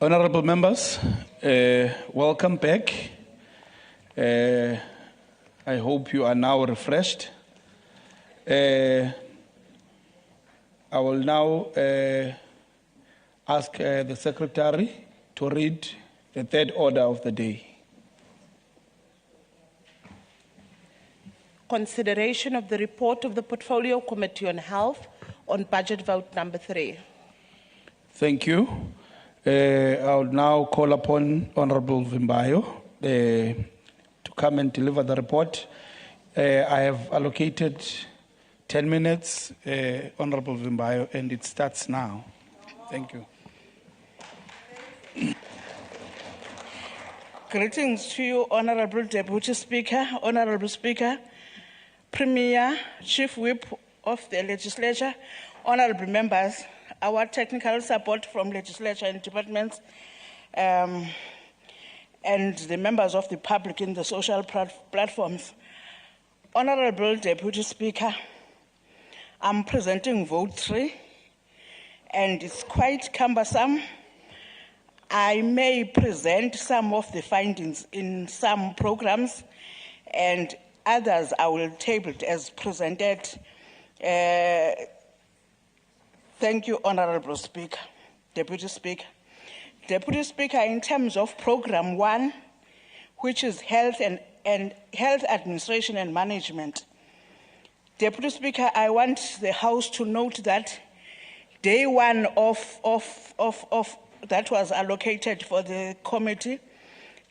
Honorable members, welcome back. I hope you are now refreshed. I will now ask the Secretary to read the third order of the day. Consideration of the report of the Portfolio Committee on Health on budget vote number 3. Thank you. I will now call upon Honorable Vimbayo to come and deliver the report. I have allocated 10 minutes, Honorable Vimbayo, and it starts now. Thank you. Greetings to you, Honorable Deputy Speaker, Honorable Speaker, Premier, Chief Whip of the Legislature, Honorable Members, our technical support from legislature and departments, and the members of the public in the social platforms. Honorable Deputy Speaker, I'm presenting vote 3, and it's quite cumbersome. I may present some of the findings in some programs, and others I will table it as presented. Thank you, Honorable Speaker, Deputy Speaker. Deputy Speaker, in terms of Program 1, which is Health and Health Administration and Management, Deputy Speaker, I want the House to note that day 1 of that was allocated for the committee,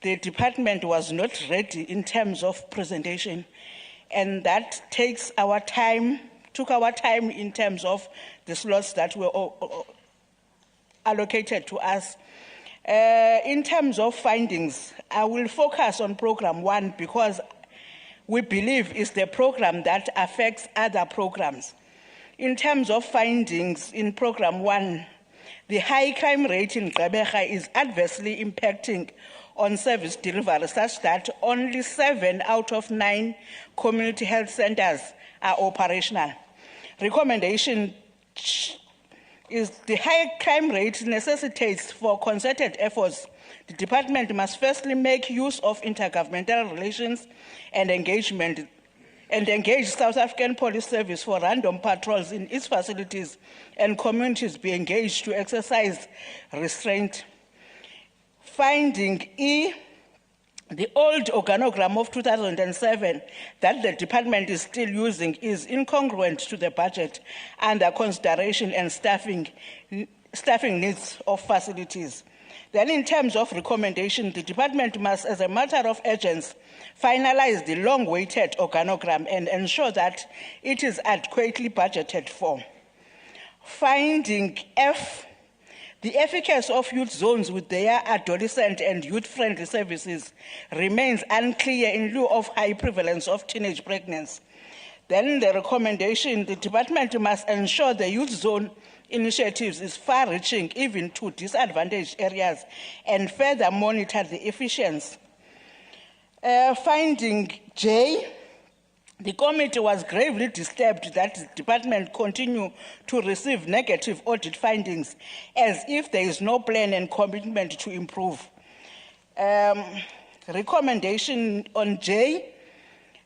the department was not ready in terms of presentation, and that took our time in terms of the slots that were allocated to us. In terms of findings, I will focus on Program 1 because we believe it's the program that affects other programs. In terms of findings in Program 1, the high crime rate in Gqeberha is adversely impacting on service delivery such that only 7 out of 9 community health centers are operational. Recommendation is the high crime rate necessitates for concerted efforts. The department must firstly make use of intergovernmental relations and engagement and engage South African Police Service for random patrols in its facilities, and communities be engaged to exercise restraint. Finding E, the old organogram of 2007 that the department is still using is incongruent to the budget under consideration and staffing needs of facilities. Then in terms of recommendation, the department must, as a matter of urgency, finalize the long-awaited organogram and ensure that it is adequately budgeted for. Finding F, the efficacy of youth zones with their adolescent and youth-friendly services remains unclear in lieu of high prevalence of teenage pregnancy. Then the recommendation, the department must ensure the youth zone initiatives is far-reaching even to disadvantaged areas and further monitor the efficiency. Finding J, the committee was gravely disturbed that the department continue to receive negative audit findings as if there is no plan and commitment to improve. Recommendation on J,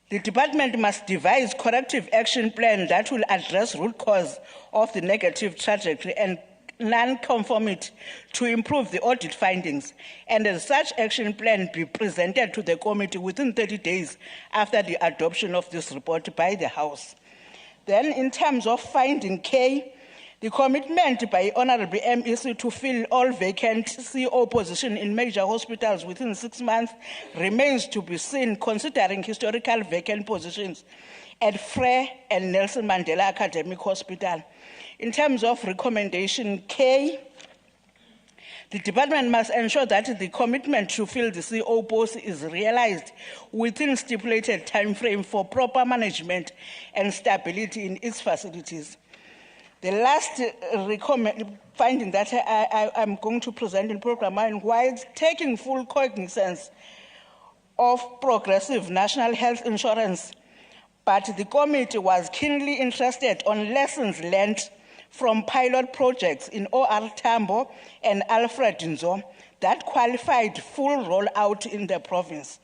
the department must devise corrective action plan that will address root cause of the negative trajectory and non-conformity to improve the audit findings, and as such action plan be presented to the committee within 30 days after the adoption of this report by the House. Then in terms of finding K, the commitment by Honorable MEC to fill all vacant CO positions in major hospitals within 6 months remains to be seen, considering historical vacant positions at Frere and Nelson Mandela Academic Hospital. In terms of recommendation K, the department must ensure that the commitment to fill the CO post is realized within stipulated time frame for proper management and stability in its facilities. The last finding that I'm going to present in Program 1, while taking full cognizance of progressive national health insurance, but the committee was keenly interested on lessons learned from pilot projects in OR Tambo and Alfred Nzo that qualified full rollout in the province.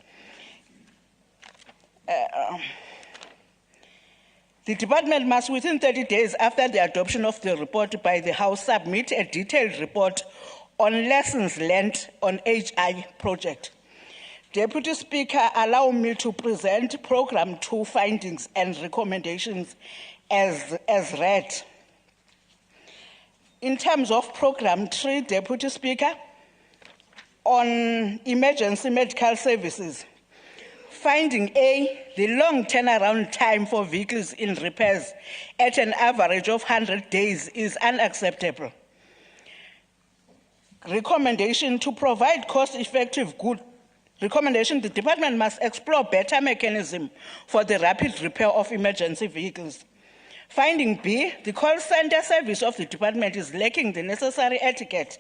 The department must, within 30 days after the adoption of the report by the House, submit a detailed report on lessons learned on HI project. Deputy Speaker, allow me to present Program 2 findings and recommendations as read. In terms of Program 3, Deputy Speaker, on emergency medical services, finding A, the long turnaround time for vehicles in repairs at an average of 100 days is unacceptable. Recommendation to provide cost-effective goods. Recommendation, the department must explore better mechanism for the rapid repair of emergency vehicles. Finding B, the call center service of the department is lacking the necessary etiquette.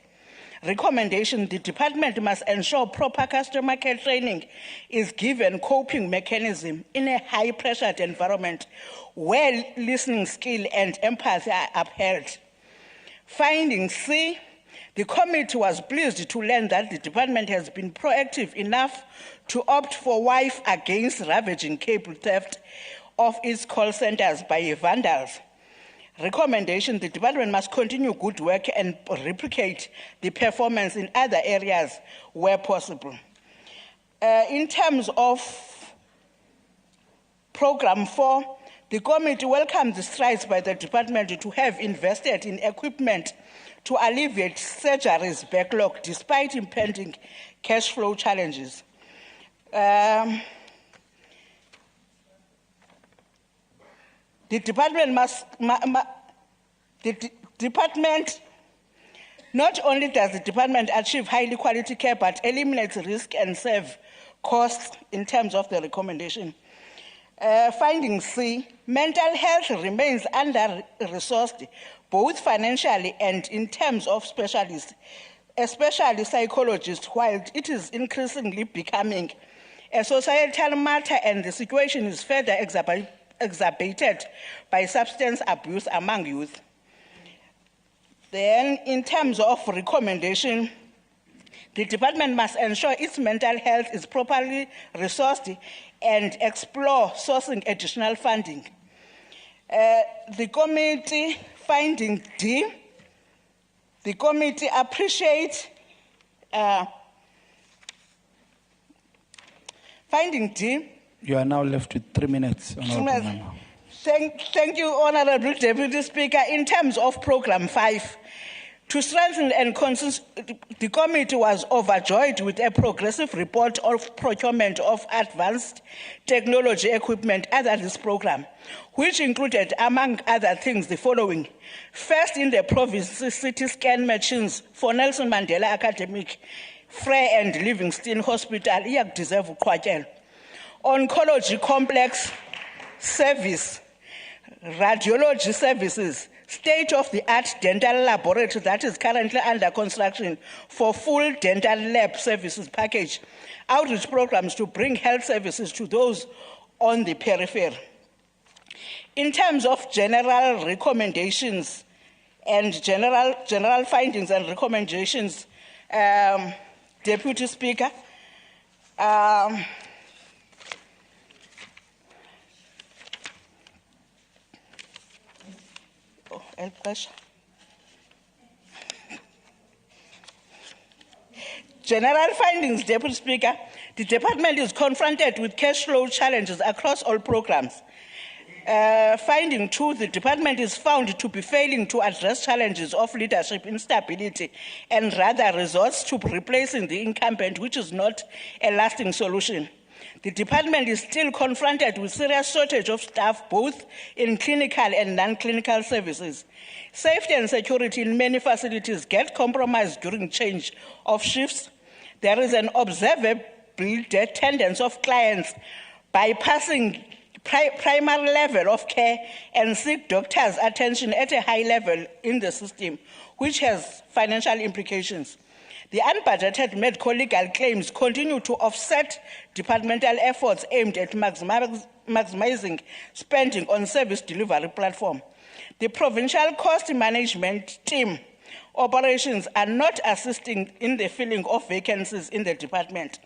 Recommendation, the department must ensure proper customer care training is given coping mechanism in a high-pressured environment where listening skill and empathy are upheld. Finding C, the committee was pleased to learn that the department has been proactive enough to opt for wife against ravaging cable theft of its call centers by vandals. Recommendation, the department must continue good work and replicate the performance in other areas where possible. In terms of Program 4, the committee welcomes the strides by the department to have invested in equipment to alleviate surgeries backlog despite impending cash flow challenges. The department not only does the department achieve highly quality care, but eliminates risk and save costs in terms of the recommendation. Finding C, mental health remains under-resourced, both financially and in terms of specialists, especially psychologists, while it is increasingly becoming a societal matter and the situation is further exacerbated by substance abuse among youth. Then, in terms of recommendation, the department must ensure its mental health is properly resourced and explore sourcing additional funding. The committee, finding D, the committee appreciates finding D. You are now left with 3 minutes. Thank you, Honorable Deputy Speaker. In terms of Program 5, to strengthen and the committee was overjoyed with a progressive report of procurement of advanced technology equipment under this program, which included, among other things, the following. First, in the province, CT scan machines for Nelson Mandela Academic, Frey and Livingston Hospital, deserve oncology complex service, radiology services, state-of-the-art dental laboratory that is currently under construction for full dental lab services package, outreach programs to bring health services to those on the periphery. In terms of general recommendations and general findings and recommendations, Deputy Speaker, general findings, Deputy Speaker, the department is confronted with cash flow challenges across all programs. Finding 2, the department is found to be failing to address challenges of leadership instability and rather resorts to replacing the incumbent, which is not a lasting solution. The department is still confronted with serious shortage of staff, both in clinical and non-clinical services. Safety and security in many facilities get compromised during change of shifts. There is an observable tendency of clients bypassing primary level of care and seek doctors' attention at a high level in the system, which has financial implications. The unbudgeted medical legal claims continue to offset departmental efforts aimed at maximizing spending on service delivery platform. The provincial cost management team operations are not assisting in the filling of vacancies in the department.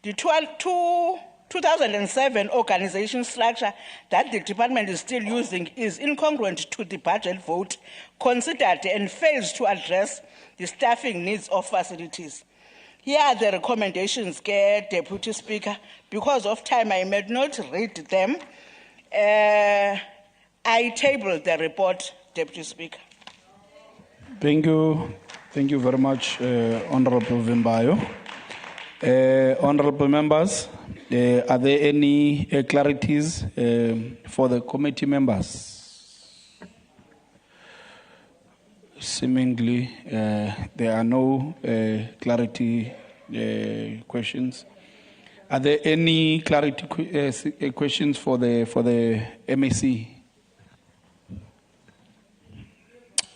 The 2007 organization structure that the department is still using is incongruent to the budget vote considered and fails to address the staffing needs of facilities. Here are the recommendations, Deputy Speaker. Because of time, I may not read them. I table the report, Deputy Speaker. Thank you. Thank you very much, Honorable Vimbayo. Honorable members, are there any clarities for the committee members? Seemingly, there are no clarity questions. Are there any clarity questions for the MAC?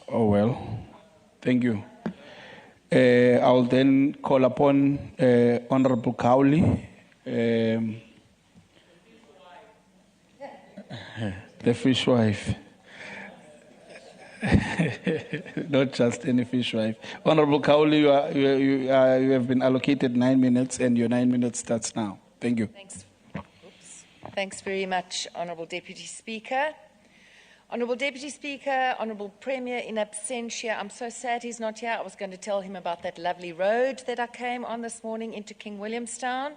Oh well, thank you. I will then call upon Honorable Cowley. The fishwife. Not just any fishwife. Honorable Cowley, you have been allocated 9 minutes, and your 9 minutes starts now. Thank you. Thanks. Thanks very much, Honourable Deputy Speaker. Honourable Deputy Speaker, Honourable Premier in absentia, I'm so sad he's not here. I was going to tell him about that lovely road that I came on this morning into King Williamstown.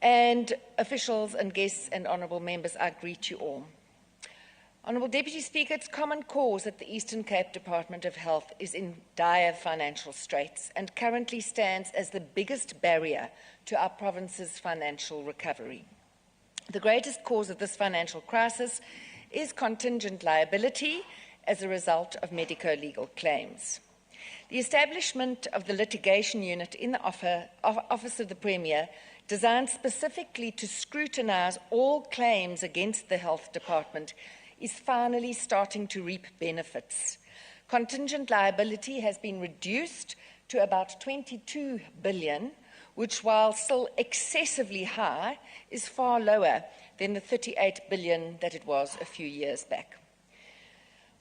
And officials and guests and honourable members, I greet you all. Honourable Deputy Speaker, it's common cause that the Eastern Cape Department of Health is in dire financial straits and currently stands as the biggest barrier to our province's financial recovery. The greatest cause of this financial crisis is contingent liability as a result of medico-legal claims. The establishment of the litigation unit in the Office of the Premier, designed specifically to scrutinise all claims against the Health Department, is finally starting to reap benefits. Contingent liability has been reduced to about 22 billion, which, while still excessively high, is far lower than the 38 billion that it was a few years back.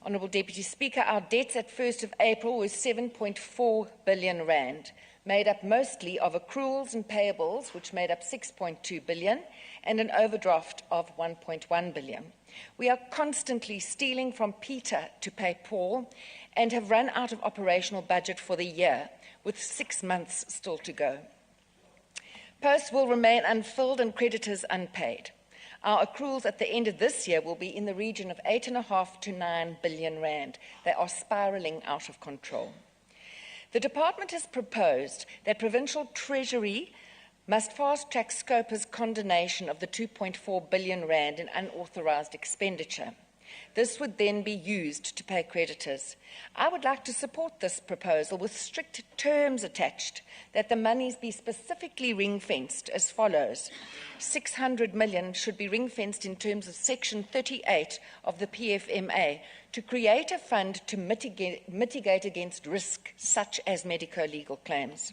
Honourable Deputy Speaker, our debts at 1st of April were 7.4 billion rand, made up mostly of accruals and payables, which made up 6.2 billion, and an overdraft of 1.1 billion. We are constantly stealing from Peter to pay Paul and have run out of operational budget for the year, with 6 months still to go. Posts will remain unfilled and creditors unpaid. Our accruals at the end of this year will be in the region of 8.5 to 9 billion rand. They are spiralling out of control. The department has proposed that Provincial Treasury must fast-track Scopa's condonation of the 2.4 billion rand in unauthorised expenditure. This would then be used to pay creditors. I would like to support this proposal with strict terms attached, that the monies be specifically ring-fenced as follows. 600 million should be ring-fenced in terms of Section 38 of the PFMA to create a fund to mitigate against risk such as medico-legal claims.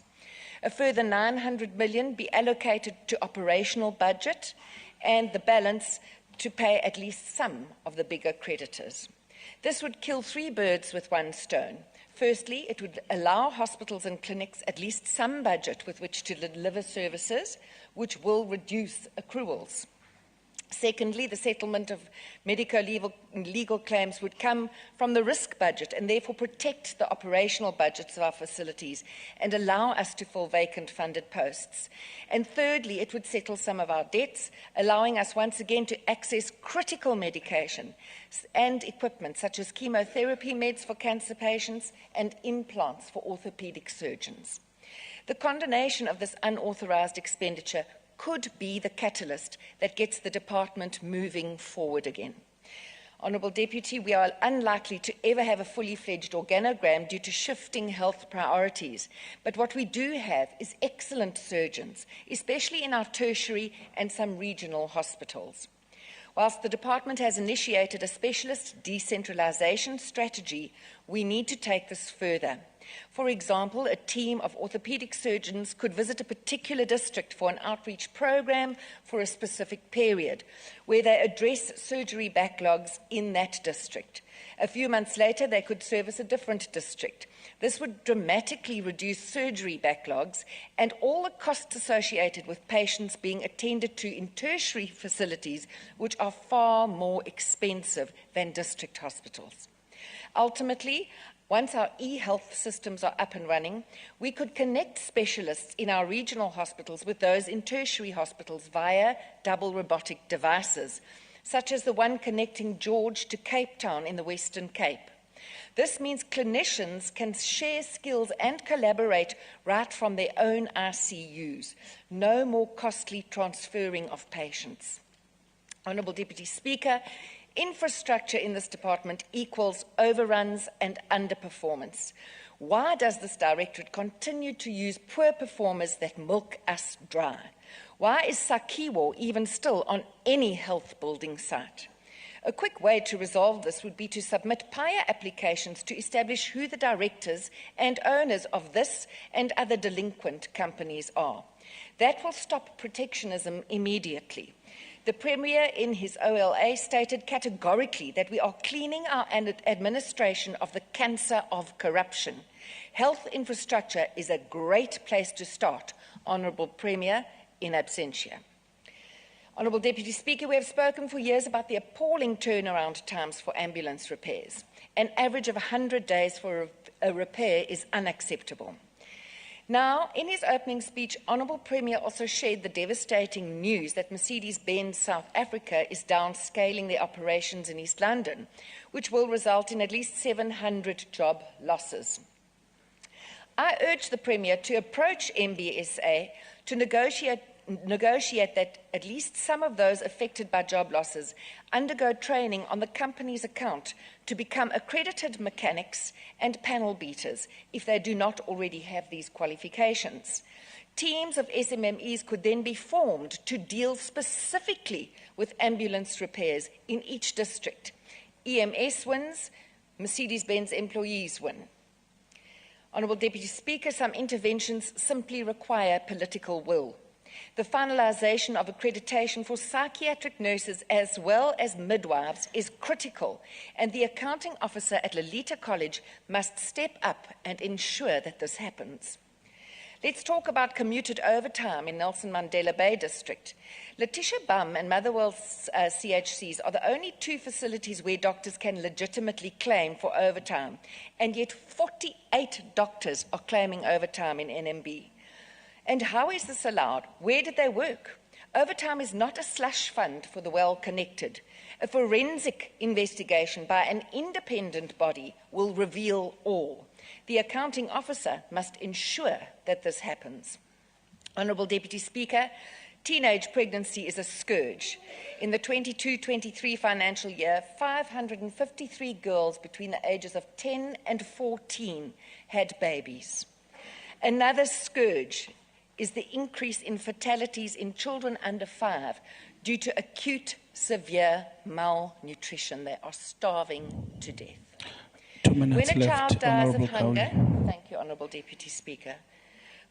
A further 900 million be allocated to operational budget, and the balance to pay at least some of the bigger creditors. This would kill 3 birds with 1 stone. Firstly, it would allow hospitals and clinics at least some budget with which to deliver services, which will reduce accruals. Secondly, the settlement of medico-legal claims would come from the risk budget and therefore protect the operational budgets of our facilities and allow us to fill vacant funded posts. And thirdly, it would settle some of our debts, allowing us once again to access critical medication and equipment such as chemotherapy meds for cancer patients and implants for orthopaedic surgeons. The condonation of this unauthorised expenditure could be the catalyst that gets the department moving forward again. Honourable Deputy, we are unlikely to ever have a fully fledged organogram due to shifting health priorities, but what we do have is excellent surgeons, especially in our tertiary and some regional hospitals. Whilst the department has initiated a specialist decentralisation strategy, we need to take this further. For example, a team of orthopedic surgeons could visit a particular district for an outreach program for a specific period, where they address surgery backlogs in that district. A few months later, they could service a different district. This would dramatically reduce surgery backlogs and all the costs associated with patients being attended to in tertiary facilities, which are far more expensive than district hospitals. Ultimately, once our e-health systems are up and running, we could connect specialists in our regional hospitals with those in tertiary hospitals via double robotic devices, such as the one connecting George to Cape Town in the Western Cape. This means clinicians can share skills and collaborate right from their own ICUs. No more costly transferring of patients. Honourable Deputy Speaker, infrastructure in this department equals overruns and underperformance. Why does this directorate continue to use poor performers that milk us dry? Why is Sakiwo even still on any health building site? A quick way to resolve this would be to submit PIA applications to establish who the directors and owners of this and other delinquent companies are. That will stop protectionism immediately. The Premier, in his OLA, stated categorically that we are cleaning our administration of the cancer of corruption. Health infrastructure is a great place to start, Honourable Premier, in absentia. Honourable Deputy Speaker, we have spoken for years about the appalling turnaround times for ambulance repairs. An average of 100 days for a repair is unacceptable. Now, in his opening speech, Honourable Premier also shared the devastating news that Mercedes-Benz South Africa is downscaling their operations in East London, which will result in at least 700 job losses. I urge the Premier to approach MBSA to negotiate that at least some of those affected by job losses undergo training on the company's account to become accredited mechanics and panel beaters if they do not already have these qualifications. Teams of SMMEs could then be formed to deal specifically with ambulance repairs in each district. EMS wins, Mercedes-Benz employees win. Honourable Deputy Speaker, some interventions simply require political will. The finalisation of accreditation for psychiatric nurses as well as midwives is critical, and the accounting officer at Lolita College must step up and ensure that this happens. Let's talk about commuted overtime in Nelson Mandela Bay District. Letitia Bum and Motherwell CHCs are the only two facilities where doctors can legitimately claim for overtime, and yet 48 doctors are claiming overtime in NMB. And how is this allowed? Where did they work? Overtime is not a slush fund for the well-connected. A forensic investigation by an independent body will reveal all. The accounting officer must ensure that this happens. Honourable Deputy Speaker, teenage pregnancy is a scourge. In the 22-23 financial year, 553 girls between the ages of 10 and 14 had babies. Another scourge is the increase in fatalities in children under 5 due to acute, severe malnutrition. They are starving to death. 2 minutes When a left, child dies Honourable of hunger, Cowley. thank you, Honourable Deputy Speaker.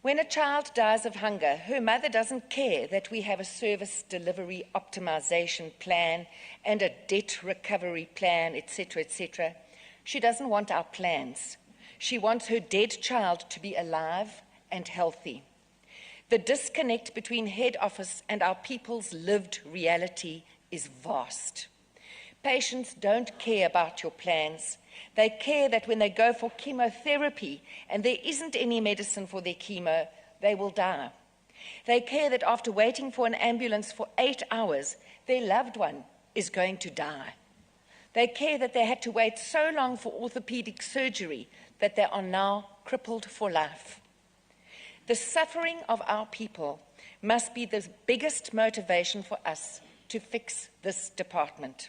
When a child dies of hunger, her mother doesn't care that we have a service delivery optimisation plan and a debt recovery plan, etc., etc. She doesn't want our plans. She wants her dead child to be alive and healthy. The disconnect between head office and our people's lived reality is vast. Patients don't care about your plans. They care that when they go for chemotherapy and there isn't any medicine for their chemo, they will die. They care that after waiting for an ambulance for 8 hours, their loved one is going to die. They care that they had to wait so long for orthopedic surgery that they are now crippled for life. The suffering of our people must be the biggest motivation for us to fix this department.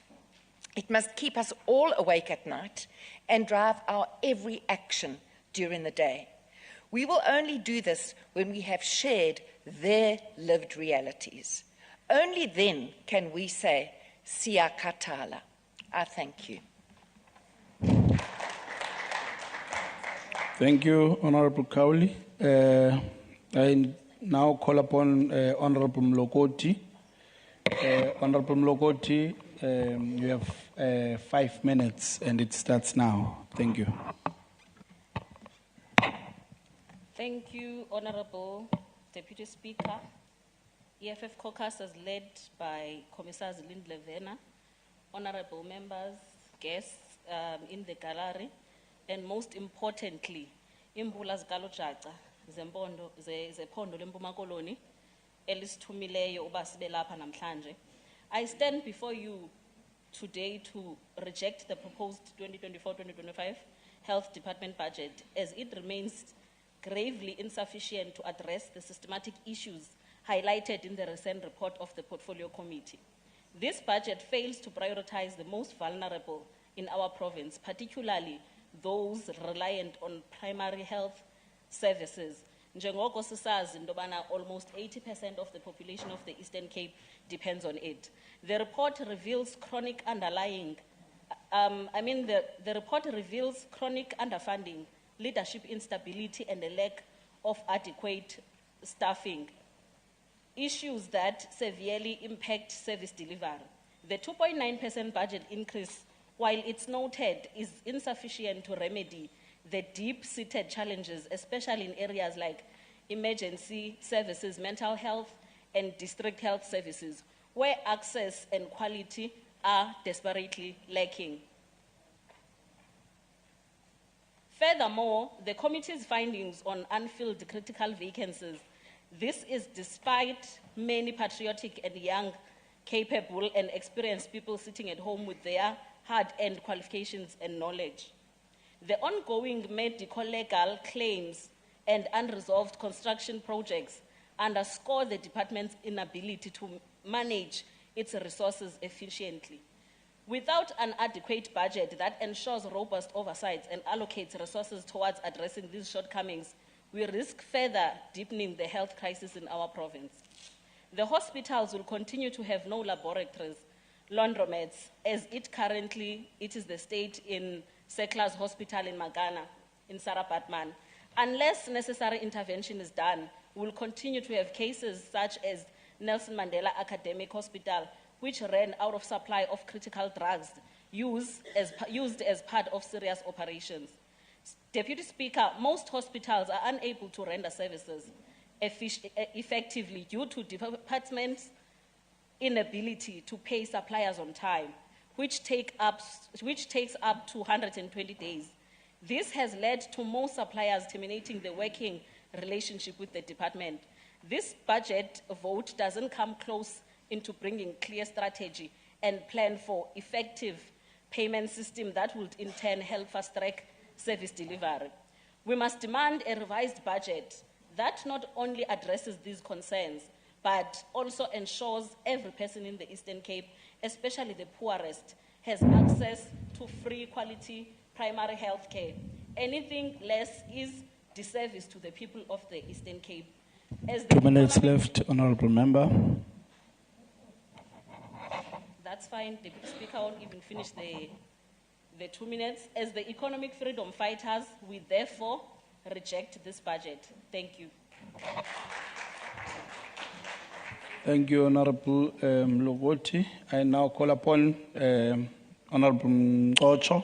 It must keep us all awake at night and drive our every action during the day. We will only do this when we have shared their lived realities. Only then can we say, Siyakatala. I thank you. Thank you, Honorable Cowley. I now call upon Honorable Mlokoti. Honorable Mlokoti, you have 5 minutes and it starts now. Thank you. Thank you, Honorable Deputy Speaker. EFF caucus is led by Commissars Lindle Vena, honorable members, guests in the gallery, and most importantly, Imbula Zgalojaca, Zepondo Lempuma Koloni, Elisithumileyo uba sibe lapha namhlanje. I stand before you today to reject the proposed 2024-2025 Health Department budget as it remains gravely insufficient to address the systematic issues highlighted in the recent report of the Portfolio Committee. This budget fails to prioritize the most vulnerable in our province, particularly those reliant on primary health services. Njengoko sisazi indobana almost 80% of the population of the Eastern Cape depends on it. The report reveals chronic underlying, the report reveals chronic underfunding, leadership instability, and a lack of adequate staffing, issues that severely impact service delivery. The 2.9% budget increase, while it's noted, is insufficient to remedy the deep-seated challenges, especially in areas like emergency services, mental health, and district health services, where access and quality are desperately lacking. Furthermore, the committee's findings on unfilled critical vacancies, this is despite many patriotic and young, capable and experienced people sitting at home with their hard-earned qualifications and knowledge. The ongoing medico-legal claims and unresolved construction projects underscore the department's inability to manage its resources efficiently. Without an adequate budget that ensures robust oversight and allocates resources towards addressing these shortcomings, we risk further deepening the health crisis in our province. The hospitals will continue to have no laboratories, laundromats, as it is the state in Sekla's Hospital in Magana, in Sarabatman. Unless necessary intervention is done, we will continue to have cases such as Nelson Mandela Academic Hospital, which ran out of supply of critical drugs used as part of serious operations. Deputy Speaker, most hospitals are unable to render services effectively due to departments' inability to pay suppliers on time, which takes up to 120 days. This has led to most suppliers terminating the working relationship with the department. This budget vote doesn't come close into bringing clear strategy and plan for effective payment system that would in turn help fast-track service delivery. We must demand a revised budget that not only addresses these concerns, but also ensures every person in the Eastern Cape, especially the poorest, has access to free quality primary health care. Anything less is disservice to the people of the Eastern Cape. As 2 minutes left, Honorable Member. That's fine, Deputy Speaker, I won't even finish the 2 minutes. As the economic freedom fighters, we therefore reject this budget. Thank you. Thank you, Honorable Mlokoti. I now call upon Honorable Mkocho.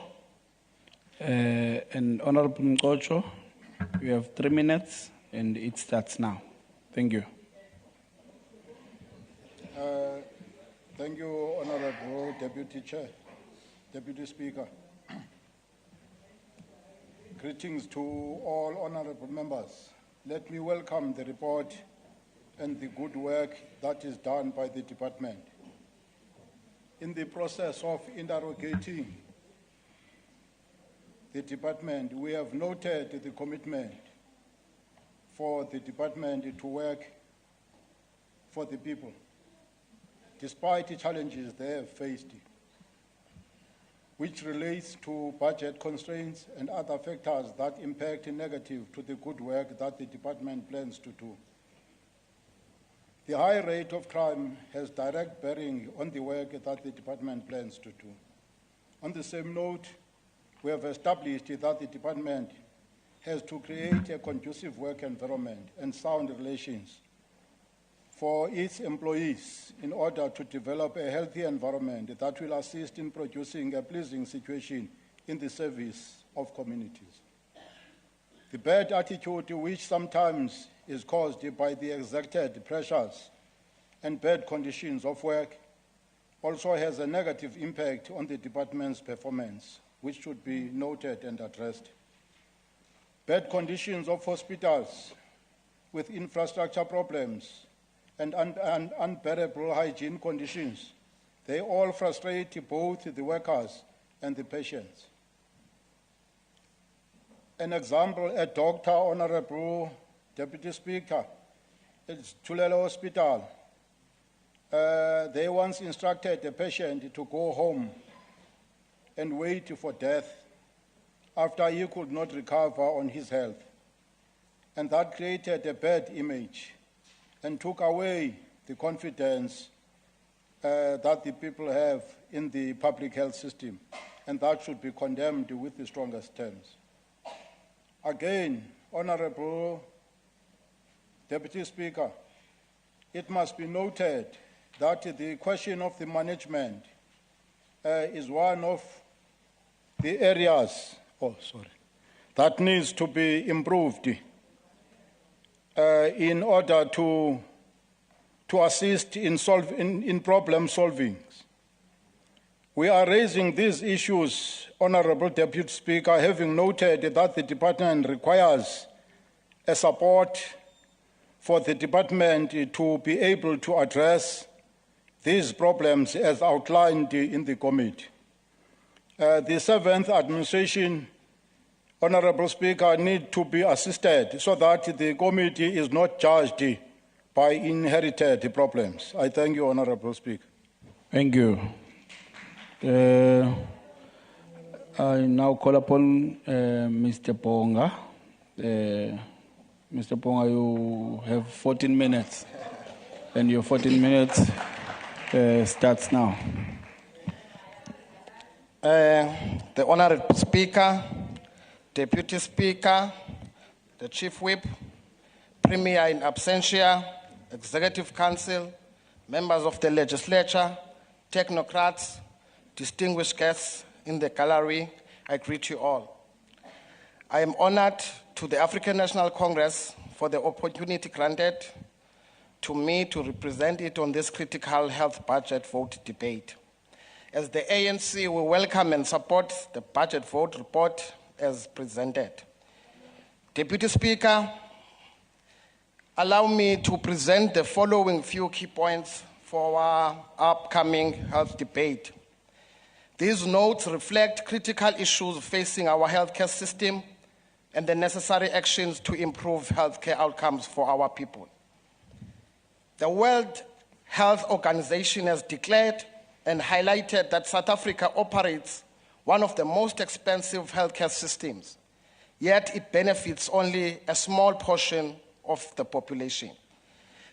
And Honorable Mkocho, you have 3 minutes and it starts now. Thank you. Thank you, Honorable Deputy Chair, Deputy Speaker. Greetings to all honorable members. Let me welcome the report and the good work that is done by the department. In the process of interrogating the department, we have noted the commitment for the department to work for the people, despite the challenges they have faced, which relates to budget constraints and other factors that impact negative to the good work that the department plans to do. The high rate of crime has direct bearing on the work that the department plans to do. On the same note, we have established that the department has to create a conducive work environment and sound relations for its employees in order to develop a healthy environment that will assist in producing a pleasing situation in the service of communities. The bad attitude, which sometimes is caused by the exerted pressures and bad conditions of work, also has a negative impact on the department's performance, which should be noted and addressed. Bad conditions of hospitals with infrastructure problems and unbearable hygiene conditions, they all frustrate both the workers and the patients. An example, a doctor, Honorable Deputy Speaker, it's Tulele Hospital. They once instructed a patient to go home and wait for death after he could not recover on his health. And that created a bad image and took away the confidence that the people have in the public health system. And that should be condemned with the strongest terms. Again, Honorable Deputy Speaker, it must be noted that the question of the management is one of the areas that needs to be improved in order to assist in problem solving. We are raising these issues, Honorable Deputy Speaker, having noted that the department requires a support for the department to be able to address these problems as outlined in the committee. The seventh administration, Honorable Speaker, need to be assisted so that the committee is not judged by inherited problems. I thank you, Honorable Speaker. Thank you. I now call upon Mr. Ponga. Mr. Ponga, you have 14 minutes, and your 14 minutes starts now. The Honorable Speaker, Deputy Speaker, the Chief Whip, Premier in absentia, Executive Council, members of the Legislature, technocrats, distinguished guests in the gallery, I greet you all. I am honored to the African National Congress for the opportunity granted to me to represent it on this critical health budget vote debate. As the ANC, we welcome and support the budget vote report as presented. Deputy Speaker, allow me to present the following few key points for our upcoming health debate. These notes reflect critical issues facing our healthcare system and the necessary actions to improve healthcare outcomes for our people. The World Health Organization has declared and highlighted that South Africa operates one of the most expensive healthcare systems, yet it benefits only a small portion of the population.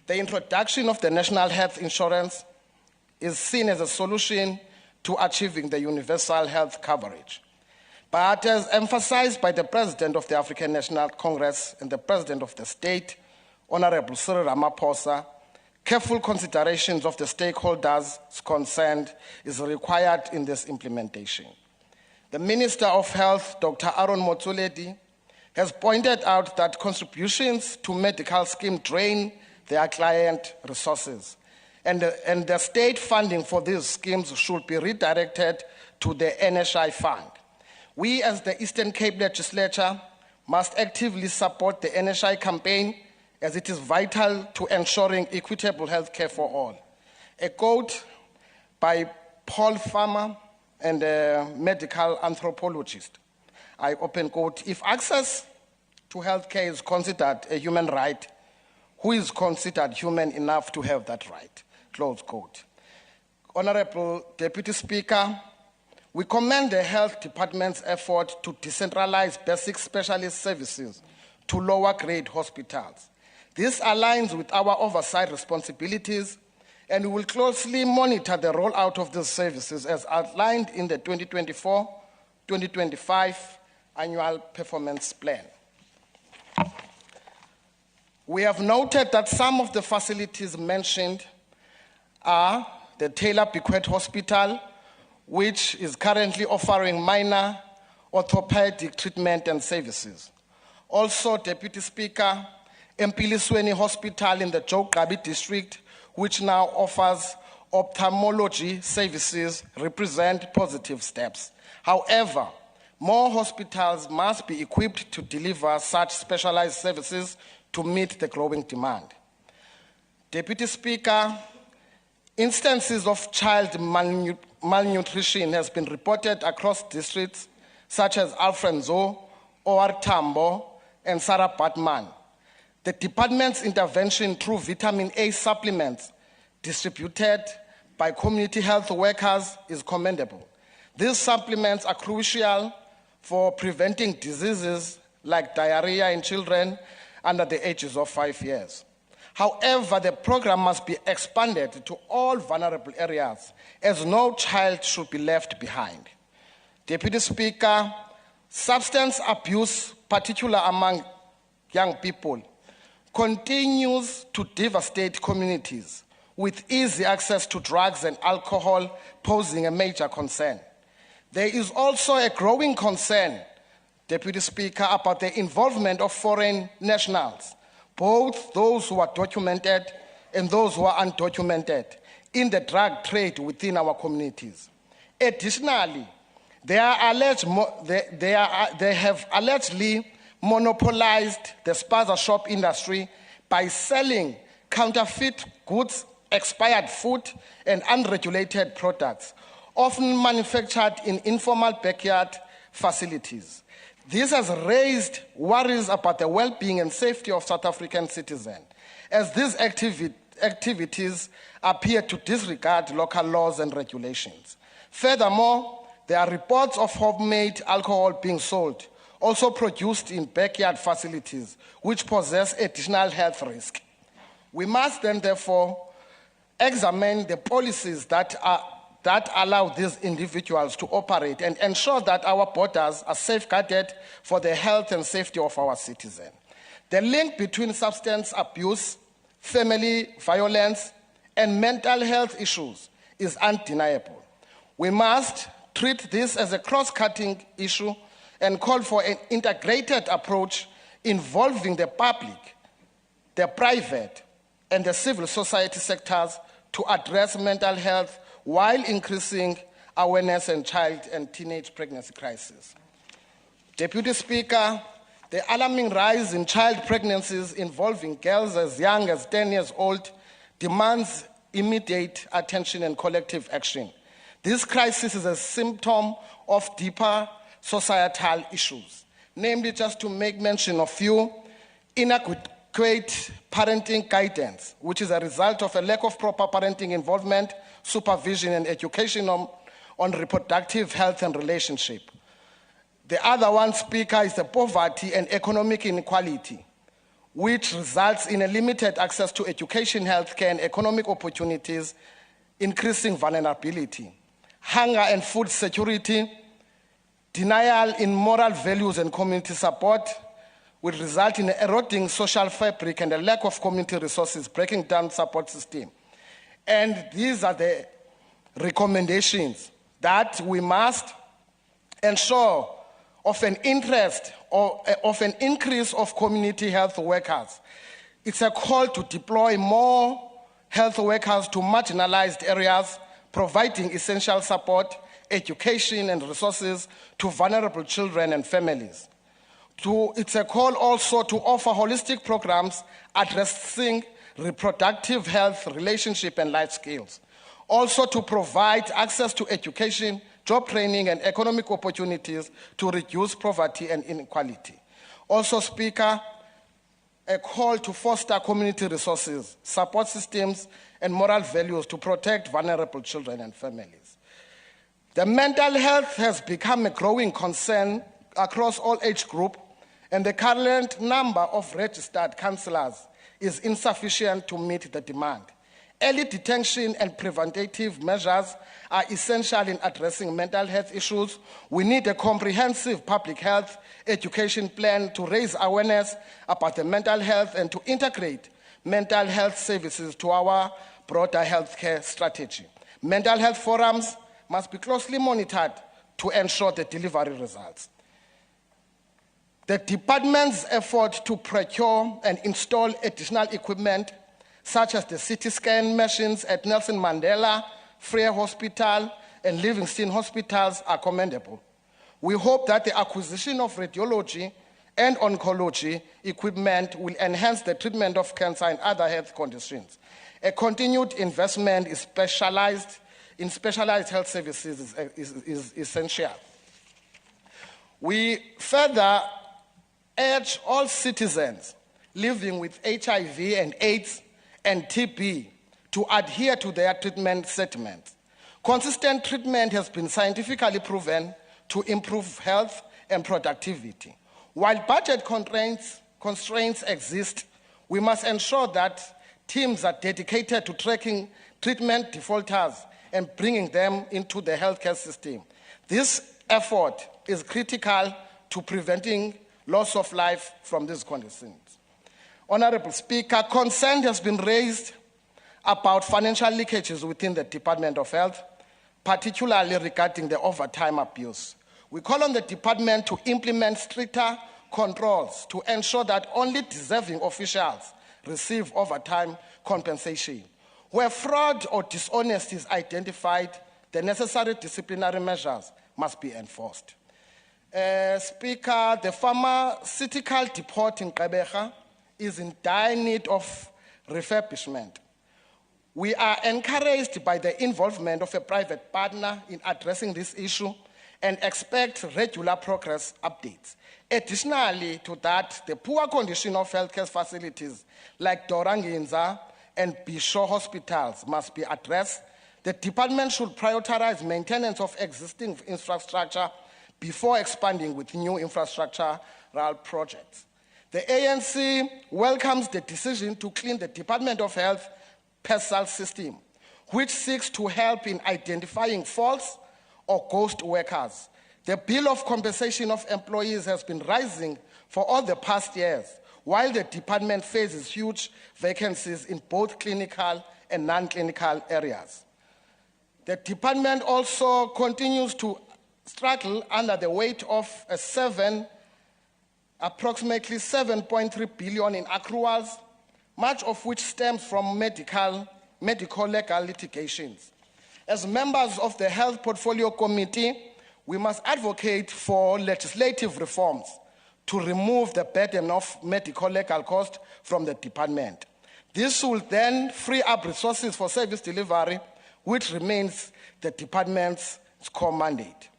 The introduction of the National Health Insurance is seen as a solution to achieving the universal health coverage. But as emphasized by the President of the African National Congress and the President of the State, Honorable Cyril Ramaphosa, careful considerations of the stakeholders concerned is required in this implementation. The Minister of Health, Dr. Aaron Motsoaledi, has pointed out that contributions to medical scheme drain their client resources, and the state funding for these schemes should be redirected to the NHI fund. We, as the Eastern Cape Legislature, must actively support the NHI campaign as it is vital to ensuring equitable health care for all. A quote by Paul Farmer, and a medical anthropologist. I open quote, "If access to health care is considered a human right, who is considered human enough to have that right?" Close quote. Honorable Deputy Speaker, we commend the Health Department's effort to decentralize basic specialist services to lower grade hospitals. This aligns with our oversight responsibilities, and we will closely monitor the rollout of these services as outlined in the 2024-2025 annual performance plan. We have noted that some of the facilities mentioned are the Taylor Bequet Hospital, which is currently offering minor orthopedic treatment and services. Also, Deputy Speaker, Mpilisweni Hospital in the Jogabi district, which now offers ophthalmology services, represent positive steps. However, more hospitals must be equipped to deliver such specialized services to meet the growing demand. Deputy Speaker, instances of child malnutrition has been reported across districts such as Alfred Nzo, OR Tambo, and Sarah Batman. The department's intervention through vitamin A supplements distributed by community health workers is commendable. These supplements are crucial for preventing diseases like diarrhea in children under the ages of 5 years. However, the program must be expanded to all vulnerable areas, as no child should be left behind. Deputy Speaker, substance abuse, particularly among young people, continues to devastate communities, with easy access to drugs and alcohol posing a major concern. There is also a growing concern, Deputy Speaker, about the involvement of foreign nationals, both those who are documented and those who are undocumented, in the drug trade within our communities. Additionally, they have allegedly monopolized the spaza shop industry by selling counterfeit goods, expired food, and unregulated products, often manufactured in informal backyard facilities. This has raised worries about the well-being and safety of South African citizens, as these activities appear to disregard local laws and regulations. Furthermore, there are reports of homemade alcohol being sold, also produced in backyard facilities, which possess additional health risk. We must then, therefore, examine the policies that allow these individuals to operate and ensure that our borders are safeguarded for the health and safety of our citizens. The link between substance abuse, family violence, and mental health issues is undeniable. We must treat this as a cross-cutting issue and call for an integrated approach involving the public, the private, and the civil society sectors to address mental health while increasing awareness in child and teenage pregnancy crisis. Deputy Speaker, the alarming rise in child pregnancies involving girls as young as 10 years old demands immediate attention and collective action. This crisis is a symptom of deeper societal issues, namely, just to make mention of few, inadequate parenting guidance, which is a result of a lack of proper parenting involvement, supervision, and education on reproductive health and relationship. The other one, Speaker, is the poverty and economic inequality, which results in a limited access to education, healthcare, and economic opportunities, increasing vulnerability. Hunger and food security, denial in moral values and community support, will result in eroding social fabric and a lack of community resources, breaking down support system. And these are the recommendations that we must ensure of an interest or of an increase of community health workers. It's a call to deploy more health workers to marginalized areas, providing essential support, education, and resources to vulnerable children and families. It's a call also to offer holistic programs addressing reproductive health, relationship, and life skills. Also to provide access to education, job training, and economic opportunities to reduce poverty and inequality. Also, Speaker, a call to foster community resources, support systems, and moral values to protect vulnerable children and families. The mental health has become a growing concern across all age groups, and the current number of registered counselors is insufficient to meet the demand. early detection and preventative measures are essential in addressing mental health issues. We need a comprehensive public health education plan to raise awareness about the mental health and to integrate mental health services to our broader healthcare strategy. Mental health forums must be closely monitored to ensure the delivery results. The department's effort to procure and install additional equipment, such as the CT scan machines at Nelson Mandela, Freer Hospital, and Livingston hospitals, are commendable. We hope that the acquisition of radiology and oncology equipment will enhance the treatment of cancer and other health conditions. A continued investment in specialized health services is essential. We further urge all citizens living with HIV and AIDS and TB to adhere to their treatment statements. Consistent treatment has been scientifically proven to improve health and productivity. While budget constraints exist, we must ensure that teams are dedicated to tracking treatment defaulters and bringing them into the healthcare system. This effort is critical to preventing loss of life from these conditions. Honorable Speaker, concern has been raised about financial leakages within the Department of Health, particularly regarding the overtime abuse. We call on the department to implement stricter controls to ensure that only deserving officials receive overtime compensation. Where fraud or dishonesty is identified, the necessary disciplinary measures must be enforced. Speaker, the pharmaceutical depot in Gqeberha is in dire need of refurbishment. We are encouraged by the involvement of a private partner in addressing this issue and expect regular progress updates. Additionally to that, the poor condition of healthcare facilities like Doranginza and Bisho hospitals must be addressed. The department should prioritize maintenance of existing infrastructure before expanding with new infrastructural projects. The ANC welcomes the decision to clean the Department of Health PESAL system, which seeks to help in identifying false or ghost workers. The bill of compensation of employees has been rising for all the past years, while the department faces huge vacancies in both clinical and non-clinical areas. The department also continues to struggle under the weight of approximately 7.3 billion in accruals, much of which stems from medical legal litigations. As members of the Health Portfolio Committee, we must advocate for legislative reforms to remove the burden of medical legal costs from the department. This will then free up resources for service delivery, which remains the department's core mandate.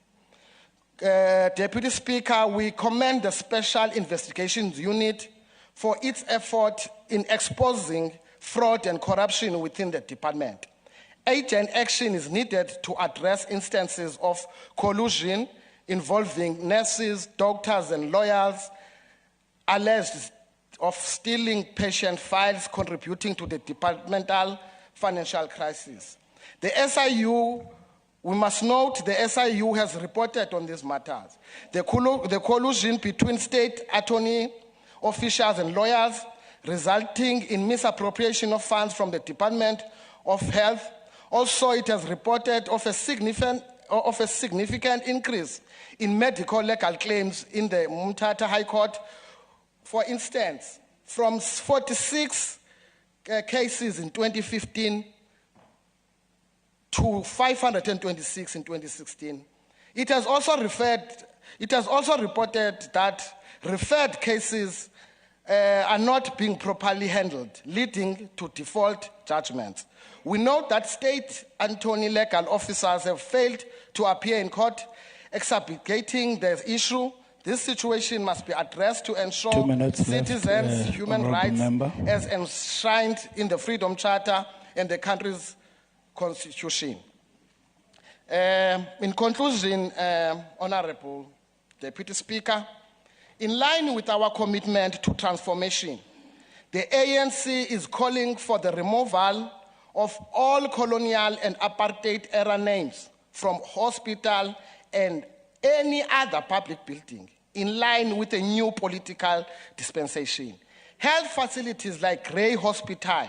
Deputy Speaker, we commend the Special Investigations Unit for its effort in exposing fraud and corruption within the department. Urgent action is needed to address instances of collusion involving nurses, doctors, and lawyers alleged of stealing patient files, contributing to the departmental financial crisis. The SIU, we must note, the SIU has reported on these matters. The collusion between state attorney officials and lawyers, resulting in misappropriation of funds from the Department of Health. Also, it has reported of a significant increase in medical legal claims in the Mthatha High Court. For instance, from 46 cases in 2015 to 526 in 2016. It has also reported that referred cases are not being properly handled, leading to default judgments. We note that state attorney legal officers have failed to appear in court, exacerbating the issue. This situation must be addressed to ensure citizens' human rights as enshrined in the Freedom Charter and the country's constitution. In conclusion, Honorable Deputy Speaker, in line with our commitment to transformation, the ANC is calling for the removal of all colonial and apartheid-era names from hospital and any other public building in line with a new political dispensation. Health facilities like Grey Hospital,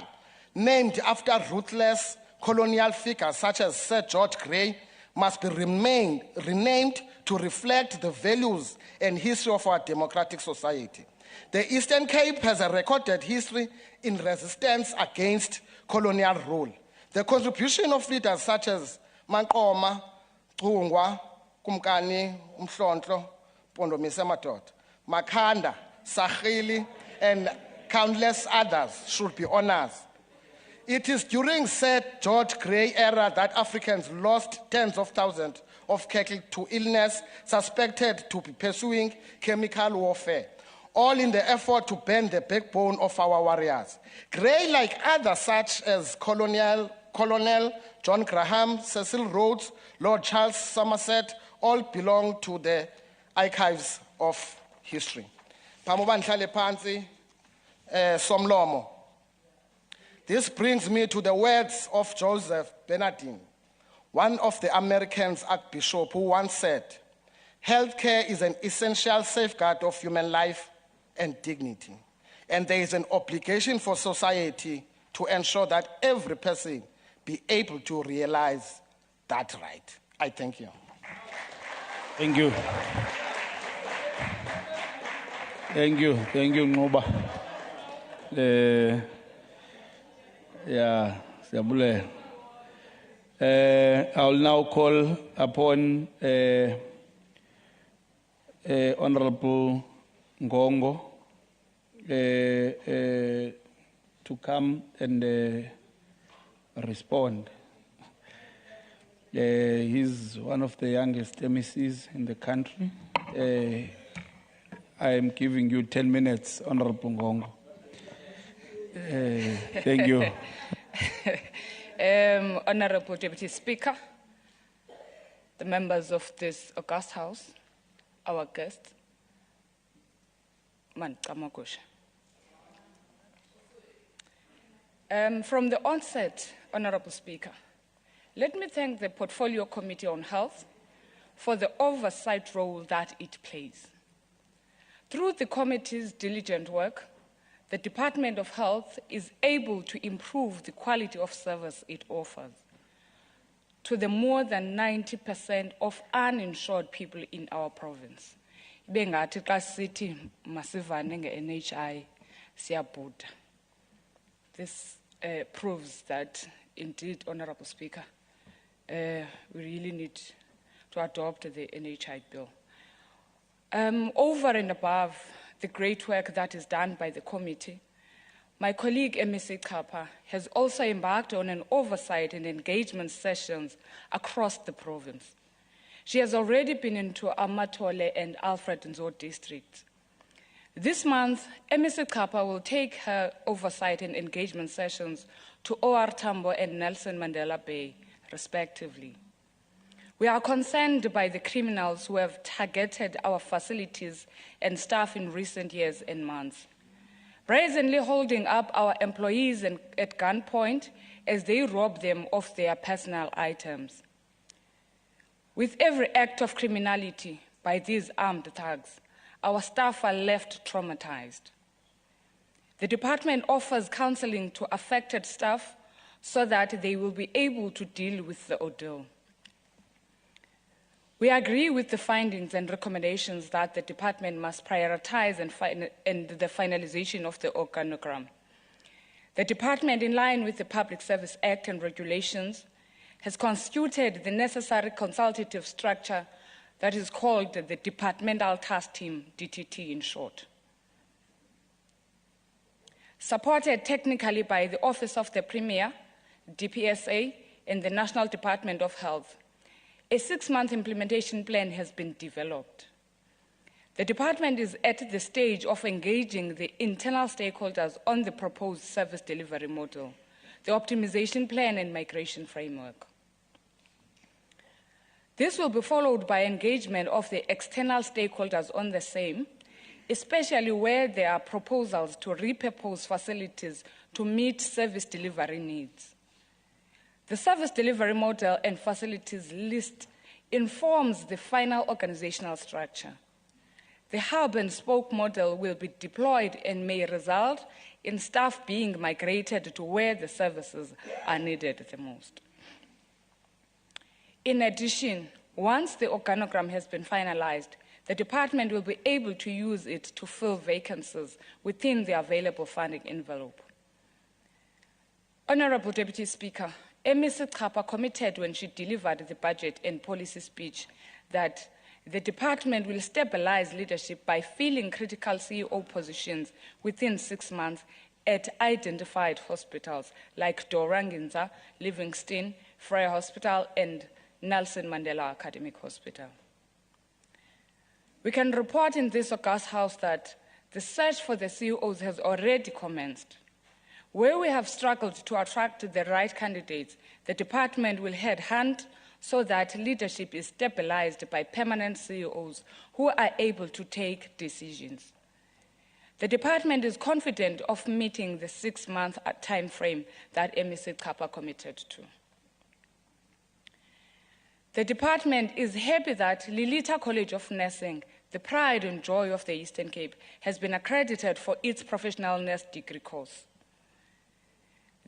named after ruthless colonial figures such as Sir George Grey, must be renamed to reflect the values and history of our democratic society. The Eastern Cape has a recorded history in resistance against colonial rule. The contribution of leaders such as Mankoma, Tungwa, Kumkani, Umhlonhlo, Pondomise Madoda, Makhanda, Sahili, and countless others should be honored. It is during Sir George Grey era that Africans lost tens of thousands of cattle to illness suspected to be pursuing chemical warfare, all in the effort to bend the backbone of our warriors. Grey, like others such as Colonel John Graham, Cecil Rhodes, Lord Charles Somerset, all belong to the archives of history. Somlomo. This brings me to the words of Joseph Bernardine, one of the American archbishop, who once said, "Healthcare is an essential safeguard of human life and dignity, and there is an obligation for society to ensure that every person be able to realize that right." I thank you. Thank you. Thank you, Ngoba. Yeah, Sabule. I will now call upon Honorable Ngongo to come and respond. He's one of the youngest MECs in the country. I am giving you 10 minutes, Honorable Ngongo. Thank you. Honorable Deputy Speaker, the members of this august house, our guests, from the onset, Honorable Speaker, let me thank the Portfolio Committee on Health for the oversight role that it plays. Through the committee's diligent work, the Department of Health is able to improve the quality of service it offers to the more than 90% of uninsured people in our province. Bengathi xa sithi masivane nge-NHI siyabhuda. This proves that, indeed, Honorable Speaker, we really need to adopt the NHI bill. Over and above the great work that is done by the committee, my colleague MEC Kapa has also embarked on an oversight and engagement sessions across the province. She has already been into Amatole and Alfred Nzo districts. This month, MEC Kapa will take her oversight and engagement sessions to OR Tambo and Nelson Mandela Bay, respectively. We are concerned by the criminals who have targeted our facilities and staff in recent years and months, brazenly holding up our employees at gunpoint as they rob them of their personal items. With every act of criminality by these armed thugs, our staff are left traumatized. The department offers counseling to affected staff so that they will be able to deal with the ordeal. We agree with the findings and recommendations that the department must prioritize and the finalization of the organogram. The department, in line with the Public Service Act and regulations, has constituted the necessary consultative structure that is called the Departmental Task Team, DTT in short. Supported technically by the Office of the Premier, DPSA, and the National Department of Health, a 6-month implementation plan has been developed. The department is at the stage of engaging the internal stakeholders on the proposed service delivery model, the optimization plan and migration framework. This will be followed by engagement of the external stakeholders on the same, especially where there are proposals to repurpose facilities to meet service delivery needs. The service delivery model and facilities list informs the final organizational structure. The hub and spoke model will be deployed and may result in staff being migrated to where the services are needed the most. In addition, once the organogram has been finalized, the department will be able to use it to fill vacancies within the available funding envelope. Honorable Deputy Speaker, Ms. Kapa committed when she delivered the budget and policy speech that the department will stabilize leadership by filling critical CEO positions within 6 months at identified hospitals like Doranginza, Livingston, Frere Hospital, and Nelson Mandela Academic Hospital. We can report in this august house that the search for the CEOs has already commenced. Where we have struggled to attract the right candidates, the department will headhunt so that leadership is stabilized by permanent CEOs who are able to take decisions. The department is confident of meeting the 6-month time frame that Ms. Kapa committed to. The department is happy that Lilita College of Nursing, the pride and joy of the Eastern Cape, has been accredited for its professional nurse degree course.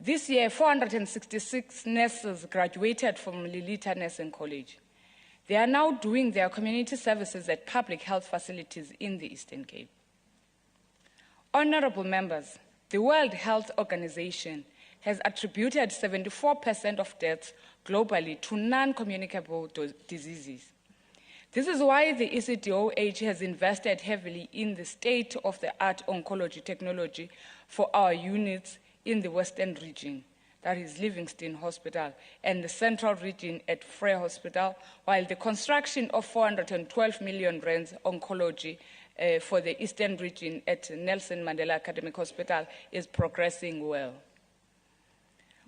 This year, 466 nurses graduated from Lilita Nursing College. They are now doing their community services at public health facilities in the Eastern Cape. Honorable members, the World Health Organization has attributed 74% of deaths globally to non-communicable diseases. This is why the ECDOH has invested heavily in the state-of-the-art oncology technology for our units in the Western region, that is Livingston Hospital, and the Central region at Frere Hospital, while the construction of 412 million rands oncology for the Eastern region at Nelson Mandela Academic Hospital is progressing well.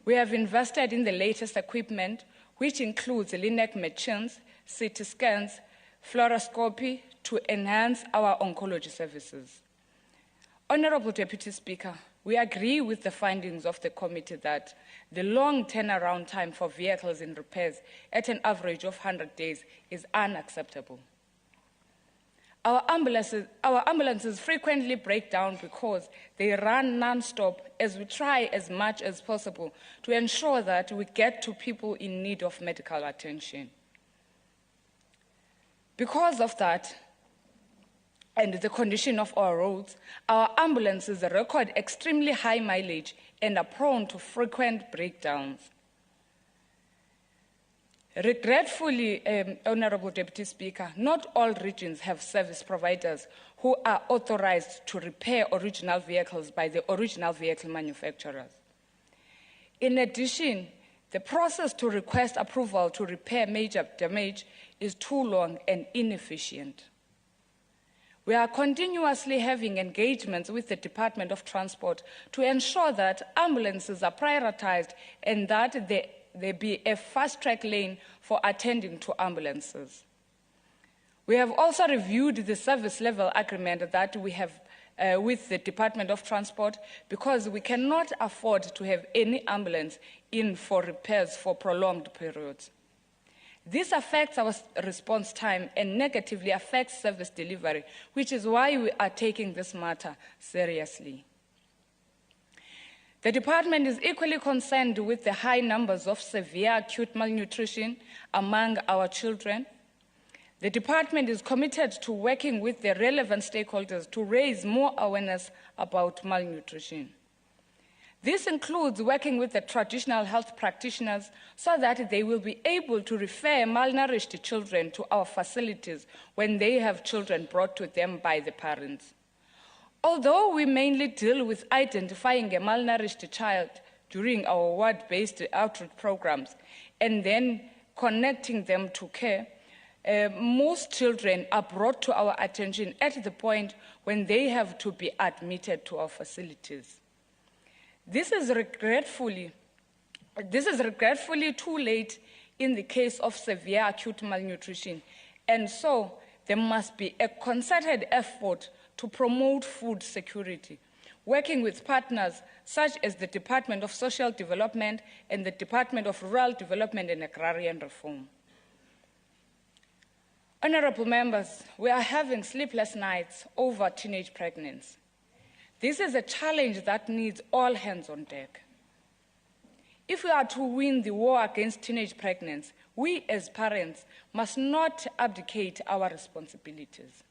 We have invested in the latest equipment, which includes LINAC machines, CT scans, fluoroscopy, to enhance our oncology services. Honorable Deputy Speaker, we agree with the findings of the committee that the long turnaround time for vehicles in repairs at an average of 100 days is unacceptable. Our ambulances frequently break down because they run non-stop as we try as much as possible to ensure that we get to people in need of medical attention. Because of that, and the condition of our roads, our ambulances record extremely high mileage and are prone to frequent breakdowns. Regretfully, Honorable Deputy Speaker, not all regions have service providers who are authorized to repair original vehicles by the original vehicle manufacturers. In addition, the process to request approval to repair major damage is too long and inefficient. We are continuously having engagements with the Department of Transport to ensure that ambulances are prioritized and that there be a fast-track lane for attending to ambulances. We have also reviewed the service level agreement that we have with the Department of Transport because we cannot afford to have any ambulance in for repairs for prolonged periods. This affects our response time and negatively affects service delivery, which is why we are taking this matter seriously. The department is equally concerned with the high numbers of severe acute malnutrition among our children. The department is committed to working with the relevant stakeholders to raise more awareness about malnutrition. This includes working with the traditional health practitioners so that they will be able to refer malnourished children to our facilities when they have children brought to them by the parents. Although we mainly deal with identifying a malnourished child during our ward-based outreach programs and then connecting them to care, most children are brought to our attention at the point when they have to be admitted to our facilities. This is regretfully too late in the case of severe acute malnutrition, and so there must be a concerted effort to promote food security. working with partners such as the Department of Social Development and the Department of Rural Development and Agrarian Reform. Honorable members, we are having sleepless nights over teenage pregnancy. This is a challenge that needs all hands on deck. If we are to win the war against teenage pregnancy, we as parents must not abdicate our responsibilities.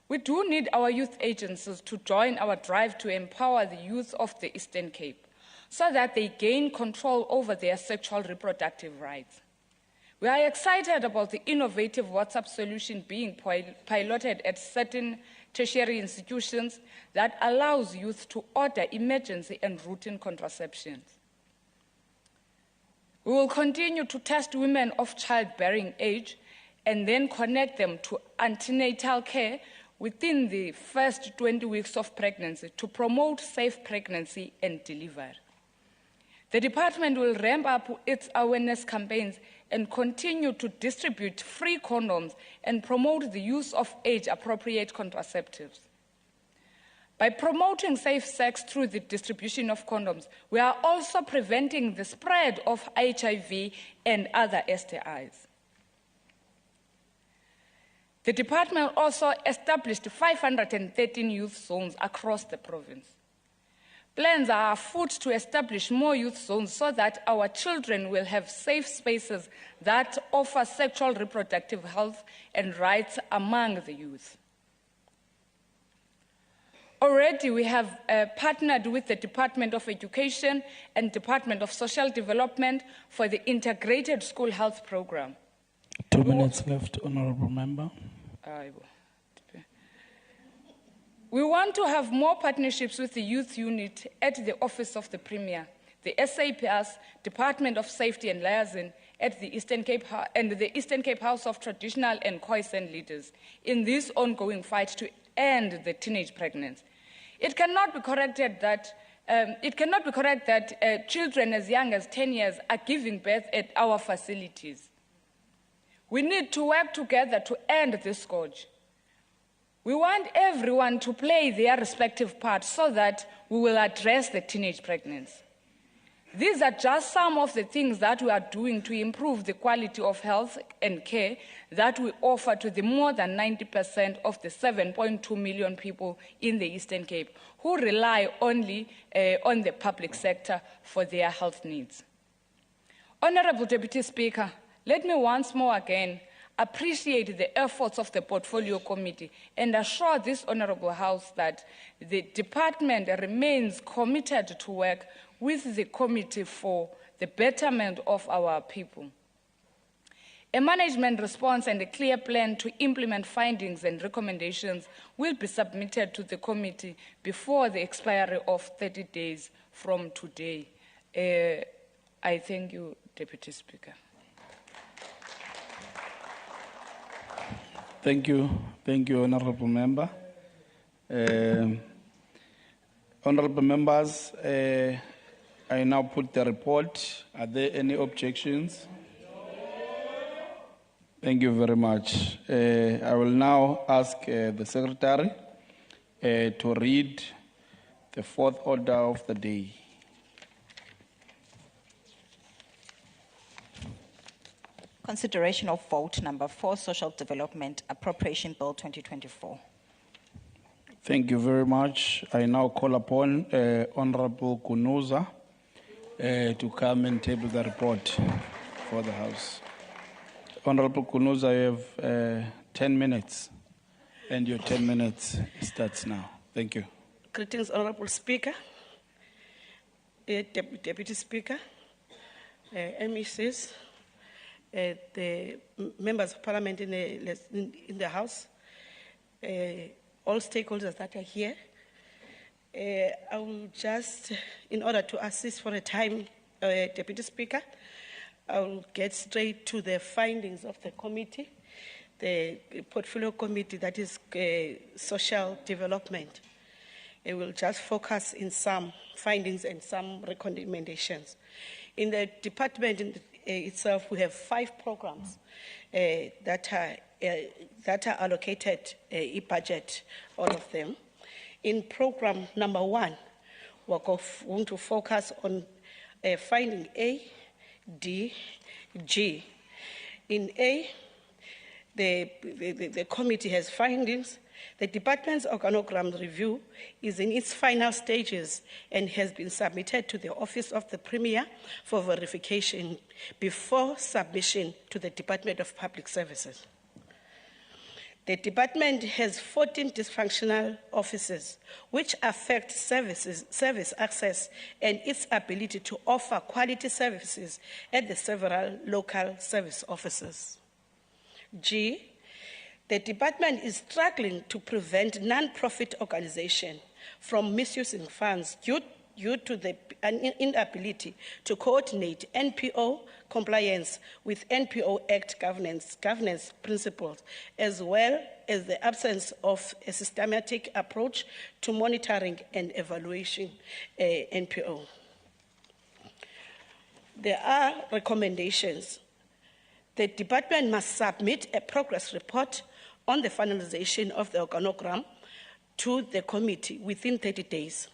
We do need our youth agencies to join our drive to empower the youth of the Eastern Cape so that they gain control over their sexual reproductive rights. We are excited about the innovative WhatsApp solution being piloted at certain tertiary institutions that allows youth to order emergency and routine contraceptions. We will continue to test women of childbearing age and then connect them to antenatal care within the first 20 weeks of pregnancy to promote safe pregnancy and delivery. The department will ramp up its awareness campaigns and continue to distribute free condoms and promote the use of age-appropriate contraceptives. By promoting safe sex through the distribution of condoms, we are also preventing the spread of HIV and other STIs. The department also established 513 youth zones across the province. Plans are afoot to establish more youth zones so that our children will have safe spaces that offer sexual reproductive health and rights among the youth. Already we have partnered with the Department of Education and Department of Social Development for the Integrated School Health Program. 2 minutes left, Honourable Member. We want to have more partnerships with the Youth Unit at the Office of the Premier, the SAPS, Department of Safety and Liaison at the Eastern Cape and the Eastern Cape House of Traditional and Khoisan Leaders in this ongoing fight to end the teenage pregnancy. It cannot be correct that children as young as 10 years are giving birth at our facilities. We need to work together to end this scourge. We want everyone to play their respective part so that we will address the teenage pregnancy. These are just some of the things that we are doing to improve the quality of health and care that we offer to the more than 90% of the 7.2 million people in the Eastern Cape who rely only on the public sector for their health needs. Honourable Deputy Speaker, let me once more again appreciate the efforts of the Portfolio Committee and assure this Honourable House that the department remains committed to work with the committee for the betterment of our people. A management response and a clear plan to implement findings and recommendations will be submitted to the committee before the expiry of 30 days from today. I thank you, Deputy Speaker. Thank you, Honourable Member. Honourable members, I now put the report. Are there any objections? Thank you very much. I will now ask the Secretary to read the fourth order of the day. Consideration of vote number 4, Social Development Appropriation Bill 2024. Thank you very much. I now call upon Honourable Kunuza to come and table the report for the House. Honourable Kunuza, you have 10 minutes, and your 10 minutes starts now. Thank you. Greetings, Honourable Speaker, Deputy Speaker, MECs, the members of Parliament in the House, all stakeholders that are here. I will just, in order to assist for a time, Deputy Speaker, I will get straight to the findings of the committee, the Portfolio Committee, that is Social Development. It will just focus in some findings and some recommendations. In the department itself, we have 5 programs that are allocated e-budget, all of them. In program number 1, we're going to focus on finding A, D, G. In A, the committee has findings. The department's organogram review is in its final stages and has been submitted to the Office of the Premier for verification before submission to the Department of Public Services. The department has 14 dysfunctional offices, which affect service access and its ability to offer quality services at the several local service offices. G, the department is struggling to prevent non-profit organizations from misusing funds due to the inability to coordinate NPO compliance with NPO Act governance principles, as well as the absence of a systematic approach to monitoring and evaluation NPO. There are recommendations. The department must submit a progress report on the finalization of the organogram to the committee within 30 days.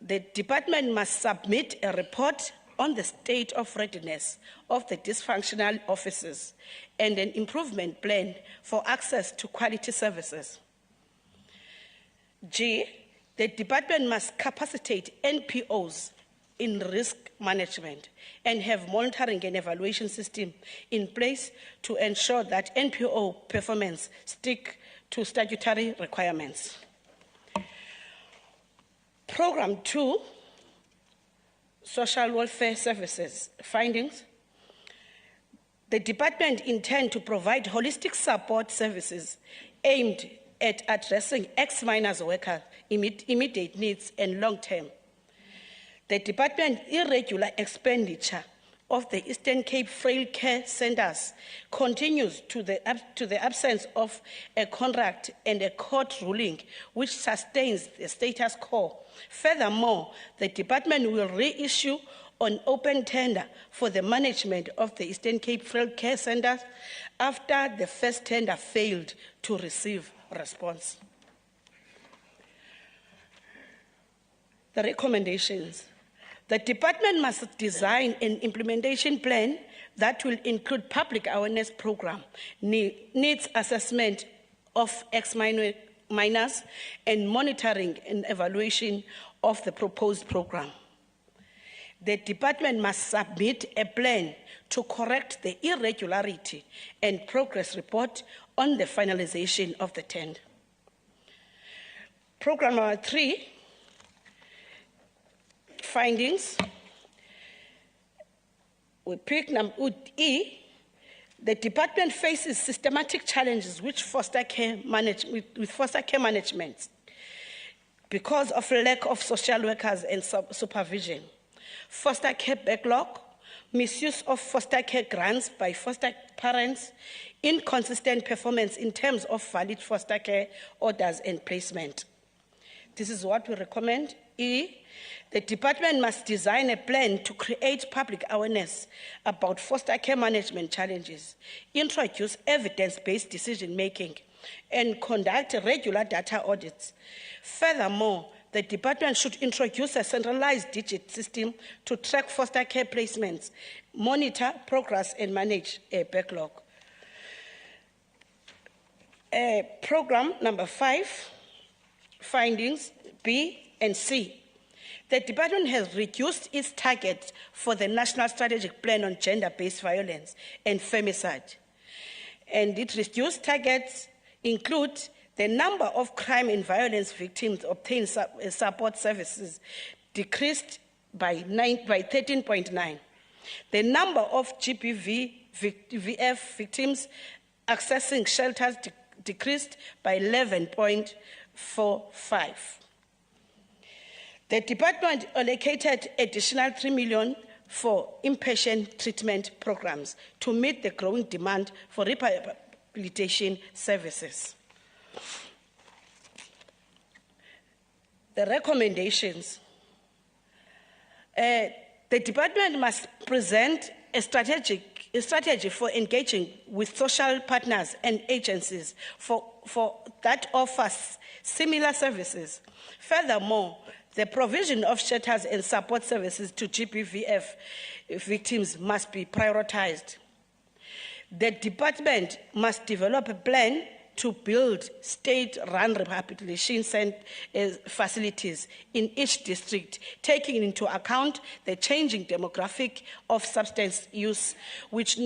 The department must submit a report on the state of readiness of the dysfunctional offices and an improvement plan for access to quality services. G, the department must capacitate NPOs in risk management and have monitoring and evaluation system in place to ensure that NPO performance stick to statutory requirements. Program 2, Social Welfare Services findings. The department intends to provide holistic support services aimed at addressing ex-minors workers' immediate needs and long-term. The department's irregular expenditure of the Eastern Cape Frail Care Centers continues to the absence of a contract and a court ruling which sustains the status quo. Furthermore, the department will reissue an open tender for the management of the Eastern Cape Frail Care Centers after the first tender failed to receive response. The recommendations. The department must design an implementation plan that will include public awareness program, needs assessment of ex-minors, and monitoring and evaluation of the proposed program. The department must submit a plan to correct the irregularity and progress report on the finalization of the tender. Program number 3, findings. We pick E. The department faces systematic challenges with foster care management because of lack of social workers and supervision, foster care backlog, misuse of foster care grants by foster parents, inconsistent performance in terms of valid foster care orders and placement. This is what we recommend. E, the department must design a plan to create public awareness about foster care management challenges, introduce evidence-based decision-making, and conduct regular data audits. Furthermore, the department should introduce a centralized digit system to track foster care placements, monitor progress, and manage a backlog. Program number 5, findings B and C. The department has reduced its target for the National Strategic Plan on Gender-Based Violence and Femicide. And its reduced targets include the number of crime and violence victims obtained support services decreased by 13.9. The number of GBVF victims accessing shelters decreased by 11.45. The department allocated additional 3 million for inpatient treatment programs to meet the growing demand for rehabilitation services. The recommendations. The department must present a strategic strategy for engaging with social partners and agencies for that offers similar services. Furthermore, the provision of shelters and support services to GBVF victims must be prioritized. The department must develop a plan to build state-run rehabilitation facilities in each district, taking into account the changing demographic of substance use, which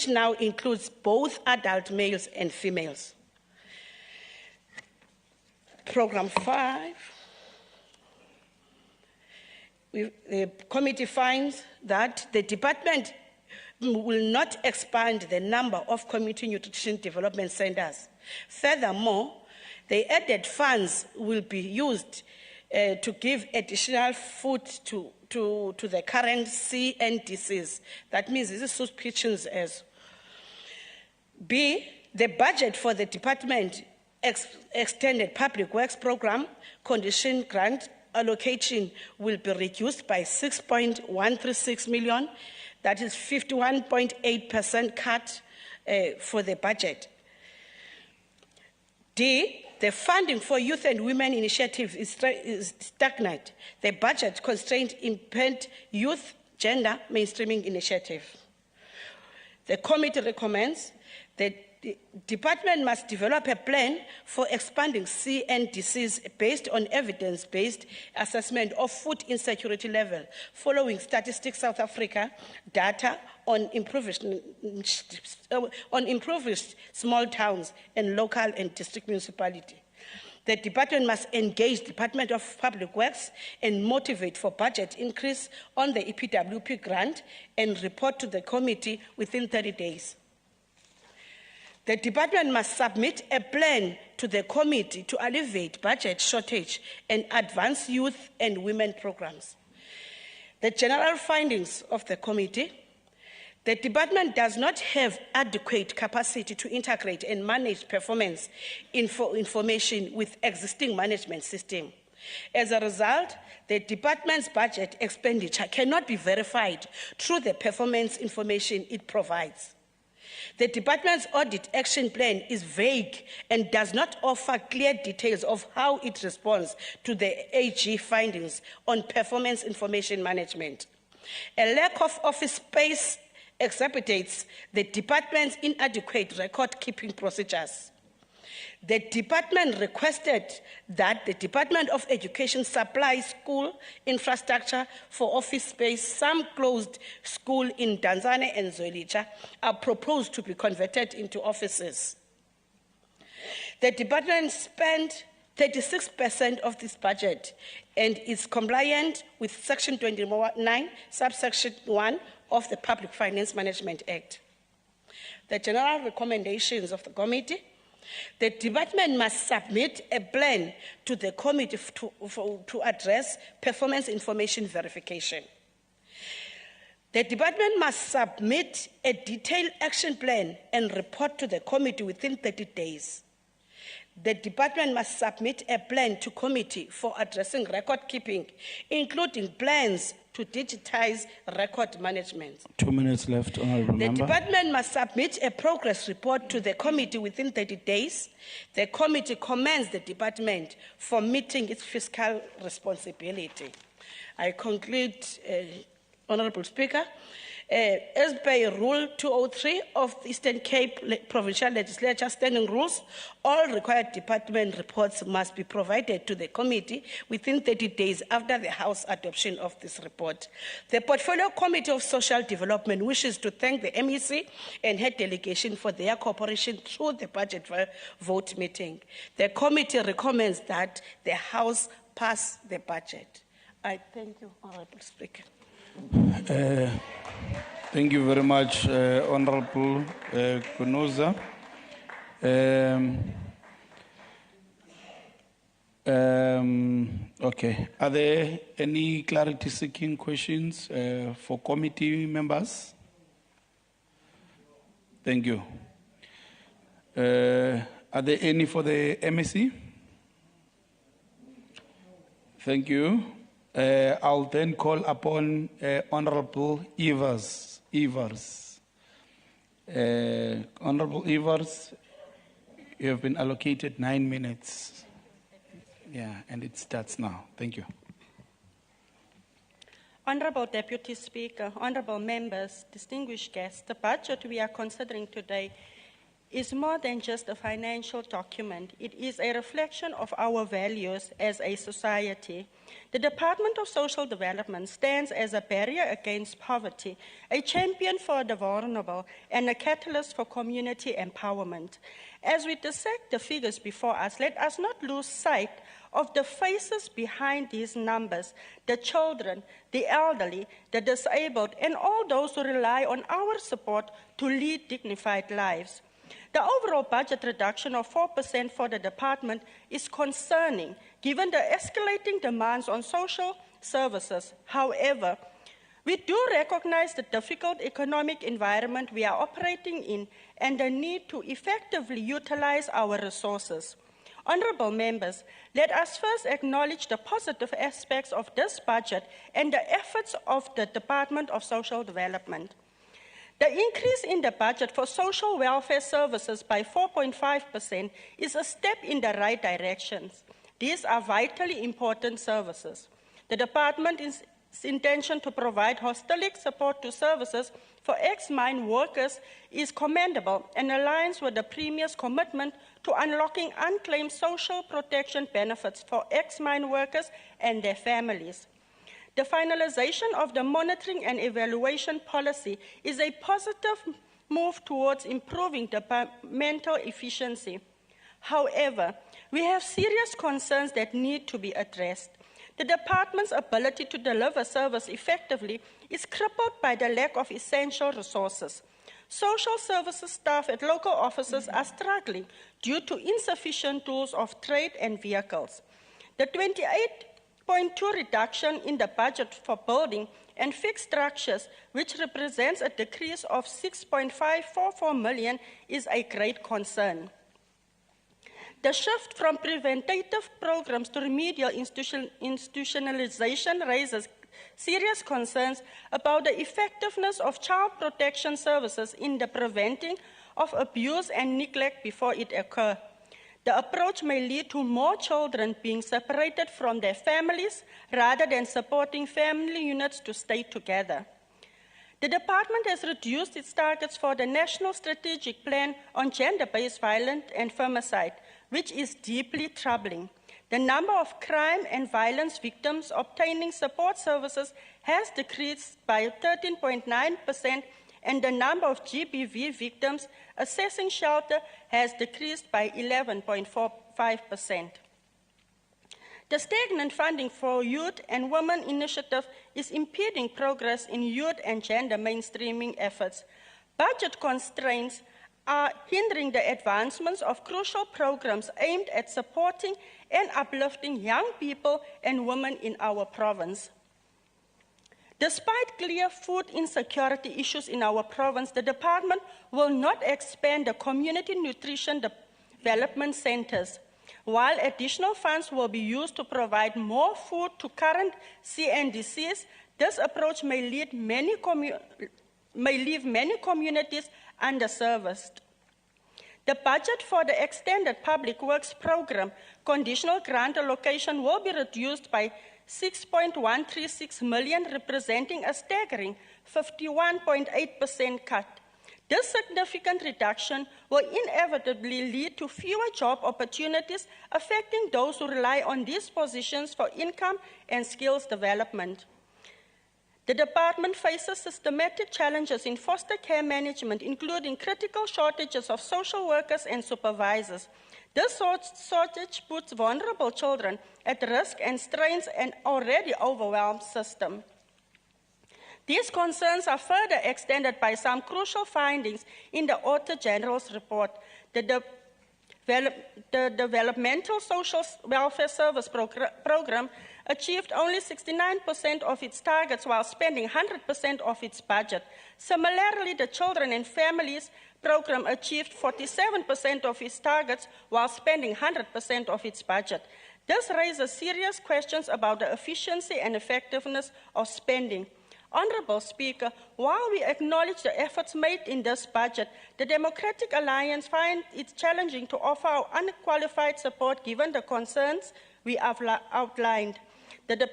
now includes both adult males and females. Program 5. The committee finds that the department will not expand the number of community nutrition development centers. Furthermore, the added funds will be used to give additional food to the current CNDCs. That means this is soup kitchens as. B, the budget for the department extended public works program condition grant allocation will be reduced by 6.136 million. That is 51.8% cut for the budget. D, the funding for youth and women initiatives is stagnant. The budget constraint impaired youth gender mainstreaming initiative. The committee recommends that the department must develop a plan for expanding CNDCs based on evidence-based assessment of food insecurity level, following Statistics South Africa data on impoverished small towns and local and district municipality. The department must engage Department of Public Works and motivate for budget increase on the EPWP grant and report to the committee within 30 days. The department must submit a plan to the committee to alleviate budget shortage and advance youth and women programs. The general findings of the committee: the department does not have adequate capacity to integrate and manage performance information with existing management system. As a result, the department's budget expenditure cannot be verified through the performance information it provides. The department's audit action plan is vague and does not offer clear details of how it responds to the AG findings on performance information management. A lack of office space exacerbates the department's inadequate record-keeping procedures. The department requested that the Department of Education supply school infrastructure for office space. Some closed schools in Danzane and Zwelitsha are proposed to be converted into offices. The department spent 36% of this budget and is compliant with Section 29, subsection 1 of the Public Finance Management Act. The general recommendations of the committee: the department must submit a plan to the committee to address performance information verification. The department must submit a detailed action plan and report to the committee within 30 days. The department must submit a plan to committee for addressing record keeping, including plans to digitize record management. 2 minutes left, Honourable Member. The department must submit a progress report to the committee within 30 days. The committee commends the department for meeting its fiscal responsibility. I conclude, Honourable Speaker. As per Rule 203 of the Eastern Cape Provincial Legislature Standing Rules, all required department reports must be provided to the committee within 30 days after the House adoption of this report. The Portfolio Committee of Social Development wishes to thank the MEC and her delegation for their cooperation through the budget vote meeting. The committee recommends that the House pass the budget. I thank you, Honourable Speaker. Thank you very much, Honourable Kunoza. Okay, are there any clarity-seeking questions for committee members? Thank you. Are there any for the MEC? Thank you. I'll then call upon Honourable Evers Honorable Evers, you have been allocated 9 minutes. Yeah, and it starts now. Thank you. Honorable Deputy Speaker, honorable members, distinguished guests, the budget we are considering today is more than just a financial document. It is a reflection of our values as a society. The Department of Social Development stands as a barrier against poverty, a champion for the vulnerable, and a catalyst for community empowerment. As we dissect the figures before us, let us not lose sight of the faces behind these numbers, the children, the elderly, the disabled, and all those who rely on our support to lead dignified lives. The overall budget reduction of 4% for the department is concerning, given the escalating demands on social services. However, we do recognize the difficult economic environment we are operating in and the need to effectively utilize our resources. Honorable members, let us first acknowledge the positive aspects of this budget and the efforts of the Department of Social Development. The increase in the budget for social welfare services by 4.5% is a step in the right direction. These are vitally important services. The department's intention to provide holistic support to services for ex-mine workers is commendable and aligns with the Premier's commitment to unlocking unclaimed social protection benefits for ex-mine workers and their families. The finalization of the monitoring and evaluation policy is a positive move towards improving departmental efficiency. However, we have serious concerns that need to be addressed. The department's ability to deliver service effectively is crippled by the lack of essential resources. Social services staff at local offices are struggling due to insufficient tools of trade and vehicles. The 28.2 reduction in the budget for building and fixed structures, which represents a decrease of 6.544 million, is a great concern. The shift from preventative programs to remedial institutionalization raises serious concerns about the effectiveness of child protection services in the preventing of abuse and neglect before it occurs. The approach may lead to more children being separated from their families rather than supporting family units to stay together. The department has reduced its targets for the National Strategic Plan on Gender-Based Violence and Femicide, which is deeply troubling. The number of crime and violence victims obtaining support services has decreased by 13.9%, and the number of GBV victims accessing shelter has decreased by 11.45%. The stagnant funding for Youth and Women Initiative is impeding progress in youth and gender mainstreaming efforts. Budget constraints are hindering the advancements of crucial programs aimed at supporting and uplifting young people and women in our province. Despite clear food insecurity issues in our province, the department will not expand the community nutrition development centers. While additional funds will be used to provide more food to current CNDCs, this approach may leave many communities underserviced. The budget for the Extended Public Works Program conditional grant allocation will be reduced by 6.136 million, representing a staggering 51.8% cut. This significant reduction will inevitably lead to fewer job opportunities, affecting those who rely on these positions for income and skills development. The department faces systematic challenges in foster care management, including critical shortages of social workers and supervisors. This shortage puts vulnerable children at risk and strains an already overwhelmed system. These concerns are further extended by some crucial findings in the Auditor General's report. The Developmental Social Welfare Service Program achieved only 69% of its targets while spending 100% of its budget. Similarly, the Children and Families Program achieved 47% of its targets while spending 100% of its budget. This raises serious questions about the efficiency and effectiveness of spending. Honourable Speaker, while we acknowledge the efforts made in this budget, the Democratic Alliance finds it challenging to offer our unqualified support given the concerns we have outlined. The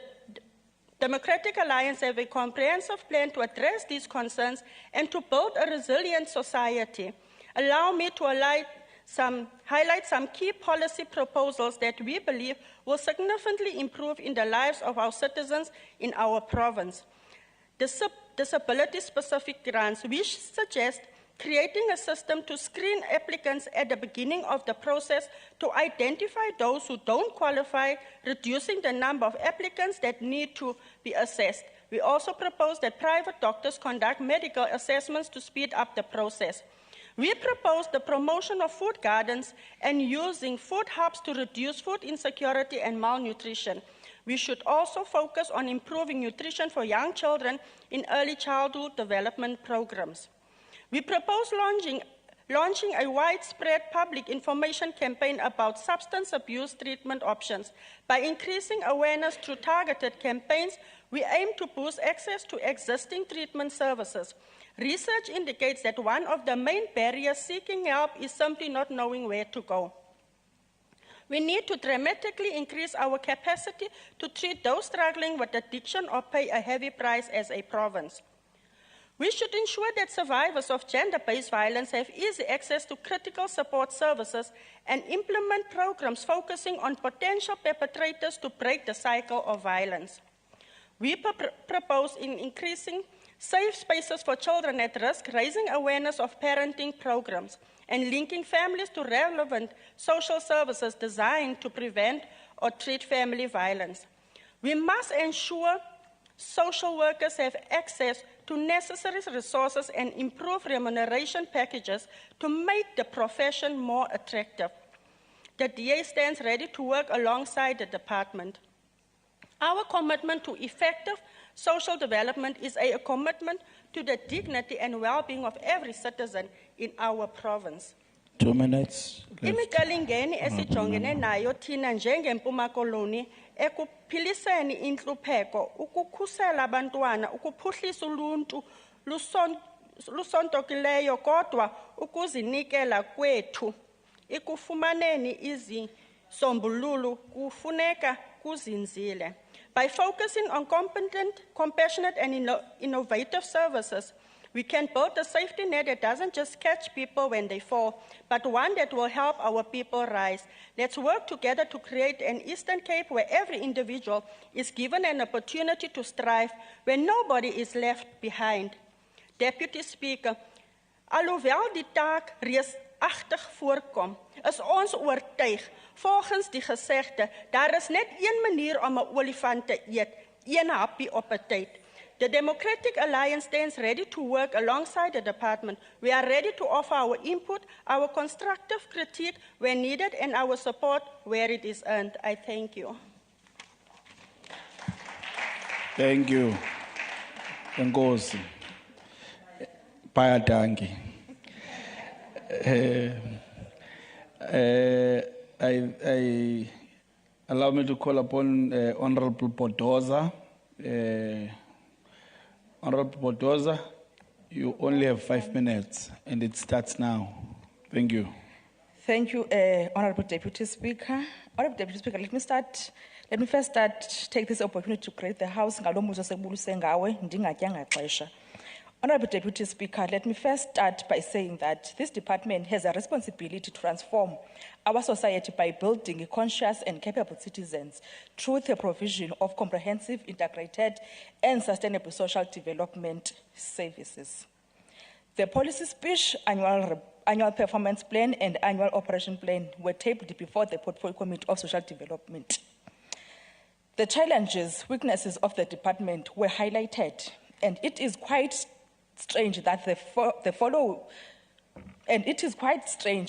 Democratic Alliance has a comprehensive plan to address these concerns and to build a resilient society. Allow me to highlight some key policy proposals that we believe will significantly improve in the lives of our citizens in our province. Disability-specific grants, we suggest creating a system to screen applicants at the beginning of the process to identify those who don't qualify, reducing the number of applicants that need to be assessed. We also propose that private doctors conduct medical assessments to speed up the process. We propose the promotion of food gardens and using food hubs to reduce food insecurity and malnutrition. We should also focus on improving nutrition for young children in early childhood development programs. We propose launching a widespread public information campaign about substance abuse treatment options. By increasing awareness through targeted campaigns, we aim to boost access to existing treatment services. Research indicates that one of the main barriers seeking help is simply not knowing where to go. We need to dramatically increase our capacity to treat those struggling with addiction or pay a heavy price as a province. We should ensure that survivors of gender-based violence have easy access to critical support services and implement programs focusing on potential perpetrators to break the cycle of violence. We propose increasing safe spaces for children at risk, raising awareness of parenting programs, and linking families to relevant social services designed to prevent or treat family violence. We must ensure social workers have access to necessary resources and improve remuneration packages to make the profession more attractive. The DA stands ready to work alongside the department. Our commitment to effective social development is a commitment to the dignity and well-being of every citizen in our province. 2 minutes left. Imicelimngeni esijongene nayo thina njengeMpuma Koloni ekuphiliseni intlupheko, ukukhusela abantwana, ukuphuhlisa uluntu lusontokileyo kodwa ukuzinikela kwethu ekufumaneni izisombululo kufuneka kuzinzile. By focusing on competent, compassionate and innovative services, we can build a safety net that doesn't just catch people when they fall, but one that will help our people rise. Let's work together to create an Eastern Cape where every individual is given an opportunity to strive, where nobody is left behind. Deputy Speaker, alhoewel die taak reusagtig voorkom, is ons oortuig, volgens die gesegde, daar is net een manier om 'n olifant te eet, een happie op 'n tyd. The Democratic Alliance stands ready to work alongside the department. We are ready to offer our input, our constructive critique where needed, and our support where it is earned. I thank you. Thank you. Enkosi. Baya danki. I allow me to call upon Honorable Podoza. Honorable Podoza, you only have 5 minutes, and it starts now. Thank you. Thank you, Honorable Deputy Speaker. Honorable Deputy Speaker, let me first take this opportunity to greet the House. Honorable Deputy Speaker, let me first start by saying that this department has a responsibility to transform our society by building conscious and capable citizens through the provision of comprehensive, integrated, and sustainable social development services. The policy speech, annual performance plan, and annual operation plan were tabled before the Portfolio Committee of Social Development. The challenges, weaknesses of the department were highlighted, and it is quite strange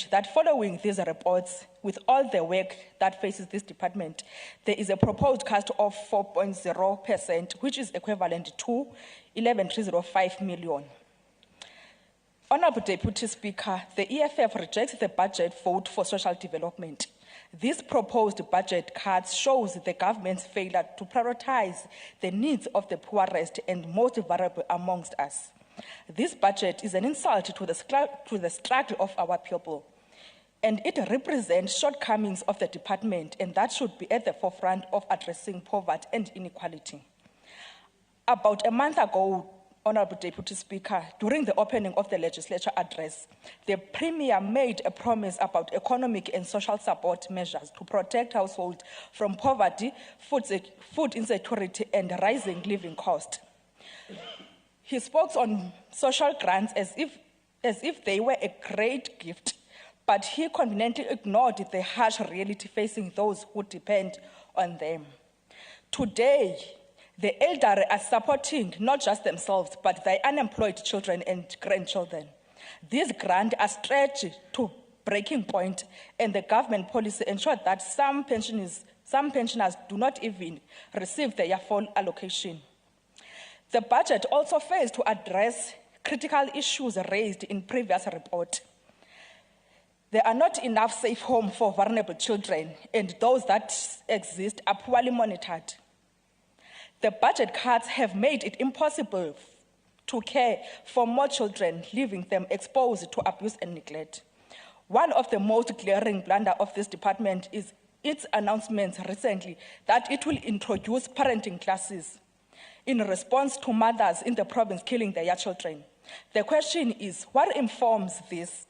that following these reports, with all the work that faces this department, there is a proposed cost of 4.0%, which is equivalent to 11,305 million. Honorable Deputy Speaker, the EFF rejects the budget vote for social development. This proposed budget cuts shows the government's failure to prioritize the needs of the poorest and most vulnerable amongst us. This budget is an insult to the struggle of our people, and it represents shortcomings of the department, and that should be at the forefront of addressing poverty and inequality. About a month ago, Honorable Deputy Speaker, during the opening of the legislature address, the Premier made a promise about economic and social support measures to protect households from poverty, food insecurity, and rising living costs. He spoke on social grants as if they were a great gift, but he conveniently ignored the harsh reality facing those who depend on them. Today, the elderly are supporting not just themselves, but their unemployed children and grandchildren. These grants are stretched to breaking point, and the government policy ensured that some pensioners do not even receive their full allocation. The budget also fails to address critical issues raised in previous report. There are not enough safe homes for vulnerable children, and those that exist are poorly monitored. The budget cuts have made it impossible to care for more children, leaving them exposed to abuse and neglect. One of the most glaring blunders of this department is its announcements recently that it will introduce parenting classes in response to mothers in the province killing their children. The question is, what informs this?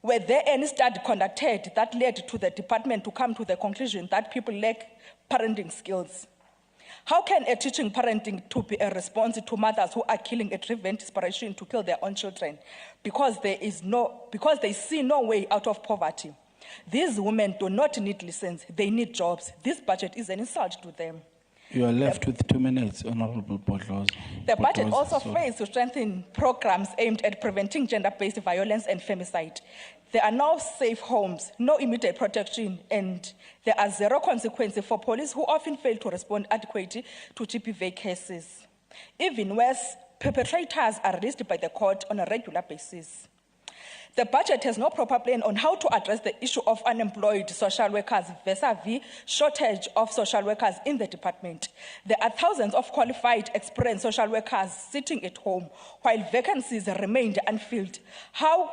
Were there any studies conducted that led to the department to come to the conclusion that people lack parenting skills? How can a teaching parenting to be a response to mothers who are killing a driven desperation to kill their own children because they see no way out of poverty? These women do not need lessons, they need jobs. This budget is an insult to them. You are left with 2 minutes, Honorable Podloza. The budget also fails to strengthen programs aimed at preventing gender-based violence and femicide. There are no safe homes, no immediate protection, and there are zero consequences for police who often fail to respond adequately to GBV cases. Even worse, perpetrators are released by the court on a regular basis. The budget has no proper plan on how to address the issue of unemployed social workers vis-a-vis shortage of social workers in the department. There are thousands of qualified, experienced social workers sitting at home while vacancies remained unfilled. How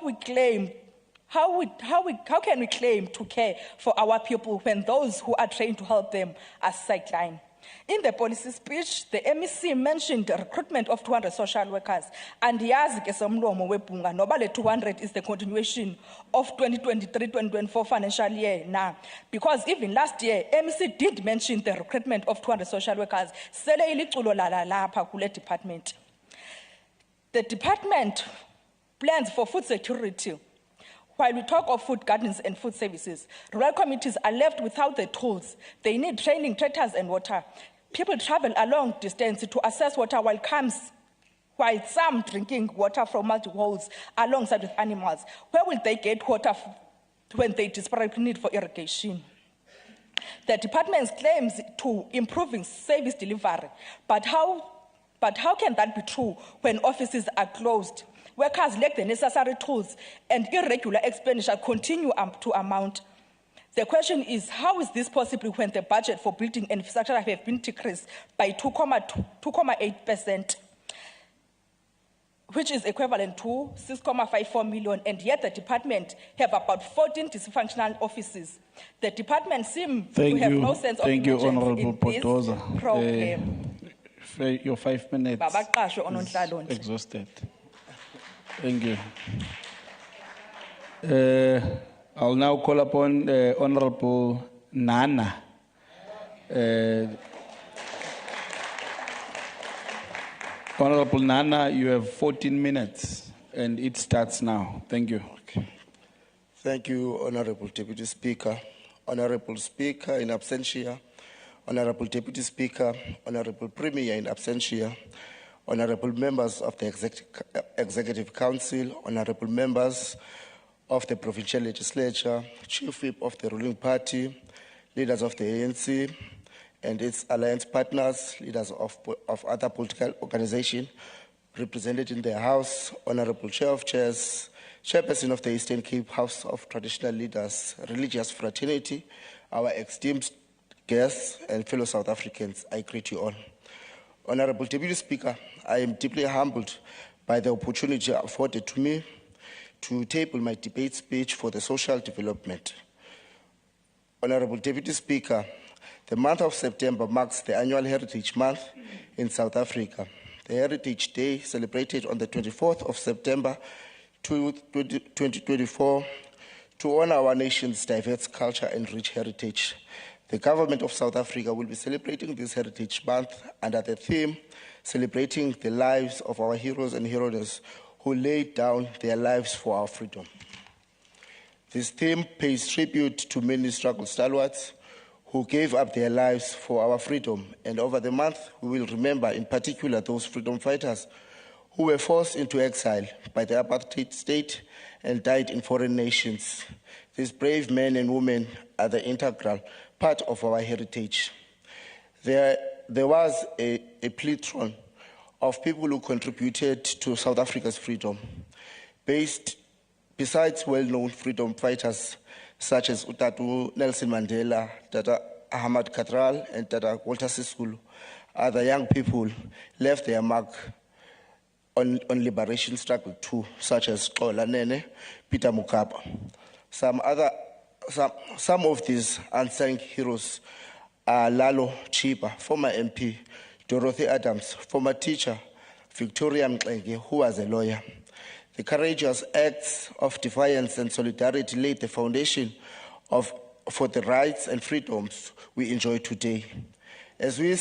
can we claim to care for our people when those who are trained to help them are sidelined? In the policy speech, the MEC mentioned the recruitment of 200 social workers, and yazi ke somlomo wepunga noba le 200 is the continuation of 2023-2024 financial year now, because even last year, MEC did mention the recruitment of 200 social workers. Sele iliculo lala lapha kule department. The department plans for food security. While we talk of food gardens and food services, rural communities are left without the tools. They need training, tractors, and water. People travel a long distance to access water while some drinking water from multi-wells alongside with animals. Where will they get water when they desperately need for irrigation? The department claims to improving service delivery, but how can that be true when offices are closed? Workers lack the necessary tools, and irregular expenditure continue to amount. The question is, how is this possible when the budget for building and infrastructure have been decreased by 2.8%, which is equivalent to 6.54 million, and yet the department have about 14 dysfunctional offices. The department seems to have no sense of urgency in this problem. Your 5 minutes is exhausted. Thank you. I'll now call upon Honorable Nana. Honorable Nana, you have 14 minutes, and it starts now. Thank you. Okay. Thank you, Honorable Deputy Speaker. Honorable Speaker in absentia, Honorable Deputy Speaker, Honorable Premier in absentia, Honorable members of the Executive Council, honorable members of the Provincial Legislature, Chief Whip of the ruling party, leaders of the ANC and its alliance partners, leaders of other political organizations represented in the House, Honorable Chair of Chairs, Chairperson of the Eastern Cape House of Traditional Leaders, Religious Fraternity, our esteemed guests and fellow South Africans, I greet you all. Honorable Deputy Speaker, I am deeply humbled by the opportunity afforded to me to table my debate speech for the social development. Honorable Deputy Speaker, the month of September marks the annual Heritage Month in South Africa. The Heritage Day, celebrated on the 24th of September 2024, to honor our nation's diverse culture and rich heritage. The government of South Africa will be celebrating this Heritage Month under the theme, celebrating the lives of our heroes and heroines who laid down their lives for our freedom. This theme pays tribute to many struggle stalwarts who gave up their lives for our freedom. And over the month, we will remember in particular those freedom fighters who were forced into exile by the apartheid state and died in foreign nations. These brave men and women are the integral part of our heritage. There was a plethora of people who contributed to South Africa's freedom. Besides well-known freedom fighters such as Utatu Nelson Mandela, Tata Ahmad Katral, and Tata Walter Sisulu, other young people left their mark on liberation struggle too, such as Xola Nene, Peter Mokaba. Some of these unsung heroes are Lalo Chiba, former MP, Dorothy Adams, former teacher, Victoria Mxenge, who was a lawyer. The courageous acts of defiance and solidarity laid the foundation for the rights and freedoms we enjoy today. As you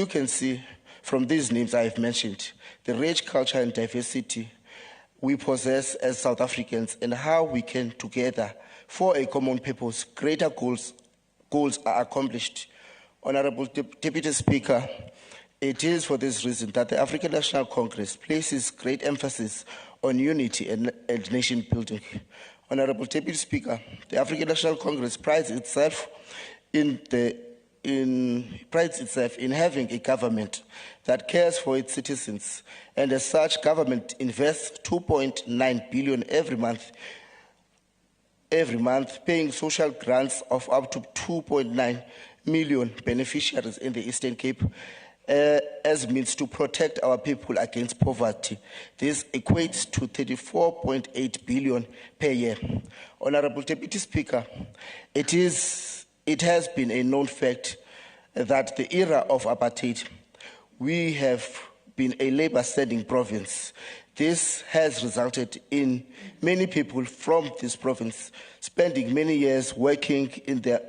can see from these names I have mentioned, the rich culture and diversity we possess as South Africans and how we can together for a common purpose, greater goals are accomplished. Honorable Deputy Speaker, it is for this reason that the African National Congress places great emphasis on unity and nation building. Honorable Deputy Speaker, the African National Congress prides itself in having a government that cares for its citizens, and as such, government invests 2.9 billion every month, paying social grants of up to 2.9 million beneficiaries in the Eastern Cape as means to protect our people against poverty. This equates to 34.8 billion per year. Honorable Deputy Speaker, it has been a known fact that the era of apartheid, we have been a labor-standing province. This has resulted in many people from this province spending many years working in the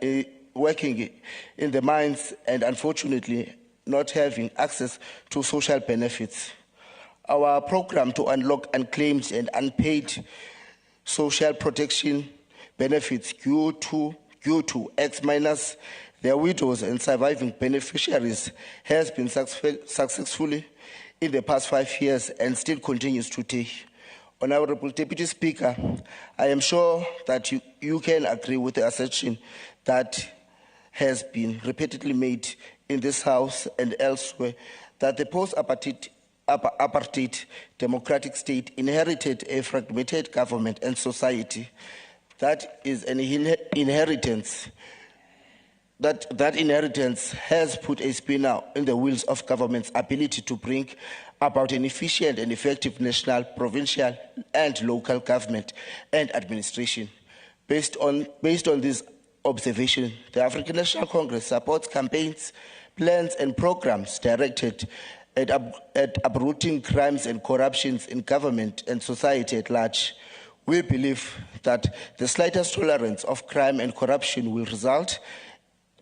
mines and unfortunately not having access to social benefits. Our program to unlock unclaimed and unpaid social protection benefits due to ex-miners, their widows and surviving beneficiaries has been successfully in the past 5 years and still continues today. Honorable Deputy Speaker, I am sure that you can agree with the assertion that has been repeatedly made in this House and elsewhere that the post-apartheid democratic state inherited a fragmented government and society. That is an inheritance. That inheritance has put a spinner in the wheels of government's ability to bring about an efficient and effective national, provincial, and local government and administration. Based on this observation, the African National Congress supports campaigns, plans, and programs directed at uprooting crimes and corruptions in government and society at large. We believe that the slightest tolerance of crime and corruption will result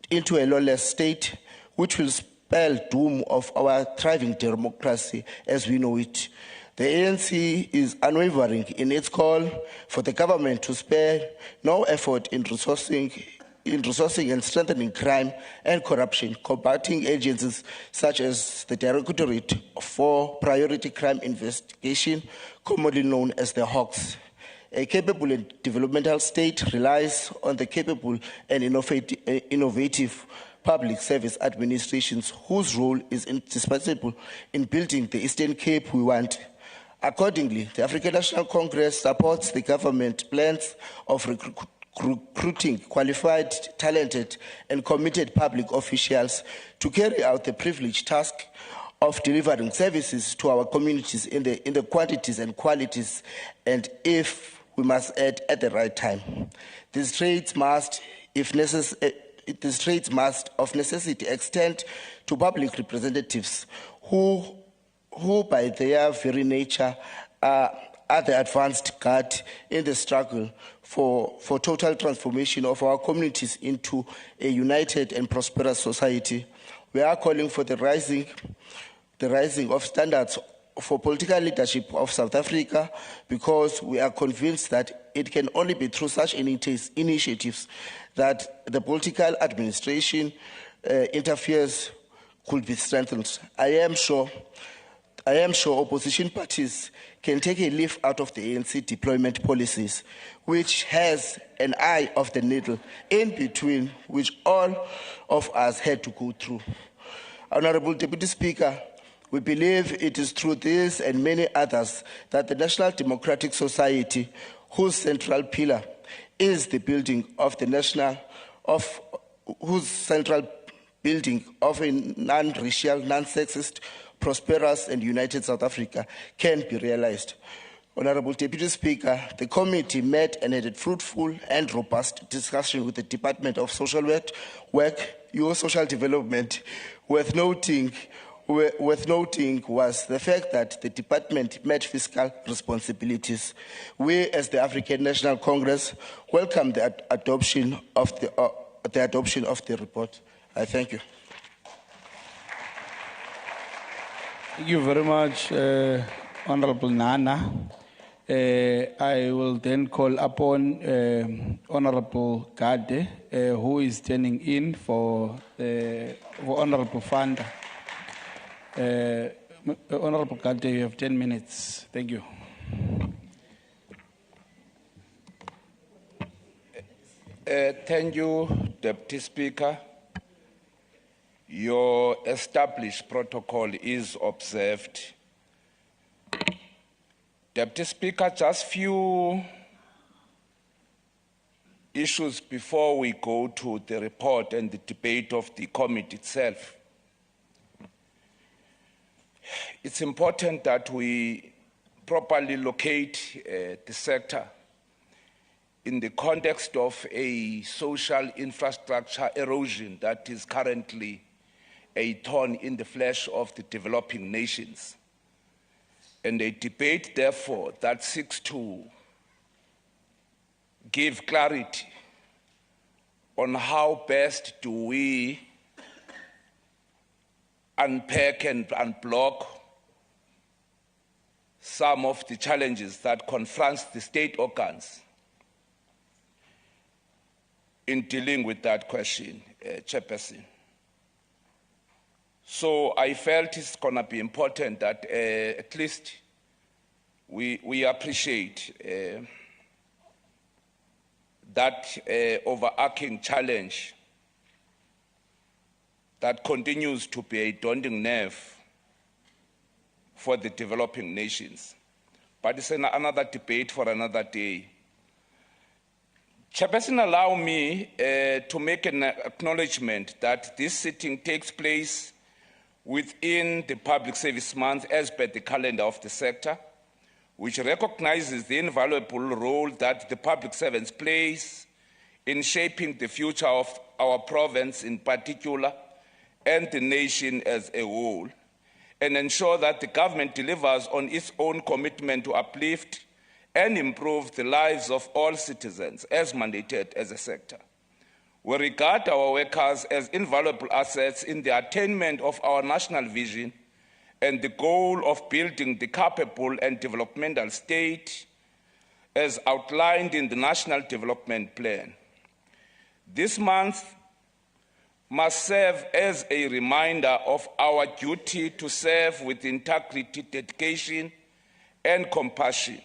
into a lawless state, which will spell doom of our thriving democracy as we know it. The ANC is unwavering in its call for the government to spare no effort in resourcing and strengthening crime and corruption, combating agencies such as the Directorate for Priority Crime Investigation, commonly known as the Hawks. A capable and developmental state relies on the capable and innovative public service administrations whose role is indispensable in building the Eastern Cape we want. Accordingly, the African National Congress supports the government plans of recruiting qualified, talented, and committed public officials to carry out the privileged task of delivering services to our communities in the quantities and qualities, and if we must add at the right time. These traits must, of necessity extend to public representatives who by their very nature are the advanced guard in the struggle for total transformation of our communities into a united and prosperous society. We are calling for the rising of standards for political leadership of South Africa, because we are convinced that it can only be through such initiatives that the political administration interferes could be strengthened. I am sure opposition parties can take a leaf out of the ANC deployment policies, which has an eye of the needle in between, which all of us had to go through. Honorable Deputy Speaker, we believe it is through this and many others that the National Democratic Society, whose central pillar is the building of a non-racial, non-sexist, prosperous and united South Africa, can be realized. Honorable Deputy Speaker, the committee met and had a fruitful and robust discussion with the Department of Social Work, Your Social Development. Worth noting was the fact that the department met fiscal responsibilities. We, as the African National Congress, welcome the adoption of the report. I thank you. Thank you very much, Honorable Nana. I will then call upon Honorable Gade, who is standing in for Honorable Fanda. Honorable Gade, you have 10 minutes. Thank you. Thank you, Deputy Speaker. Your established protocol is observed. Deputy Speaker, just few issues before we go to the report and the debate of the committee itself. It's important that we properly locate the sector in the context of a social infrastructure erosion that is currently a thorn in the flesh of the developing nations, and a debate, therefore, that seeks to give clarity on how best do we unpack and unblock some of the challenges that confront the state organs in dealing with that question, Chairperson. So I felt it's going to be important that at least we appreciate that overarching challenge that continues to be a daunting nerve for the developing nations. But it's another debate for another day. Chairperson, allow me to make an acknowledgement that this sitting takes place within the Public Service Month as per the calendar of the sector, which recognizes the invaluable role that the public servants plays in shaping the future of our province in particular and the nation as a whole, and ensure that the government delivers on its own commitment to uplift and improve the lives of all citizens as mandated as a sector. We regard our workers as invaluable assets in the attainment of our national vision and the goal of building the capable and developmental state as outlined in the National Development Plan. This month must serve as a reminder of our duty to serve with integrity, dedication, and compassion.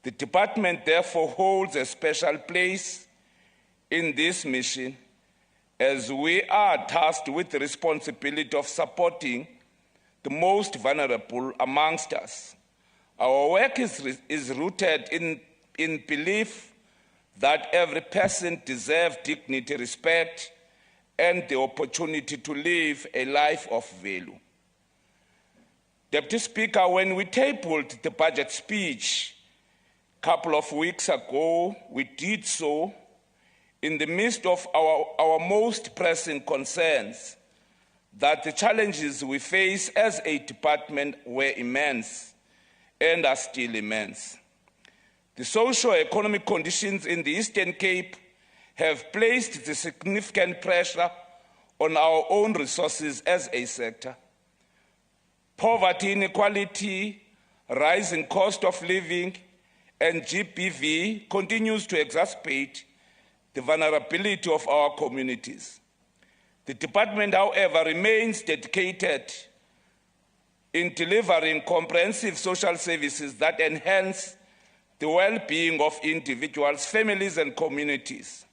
The department therefore holds a special place in this mission, as we are tasked with the responsibility of supporting the most vulnerable amongst us. Our work is rooted in belief that every person deserves dignity, respect, and the opportunity to live a life of value. Deputy Speaker, when we tabled the budget speech a couple of weeks ago, we did so in the midst of our most pressing concerns that the challenges we face as a department were immense and are still immense. The socio-economic conditions in the Eastern Cape have placed the significant pressure on our own resources as a sector. Poverty, inequality, rising cost of living, and GBV continues to exacerbate the vulnerability of our communities. The department, however, remains dedicated in delivering comprehensive social services that enhance the well-being of individuals, families, and communities.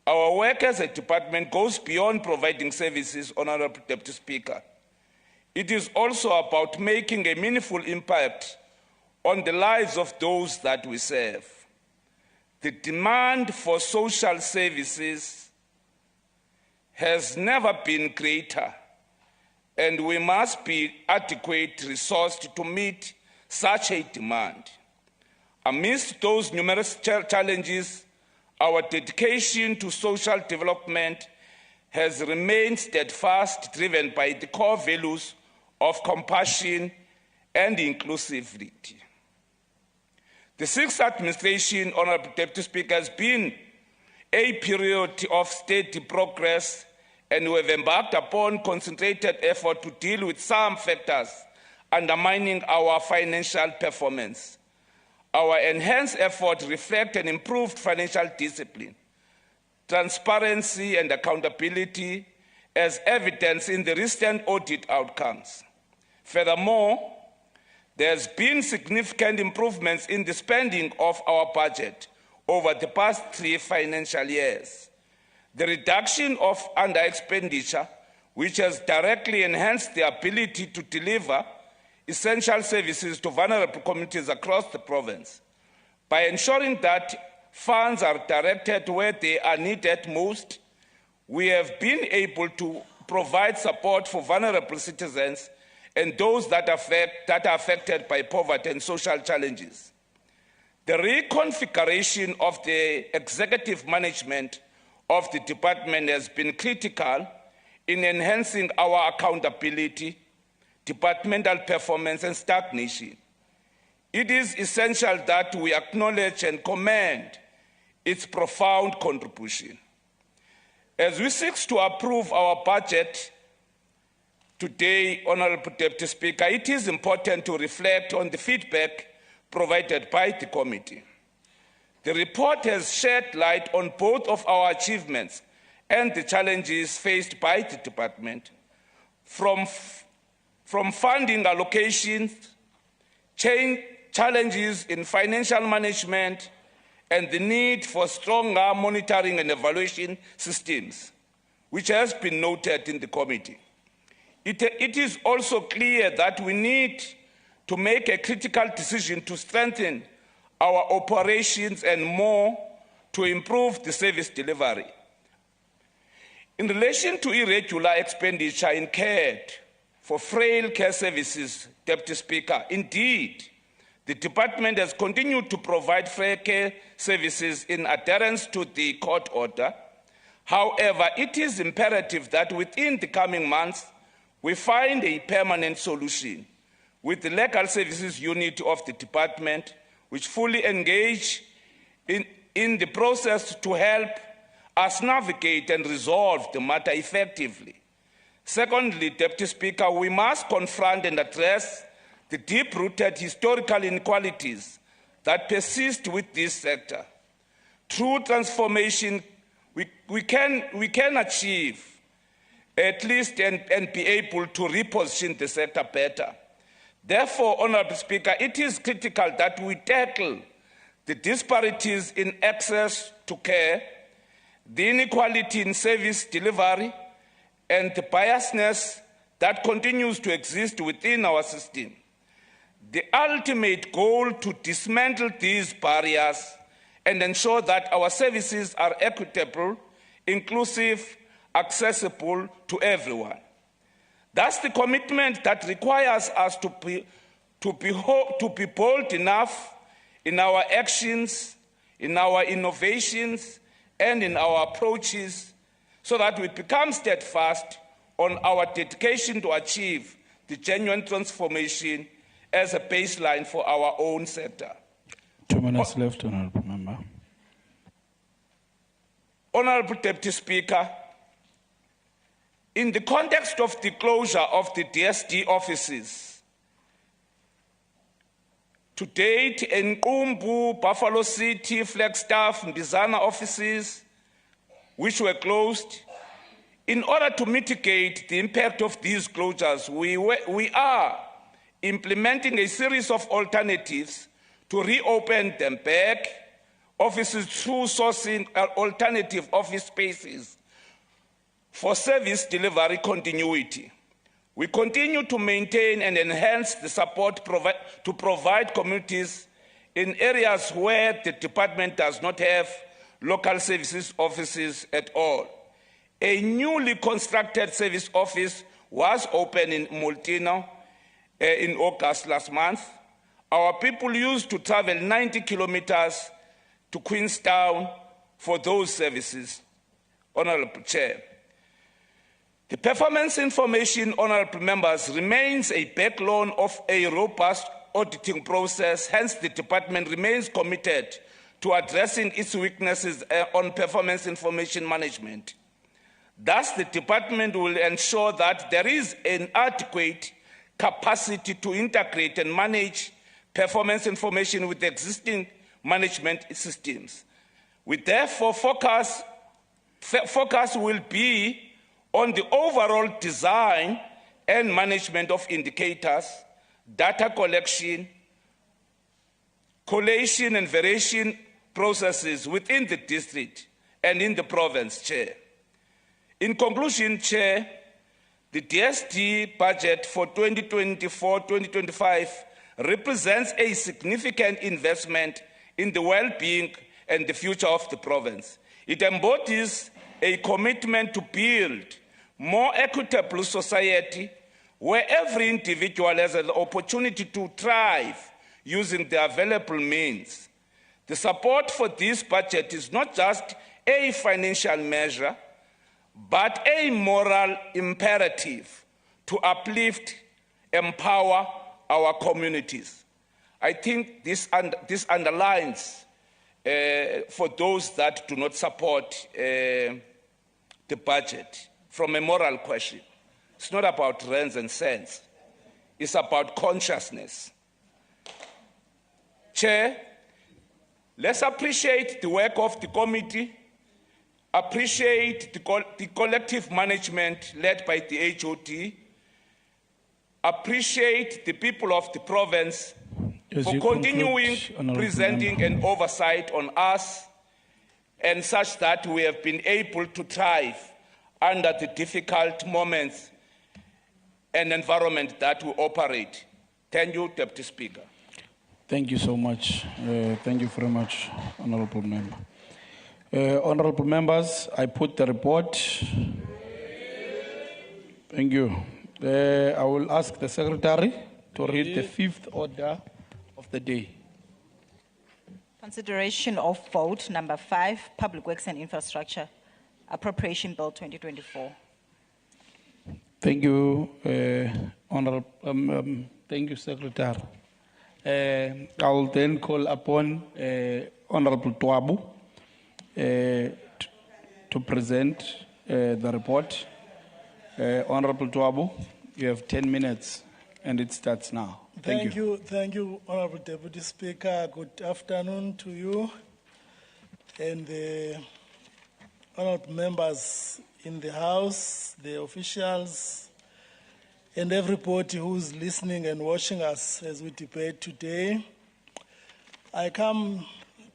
Our work as a department goes beyond providing services, Honourable Deputy Speaker. It is also about making a meaningful impact on the lives of those that we serve. The demand for social services has never been greater, and we must be adequately resourced to meet such a demand. Amidst those numerous challenges, our dedication to social development has remained steadfast, driven by the core values of compassion and inclusivity. The sixth administration, Honourable Deputy Speaker, has been a period of steady progress, and we have embarked upon concentrated effort to deal with some factors undermining our financial performance. Our enhanced efforts reflect an improved financial discipline, transparency, and accountability, as evidenced in the recent audit outcomes. Furthermore, there has been significant improvements in the spending of our budget over the past 3 financial years. The reduction of under-expenditure, which has directly enhanced the ability to deliver essential services to vulnerable communities across the province. By ensuring that funds are directed where they are needed most, we have been able to provide support for vulnerable citizens and those that are affected by poverty and social challenges. The reconfiguration of the executive management of the department has been critical in enhancing our accountability, departmental performance, and stagnation. It is essential that we acknowledge and commend its profound contribution. As we seek to approve our budget today, Honourable Deputy Speaker, it is important to reflect on the feedback provided by the committee. The report has shed light on both of our achievements and the challenges faced by the department, from funding allocations, challenges in financial management, and the need for stronger monitoring and evaluation systems, which has been noted in the committee. It is also clear that we need to make a critical decision to strengthen our operations and more to improve the service delivery. In relation to irregular expenditure incurred for frail care services, Deputy Speaker, indeed, the department has continued to provide frail care services in adherence to the court order. However, it is imperative that within the coming months, we find a permanent solution with the legal services unit of the department, which fully engage in the process to help us navigate and resolve the matter effectively. Secondly, Deputy Speaker, we must confront and address the deep-rooted historical inequalities that persist with this sector. Through transformation, we can achieve at least and be able to reposition the sector better. Therefore, Honourable Speaker, it is critical that we tackle the disparities in access to care, the inequality in service delivery, and the biasness that continues to exist within our system. The ultimate goal to dismantle these barriers and ensure that our services are equitable, inclusive, accessible to everyone. That's the commitment that requires us to be bold enough in our actions, in our innovations, and in our approaches, so that we become steadfast on our dedication to achieve the genuine transformation as a baseline for our own sector. 2 minutes left, Honourable Member. Honourable Deputy Speaker, in the context of the closure of the DSD offices, to date, in Kumbu, Buffalo City, Flagstaff, Mbizana offices, which were closed, in order to mitigate the impact of these closures, we are implementing a series of alternatives to reopen them back, offices through sourcing alternative office spaces for service delivery continuity. We continue to maintain and enhance the support to provide communities in areas where the department does not have local services offices at all. A newly constructed service office was opened in Multino in August last month. Our people used to travel 90 kilometers to Queenstown for those services. Honourable Chair, the performance information, honourable members, remains a backbone of a robust auditing process. Hence, the department remains committed to addressing its weaknesses on performance information management. Thus, the department will ensure that there is an adequate capacity to integrate and manage performance information with existing management systems. We therefore focus will be on the overall design and management of indicators, data collection, collation and variation processes within the district and in the province, Chair. In conclusion, Chair, the DSD budget for 2024-2025 represents a significant investment in the well-being and the future of the province. It embodies a commitment to build more equitable society where every individual has an opportunity to thrive using the available means. The support for this budget is not just a financial measure, but a moral imperative to uplift, empower our communities. I think this underlines, for those that do not support the budget, from a moral question. It's not about rands and cents. It's about consciousness. Chair, let's appreciate the work of the committee, appreciate the collective management led by the HOD, appreciate the people of the province for continuing presenting an oversight on us, and such that we have been able to thrive under the difficult moments and environment that we operate. Thank you, Deputy Speaker. Thank you so much. Thank you very much, Honourable Member. Honourable members, I put the report. Thank you. I will ask the Secretary to read the 5th order of the day. Consideration of vote number 5, Public Works and Infrastructure, Appropriation Bill 2024. Thank you, Honourable. Thank you, Secretary. I will then call upon Honourable Tuabu to present the report. Honourable Tuabu, you have 10 minutes, and it starts now. Thank you. Thank you, Honourable Deputy Speaker. Good afternoon to you and the honourable members in the House, the officials, and everybody who's listening and watching us as we debate today. I come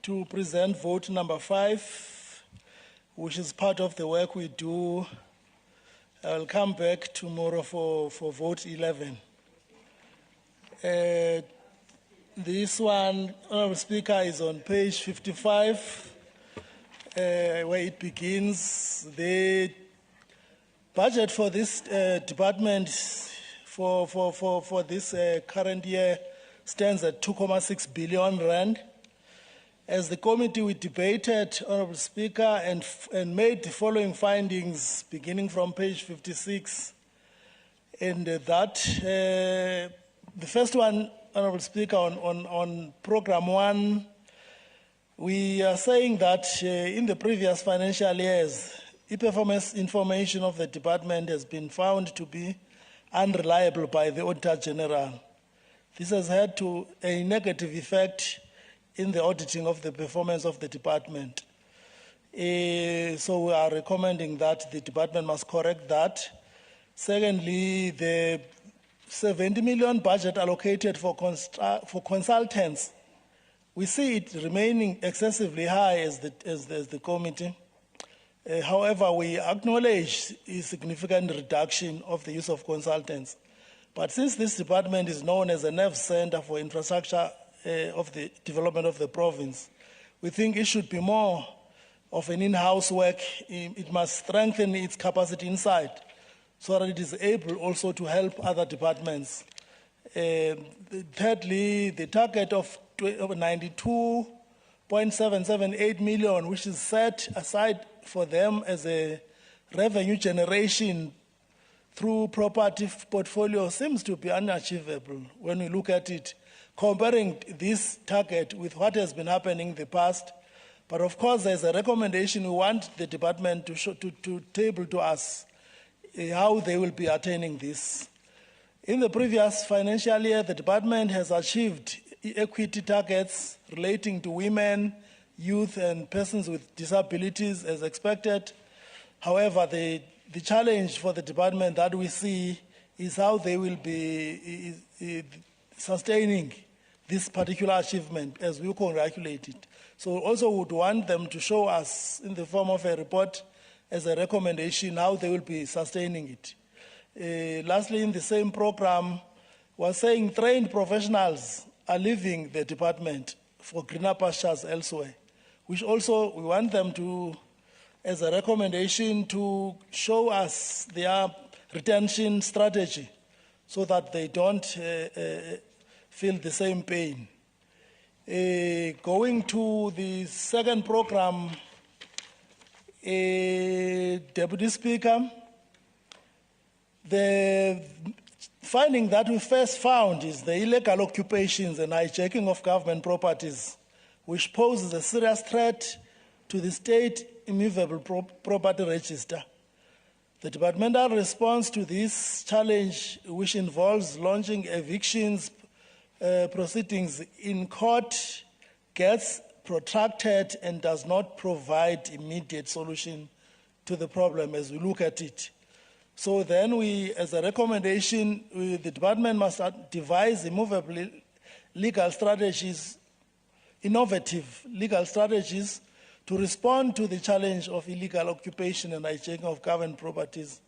to present vote number 5, which is part of the work we do. I'll come back tomorrow for vote 11. This one, Honourable Speaker, is on page 55, where it begins. The budget for this department for this current year stands at 2.6 billion rand. As the committee, we debated, Honourable Speaker, and made the following findings, beginning from page 56. And the first one, Honourable Speaker, on program 1, we are saying that in the previous financial years, e-performance information of the department has been found to be unreliable by the Auditor General. This has had to a negative effect in the auditing of the performance of the department. So we are recommending that the department must correct that. Secondly, the 70 million budget allocated for consultants, we see it remaining excessively high as the committee. However, we acknowledge a significant reduction of the use of consultants. But since this department is known as a nerve center for infrastructure of the development of the province, we think it should be more of an in-house work. It must strengthen its capacity inside so that it is able also to help other departments. Thirdly, the target of 92.778 million, which is set aside for them as a revenue generation through property portfolio, seems to be unachievable when we look at it, comparing this target with what has been happening in the past. But of course, there's a recommendation. We want the department to table to us how they will be attaining this. In the previous financial year, the department has achieved equity targets relating to women, youth, and persons with disabilities as expected. However, the challenge for the department that we see is how they will be sustaining this particular achievement as we congratulate it. So also would want them to show us in the form of a report as a recommendation how they will be sustaining it. Lastly, in the same program, we're saying trained professionals are leaving the department for greener pastures elsewhere, which also we want them to, as a recommendation, to show us their retention strategy so that they don't feel the same pain. Going to the second program, Deputy Speaker, the finding that we first found is the illegal occupations and hijacking of government properties, which poses a serious threat to the state immovable property register. The departmental response to this challenge, which involves launching evictions proceedings in court, gets protracted and does not provide immediate solution to the problem as we look at it. So then we, as a recommendation, the department must devise immovable legal strategies, innovative legal strategies to respond to the challenge of illegal occupation and hijacking of government properties.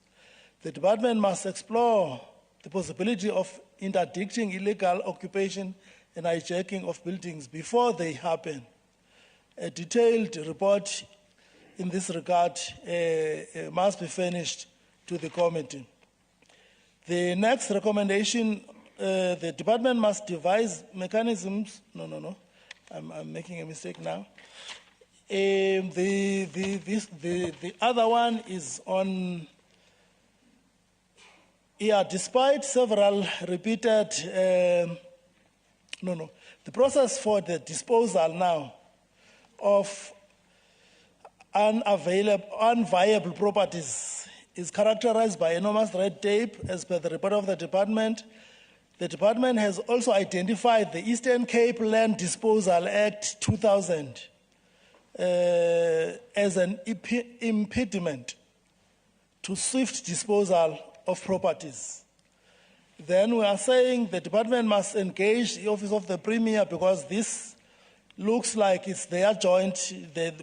The department must explore the possibility of interdicting illegal occupation and hijacking of buildings before they happen. A detailed report in this regard must be furnished to the committee. The next recommendation, the department must devise mechanisms. No, I'm making a mistake now. The other one is on, despite several repeated, the process for the disposal now of unviable properties is characterized by enormous red tape as per the report of the department. The department has also identified the Eastern Cape Land Disposal Act 2000 as an impediment to swift disposal of properties. Then we are saying the department must engage the Office of the Premier, because this looks like it's their joint,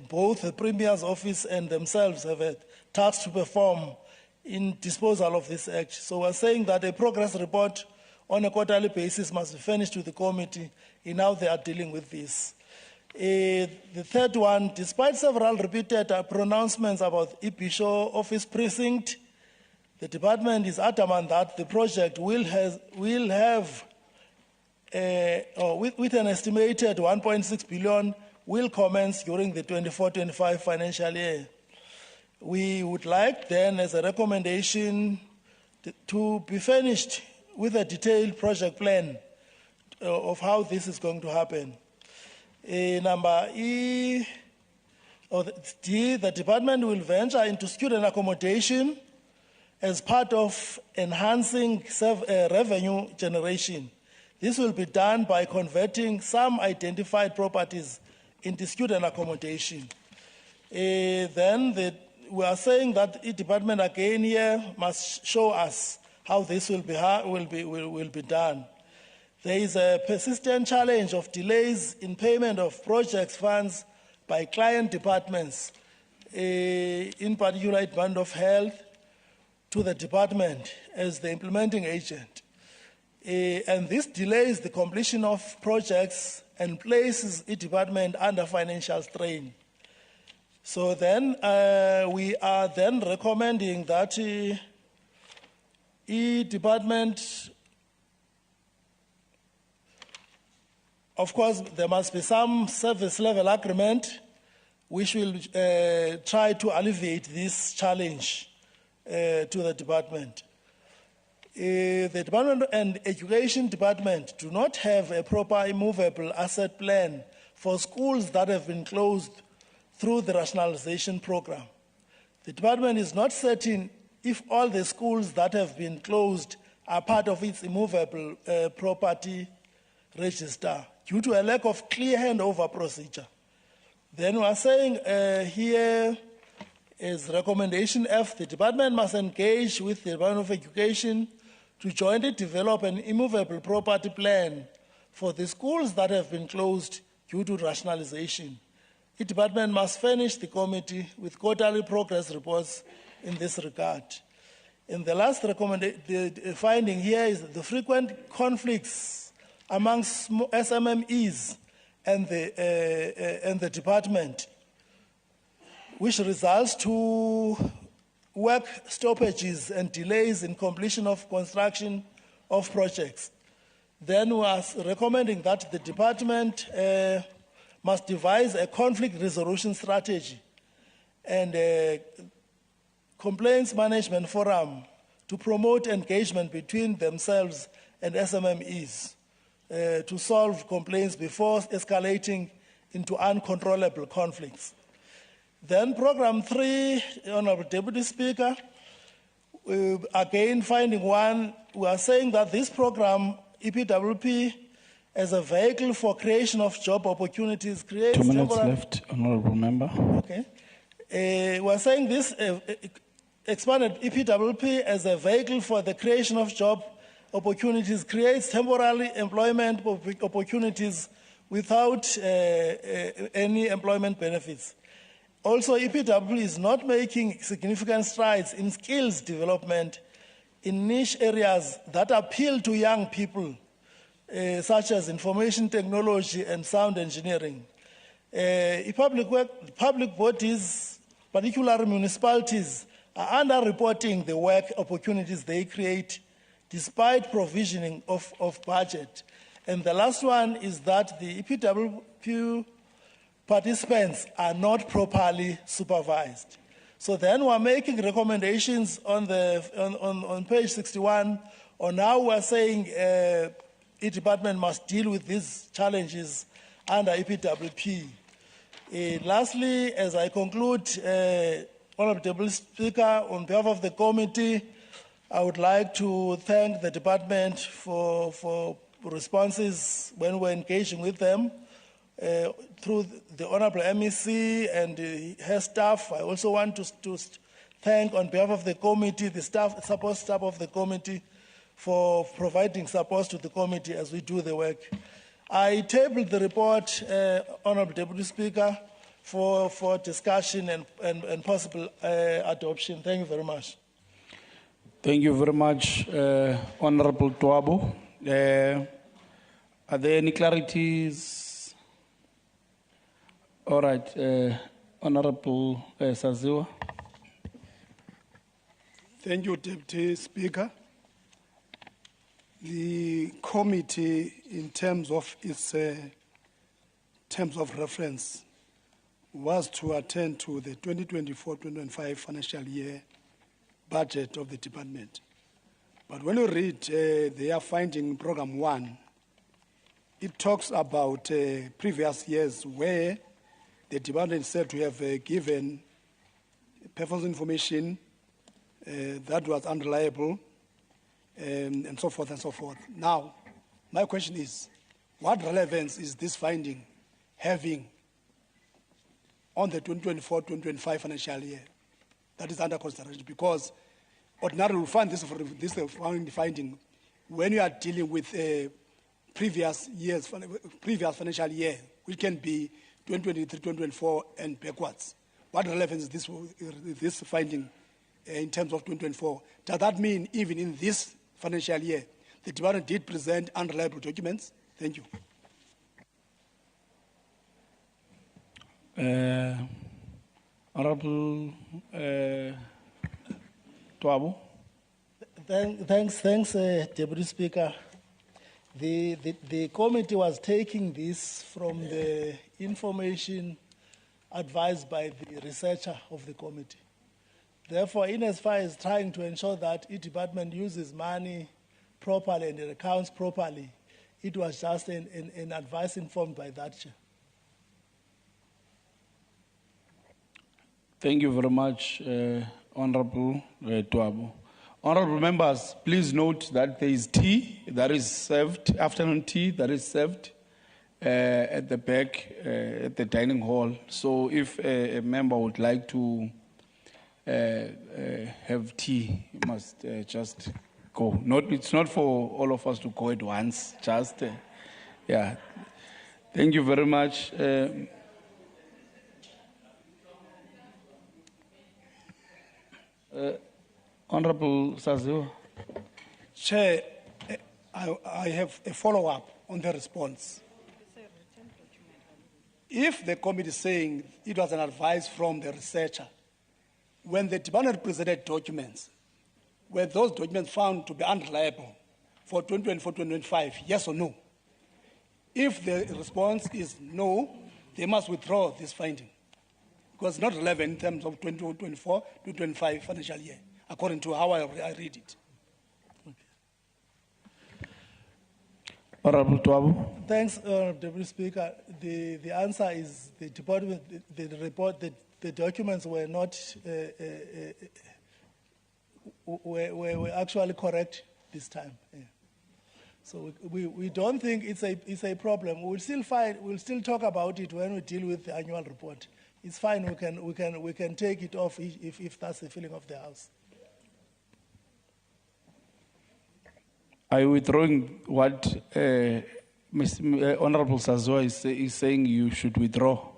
both the Premier's office and themselves have a task to perform in disposal of this act. So we're saying that a progress report on a quarterly basis must be furnished to the committee in how they are dealing with this. The third one, despite several repeated pronouncements about Ibisho office precinct, the department is adamant that the project will have with an estimated 1.6 billion will commence during the 24-25 financial year. We would like then, as a recommendation, to be furnished with a detailed project plan of how this is going to happen. Number D, the department will venture into student accommodation as part of enhancing revenue generation. This will be done by converting some identified properties into student accommodation. Then we are saying that the department again here must show us how this will be done. There is a persistent challenge of delays in payment of projects funds by client departments, in particular Department of Health, to the department as the implementing agent. And this delays the completion of projects and places the department under financial strain. So then we are then recommending that department, of course, there must be some service level agreement which will try to alleviate this challenge to the department. The Department and Education Department do not have a proper immovable asset plan for schools that have been closed through the rationalization program. The department is not certain if all the schools that have been closed are part of its immovable property register due to a lack of clear handover procedure. Then we are saying here is recommendation F, the department must engage with the Department of Education to jointly develop an immovable property plan for the schools that have been closed due to rationalization. The department must furnish the committee with quarterly progress reports in this regard. And the last finding here is the frequent conflicts amongst SMMEs and the department, which results to work stoppages and delays in completion of construction of projects. Then we are recommending that the department must devise a conflict resolution strategy and a complaints management forum to promote engagement between themselves and SMMEs to solve complaints before escalating into uncontrollable conflicts. Then program 3, Honorable Deputy Speaker, again finding one, we are saying that this program, EPWP, as a vehicle for creation of job opportunities, creates 2 minutes left, Honorable Member. Okay. We are saying this expanded EPWP as a vehicle for the creation of job opportunities creates temporary employment opportunities without any employment benefits. Also, EPW is not making significant strides in skills development in niche areas that appeal to young people, such as information technology and sound engineering. Public bodies, particularly municipalities, are underreporting the work opportunities they create despite provisioning of budget. And the last one is that the EPWP participants are not properly supervised. So then we're making recommendations on page 61 on how we're saying each department must deal with these challenges under EPWP. Lastly, as I conclude, Honorable Deputy Speaker, on behalf of the committee, I would like to thank the department for responses when we're engaging with them. Through the Honorable MEC and her staff, I also want to thank, on behalf of the committee, the support staff of the committee for providing support to the committee as we do the work. I tabled the report, Honorable Deputy Speaker, for discussion and possible adoption. Thank you very much. Thank you very much, Honorable Tuabo. Are there any clarities? All right, Honorable Saziwa. Thank you, Deputy Speaker. The committee, in terms of its terms of reference, was to attend to the 2024-2025 financial year budget of the department. But when you read their finding in Program 1, it talks about previous years where the department is said to have given performance information that was unreliable, and so forth and so forth. Now, my question is, what relevance is this finding having on the 2024-2025 financial year that is under consideration? Because ordinarily we find this finding when you are dealing with previous financial year, which can be 2023-2024 and backwards. What relevance is this finding in terms of 2024? Does that mean even in this financial year, the department did present unreliable documents? Thank you. Honorable Tuabu. Thanks, Deputy Speaker. The committee was taking this from the information advised by the researcher of the committee. Therefore, in as far as trying to ensure that each department uses money properly and it accounts properly, it was just an advice informed by that chair. Thank you very much, Honorable Tuabu. Honorable members, please note that there is tea that is served, afternoon tea that is served at the back, at the dining hall. So if a member would like to have tea, you must just go. It's not for all of us to go at once, just, yeah. Thank you very much. Honorable Saziwa. Chair, I have a follow-up on the response. If the committee is saying it was an advice from the researcher, when the department presented documents, were those documents found to be unreliable for 2024-2025, yes or no? If the response is no, they must withdraw this finding, because it's not relevant in terms of 2024-2025 financial year, according to how I read it. Honorable Tuabu. Thanks, Deputy Speaker. The answer is the department, the report, the documents were not were actually correct this time. Yeah. So we don't think it's a problem. We'll still talk about it when we deal with the annual report. It's fine. We can take it off if that's the feeling of the House. Are you withdrawing what Honorable Saziwa is saying you should withdraw?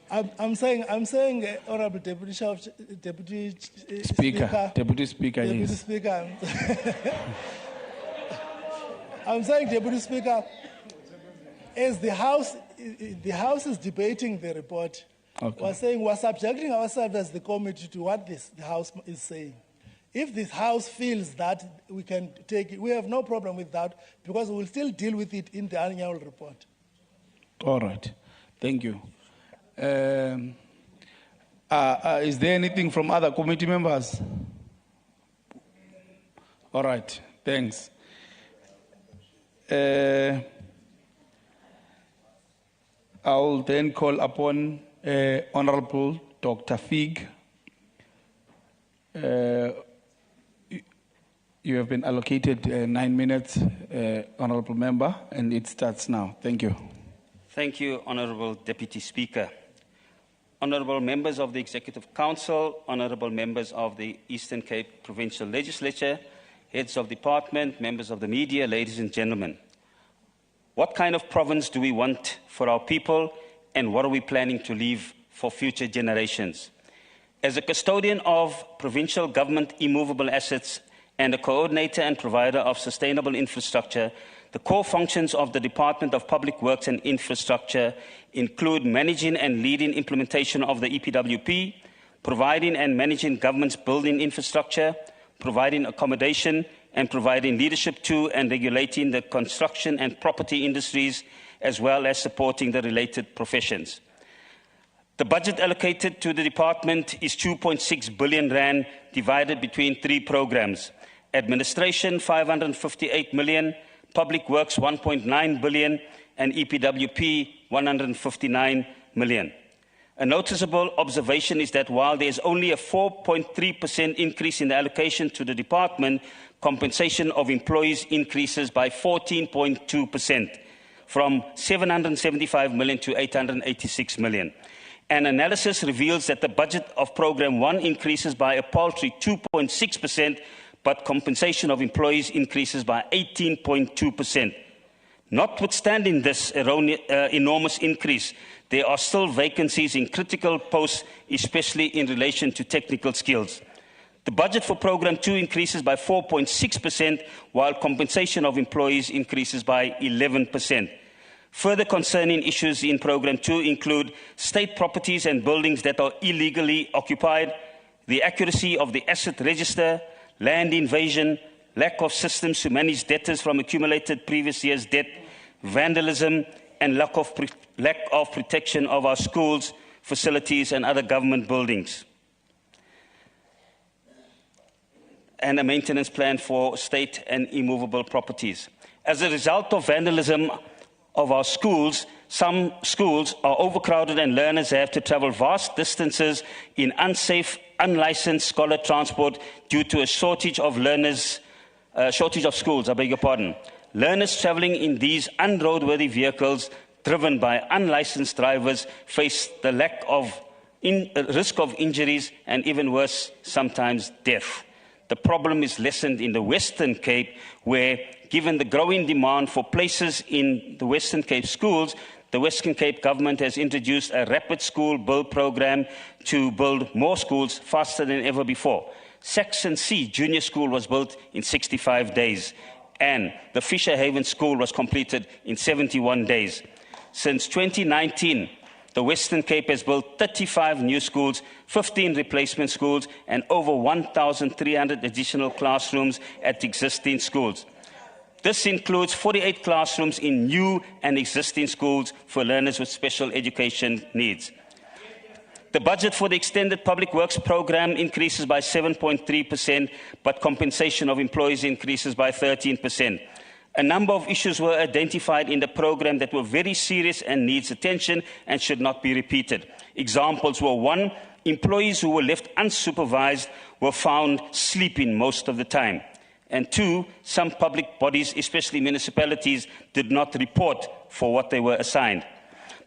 I'm saying, Honorable Deputy Speaker. Deputy Speaker, yes. Speaker. I'm saying, Deputy Speaker, as the House is debating the report, okay, we're subjecting ourselves as the committee to what the House is saying. If this House feels that we can take it, we have no problem with that, because we'll still deal with it in the annual report. All right. Thank you. Is there anything from other committee members? All right. Thanks. I will then call upon Honorable Dr. Fig. You have been allocated 9 minutes, Honorable Member, and it starts now. Thank you. Thank you, Honorable Deputy Speaker. Honorable members of the Executive Council, honorable members of the Eastern Cape Provincial Legislature, heads of department, members of the media, ladies and gentlemen. What kind of province do we want for our people, and what are we planning to leave for future generations? As a custodian of provincial government immovable assets and a coordinator and provider of sustainable infrastructure, the core functions of the Department of Public Works and Infrastructure include managing and leading implementation of the EPWP, providing and managing government's building infrastructure, providing accommodation and providing leadership to and regulating the construction and property industries, as well as supporting the related professions. The budget allocated to the department is 2.6 billion rand divided between 3 programs. Administration, 558 million, Public Works, 1.9 billion, and EPWP, 159 million. A noticeable observation is that while there is only a 4.3% increase in the allocation to the department, compensation of employees increases by 14.2%, from 775 million to 886 million. An analysis reveals that the budget of Programme 1 increases by a paltry 2.6%, but compensation of employees increases by 18.2%. Notwithstanding this enormous increase, there are still vacancies in critical posts, especially in relation to technical skills. The budget for Programme 2 increases by 4.6%, while compensation of employees increases by 11%. Further concerning issues in Programme 2 include state properties and buildings that are illegally occupied, the accuracy of the asset register, land invasion, lack of systems to manage debtors from accumulated previous year's debt, vandalism, and lack of protection of our schools, facilities, and other government buildings, and a maintenance plan for state and immovable properties. As a result of vandalism of our schools, some schools are overcrowded and learners have to travel vast distances in unsafe, unlicensed scholar transport due to a shortage of schools, I beg your pardon. Learners travelling in these unroadworthy vehicles driven by unlicensed drivers face the risk of injuries and, even worse, sometimes death. The problem is lessened in the Western Cape, where, given the growing demand for places in the Western Cape schools, the Western Cape government has introduced a rapid school build program to build more schools faster than ever before. Saxon C Junior School was built in 65 days, and the Fisher Haven School was completed in 71 days. Since 2019, the Western Cape has built 35 new schools, 15 replacement schools, and over 1,300 additional classrooms at existing schools. This includes 48 classrooms in new and existing schools for learners with special education needs. The budget for the Extended Public Works Programme increases by 7.3%, but compensation of employees increases by 13%. A number of issues were identified in the programme that were very serious and needs attention and should not be repeated. Examples were: 1, employees who were left unsupervised were found sleeping most of the time. And 2, some public bodies, especially municipalities, did not report for what they were assigned.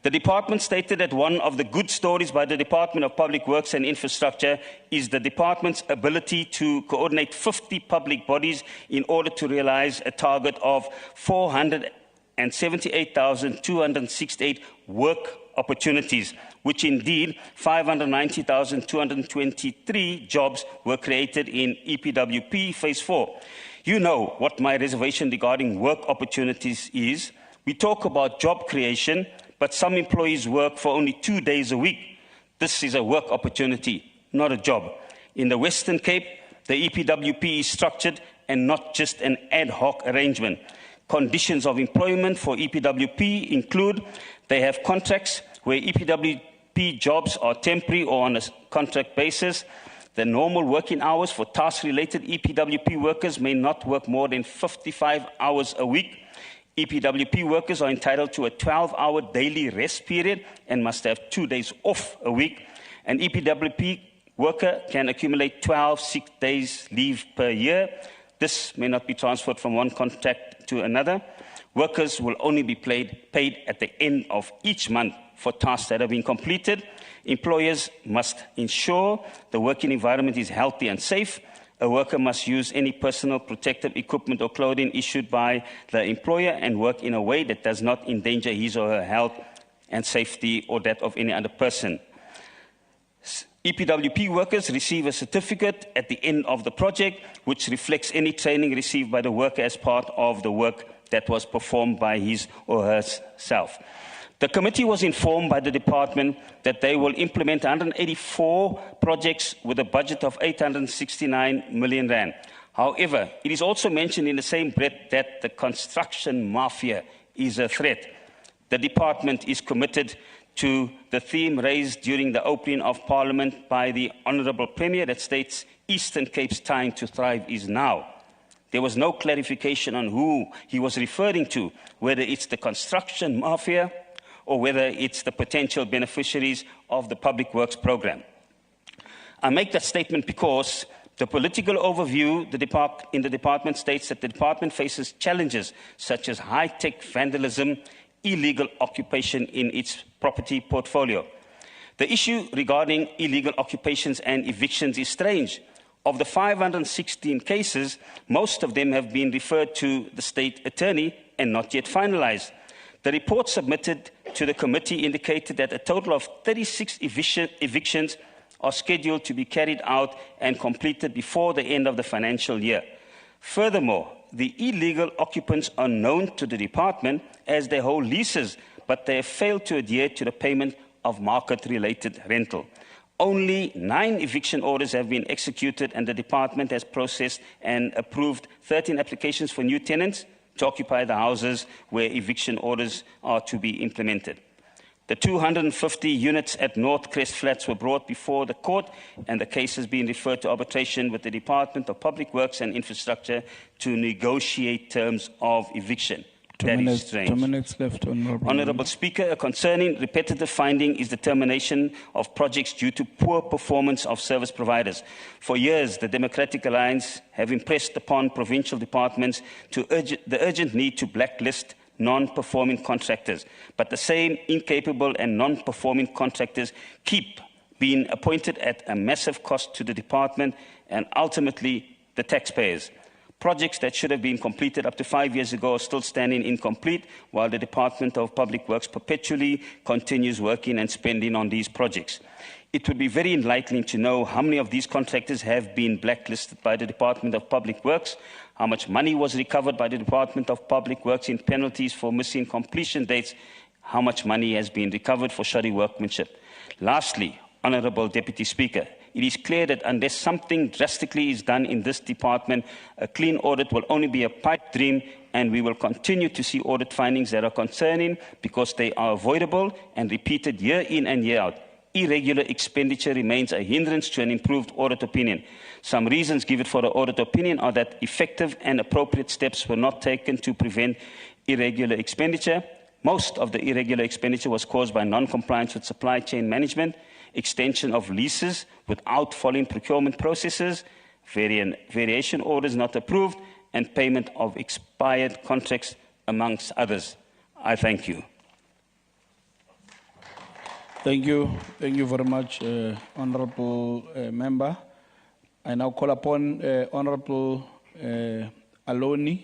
The department stated that one of the good stories by the Department of Public Works and Infrastructure is the department's ability to coordinate 50 public bodies in order to realize a target of 478,268 work opportunities, which indeed 590,223 jobs were created in EPWP Phase 4. You know what my reservation regarding work opportunities is. We talk about job creation, but some employees work for only 2 days a week. This is a work opportunity, not a job. In the Western Cape, the EPWP is structured and not just an ad hoc arrangement. Conditions of employment for EPWP include: they have contracts where EPWP jobs are temporary or on a contract basis. The normal working hours for task-related EPWP workers may not work more than 55 hours a week. EPWP workers are entitled to a 12-hour daily rest period and must have 2 days off a week. An EPWP worker can accumulate 12 sick days leave per year. This may not be transferred from one contract to another. Workers will only be paid at the end of each month for tasks that have been completed. Employers must ensure the working environment is healthy and safe. A worker must use any personal protective equipment or clothing issued by the employer and work in a way that does not endanger his or her health and safety or that of any other person. EPWP workers receive a certificate at the end of the project, which reflects any training received by the worker as part of the work that was performed by his or herself. The committee was informed by the department that they will implement 184 projects with a budget of 869 million rand. However, it is also mentioned in the same breath that the construction mafia is a threat. The department is committed to the theme raised during the opening of Parliament by the Honourable Premier that states Eastern Cape's time to thrive is now. There was no clarification on who he was referring to, whether it's the construction mafia or whether it's the potential beneficiaries of the Public Works Programme. I make that statement because the political overview in the department states that the department faces challenges such as high-tech vandalism, illegal occupation in its property portfolio. The issue regarding illegal occupations and evictions is strange. Of the 516 cases, most of them have been referred to the state attorney and not yet finalized. The report submitted to the committee indicated that a total of 36 evictions are scheduled to be carried out and completed before the end of the financial year. Furthermore, the illegal occupants are known to the department as they hold leases, but they have failed to adhere to the payment of market-related rental. Only 9 eviction orders have been executed, and the department has processed and approved 13 applications for new tenants to occupy the houses where eviction orders are to be implemented. The 250 units at North Crest Flats were brought before the court, and the case has been referred to arbitration with the Department of Public Works and Infrastructure to negotiate terms of eviction. That is strange. 2 minutes left, Honourable Speaker, a concerning repetitive finding is the termination of projects due to poor performance of service providers. For years, the Democratic Alliance have impressed upon provincial departments the urgent need to blacklist non-performing contractors, but the same incapable and non-performing contractors keep being appointed at a massive cost to the department and ultimately the taxpayers. Projects that should have been completed up to 5 years ago are still standing incomplete, while the Department of Public Works perpetually continues working and spending on these projects. It would be very enlightening to know how many of these contractors have been blacklisted by the Department of Public Works, how much money was recovered by the Department of Public Works in penalties for missing completion dates, how much money has been recovered for shoddy workmanship. Lastly, Honourable Deputy Speaker, it is clear that unless something drastically is done in this department, a clean audit will only be a pipe dream, and we will continue to see audit findings that are concerning because they are avoidable and repeated year in and year out. Irregular expenditure remains a hindrance to an improved audit opinion. Some reasons given for the audit opinion are that effective and appropriate steps were not taken to prevent irregular expenditure. Most of the irregular expenditure was caused by non-compliance with supply chain management, extension of leases without following procurement processes, variation orders not approved, and payment of expired contracts, amongst others. I thank you. Thank you. Thank you very much, Honourable Member. I now call upon Honourable Aloni.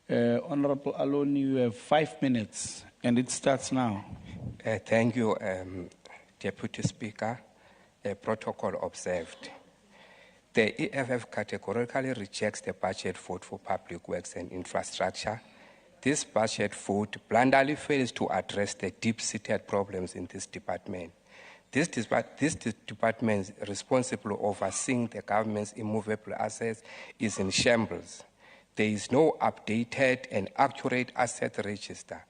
Honourable Aloni, you have 5 minutes, and it starts now. Thank you, Deputy Speaker. Protocol observed. The EFF categorically rejects the budget vote for public works and infrastructure. This budget vote bluntly fails to address the deep-seated problems in this department. This department responsible overseeing the government's immovable assets is in shambles. There is no updated and accurate asset register.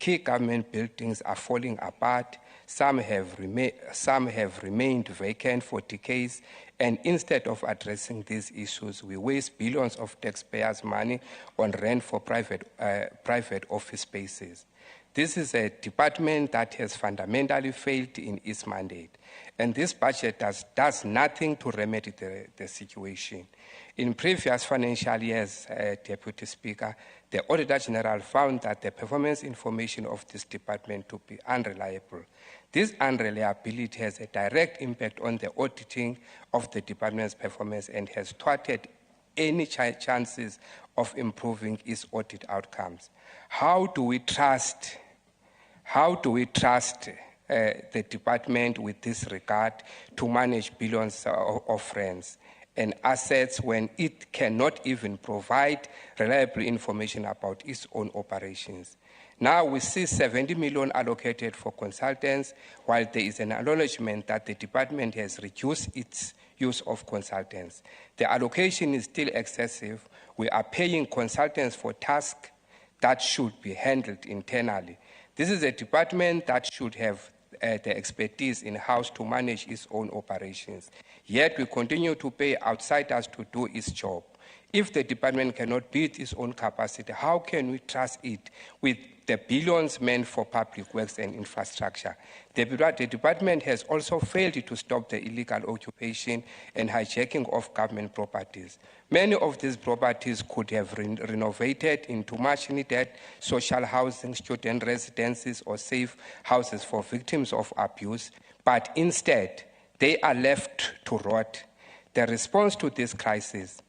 Key government buildings are falling apart. Some have remained vacant for decades, and instead of addressing these issues, we waste billions of taxpayers' money on rent for private office spaces. This is a department that has fundamentally failed in its mandate, and this budget does nothing to remedy the situation. In previous financial years, Deputy Speaker, the Auditor General found that the performance information of this department to be unreliable. This unreliability has a direct impact on the auditing of the department's performance and has thwarted any chances of improving its audit outcomes. How do we trust the department with this regard to manage billions of rands and assets when it cannot even provide reliable information about its own operations. Now we see 70 million allocated for consultants, while there is an acknowledgement that the department has reduced its use of consultants. The allocation is still excessive. We are paying consultants for tasks that should be handled internally. This is a department that should have the expertise in-house to manage its own operations. Yet we continue to pay outsiders to do its job. If the department cannot build its own capacity, how can we trust it with the billions meant for public works and infrastructure? The department has also failed to stop the illegal occupation and hijacking of government properties. Many of these properties could have renovated into much needed social housing, student residences, or safe houses for victims of abuse, but instead they are left to rot. The response to this crisis,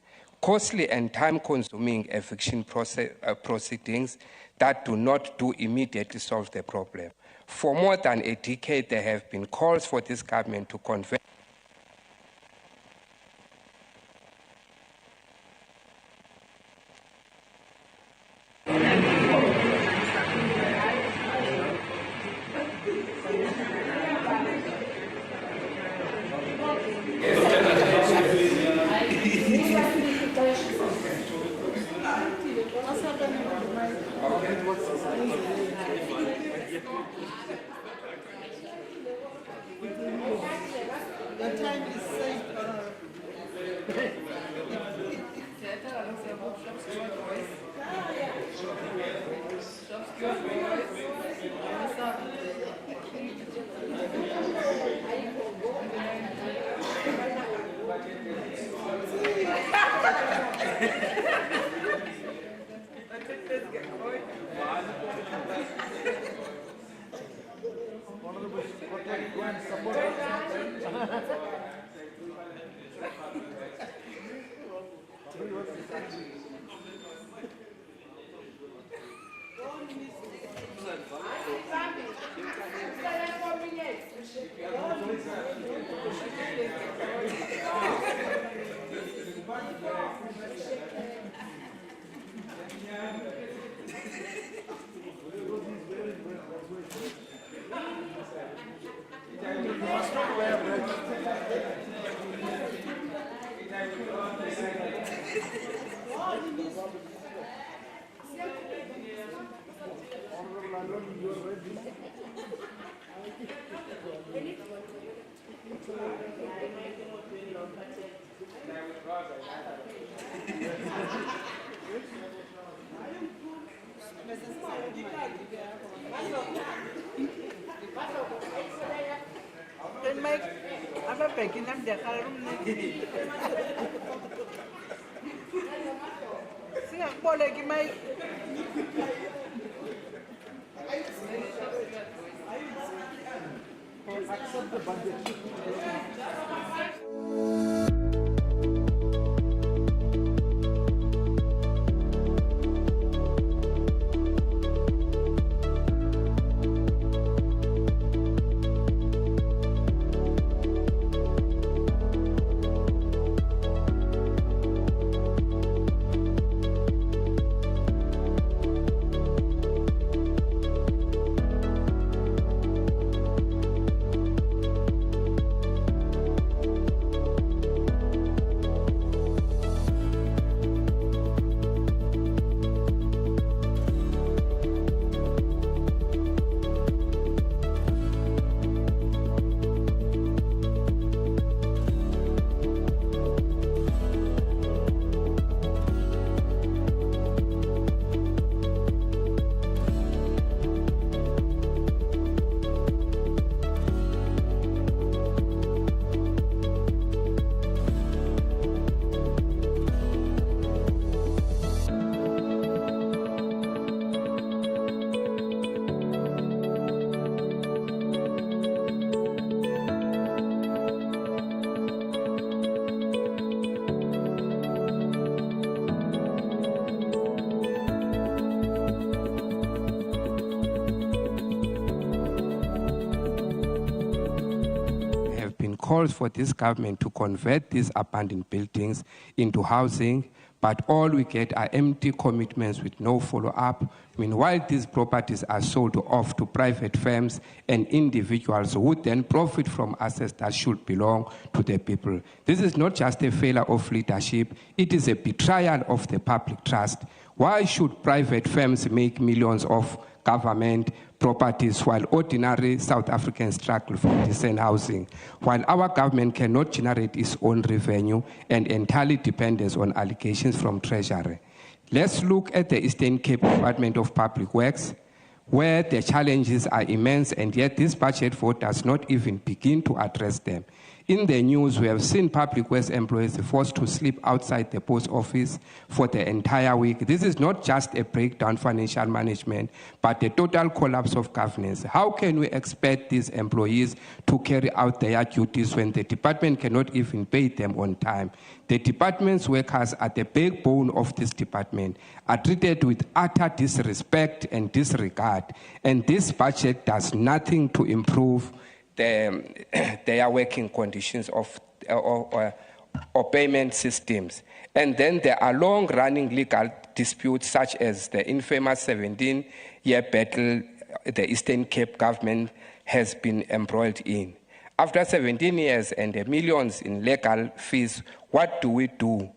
costly and time-consuming eviction proceedings that do not immediately solve the problem. For more than a decade, there have been calls for this government to convert Accept the budget. calls for this government to convert these abandoned buildings into housing, but all we get are empty commitments with no follow-up. Meanwhile, these properties are sold off to private firms and individuals who then profit from assets that should belong to the people. This is not just a failure of leadership, it is a betrayal of the public trust. Why should private firms make millions of government properties while ordinary South Africans struggle for decent housing, while our government cannot generate its own revenue and entirely depends on allegations from Treasury? Let's look at the Eastern Cape Department of Public Works, where the challenges are immense, and yet this budget vote does not even begin to address them. In the news, we have seen public works employees forced to sleep outside the post office for the entire week. This is not just a breakdown financial management, but a total collapse of governance. How can we expect these employees to carry out their duties when the department cannot even pay them on time? The department's workers are the backbone of this department, are treated with utter disrespect and disregard, and this budget does nothing to improve their working conditions or payment systems. And then there are long-running legal disputes such as the infamous 17-year battle the Eastern Cape government has been embroiled in. After 17 years and millions in legal fees, what do we do?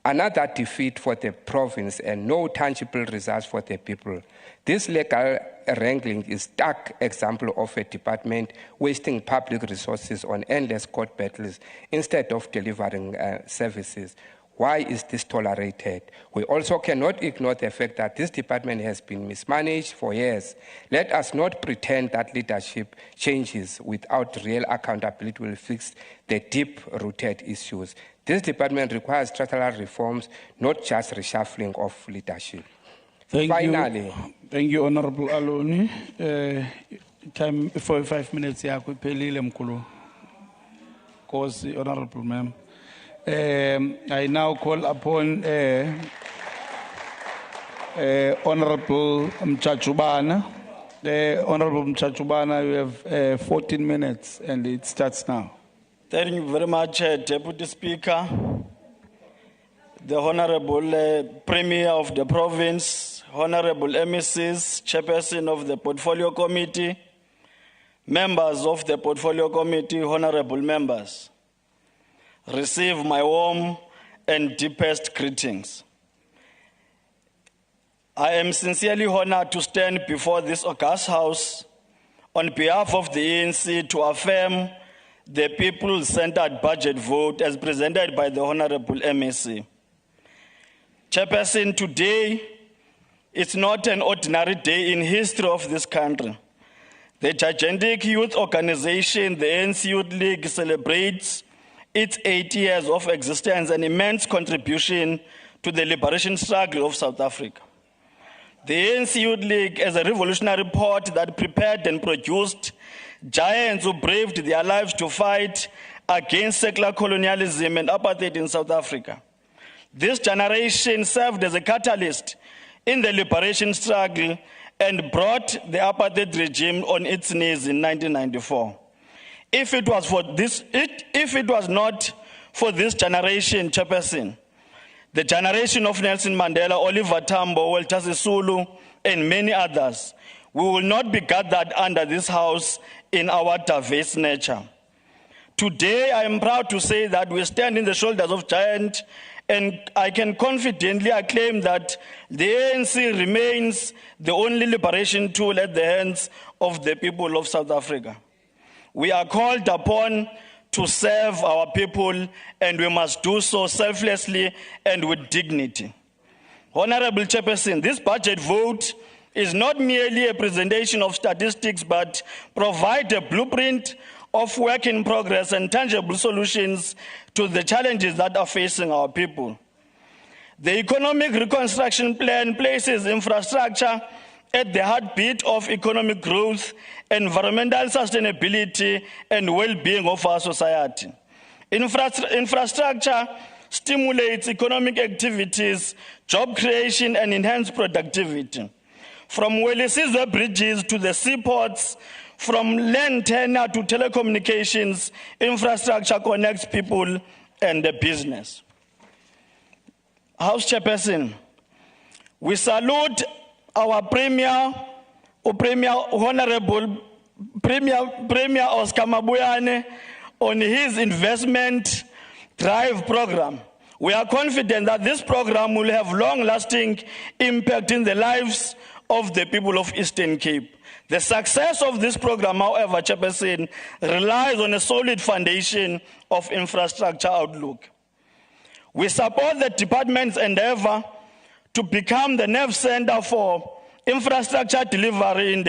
Another defeat for the province and no tangible results for the people. This legal wrangling is a stark example of a department wasting public resources on endless court battles instead of delivering services. Why is this tolerated? We also cannot ignore the fact that this department has been mismanaged for years. Let us not pretend that leadership changes without real accountability will fix the deep-rooted issues. This department requires structural reforms, not just reshuffling of leadership. Finally, thank you, Honorable Aloni. Time for 5 minutes. Honorable Ma'am. I now call upon Honorable Mchachubana. Honorable Mchachubana, you have 14 minutes and it starts now. Thank you very much, Deputy Speaker, the Honorable Premier of the Province, Honorable MECs, Chairperson of the Portfolio Committee, members of the Portfolio Committee, honorable members. Receive my warm and deepest greetings. I am sincerely honored to stand before this august House on behalf of the ANC to affirm the people-centered budget vote as presented by the Honorable MEC. Chairperson, today is not an ordinary day in history of this country. The gigantic youth organization, the ANC Youth League, celebrates its 8 years of existence, an immense contribution to the liberation struggle of South Africa. The ANC Youth League is a revolutionary port that prepared and produced giants who braved their lives to fight against secular colonialism and apartheid in South Africa. This generation served as a catalyst in the liberation struggle and brought the apartheid regime on its knees in 1994. If it was not for this generation, Chairperson, the generation of Nelson Mandela, Oliver Tambo, Walter Sisulu, and many others, we will not be gathered under this house in our diverse nature. Today, I am proud to say that we stand in the shoulders of giants, and I can confidently acclaim that the ANC remains the only liberation tool at the hands of the people of South Africa. We are called upon to serve our people, and we must do so selflessly and with dignity. Honorable Chairperson, this budget vote is not merely a presentation of statistics, but provide a blueprint of work in progress and tangible solutions to the challenges that are facing our people. The Economic Reconstruction Plan places infrastructure at the heartbeat of economic growth, environmental sustainability, and well-being of our society. Infrastructure stimulates economic activities, job creation, and enhanced productivity. From well-seasoned bridges to the seaports, from land tenure to telecommunications, infrastructure connects people and the business. House Chairperson, we salute our Premier Honorable Premier Oscar Mabuyane on his investment drive program. We are confident that this program will have long-lasting impact in the lives of the people of Eastern Cape. The success of this program, however, Chairperson, relies on a solid foundation of infrastructure outlook. We support the department's endeavor to become the nerve center for infrastructure delivery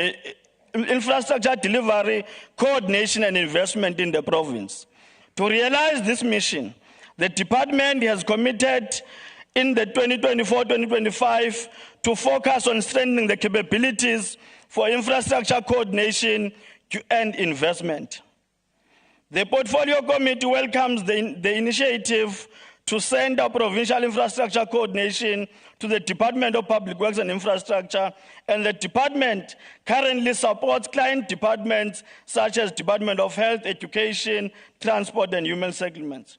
coordination and investment in the province. To realize this mission, the department has committed in the 2024-2025 to focus on strengthening the capabilities for infrastructure coordination and investment. The Portfolio Committee welcomes the initiative to send our provincial infrastructure coordination to the Department of Public Works and Infrastructure, and the department currently supports client departments such as Department of Health, Education, Transport and Human Settlements.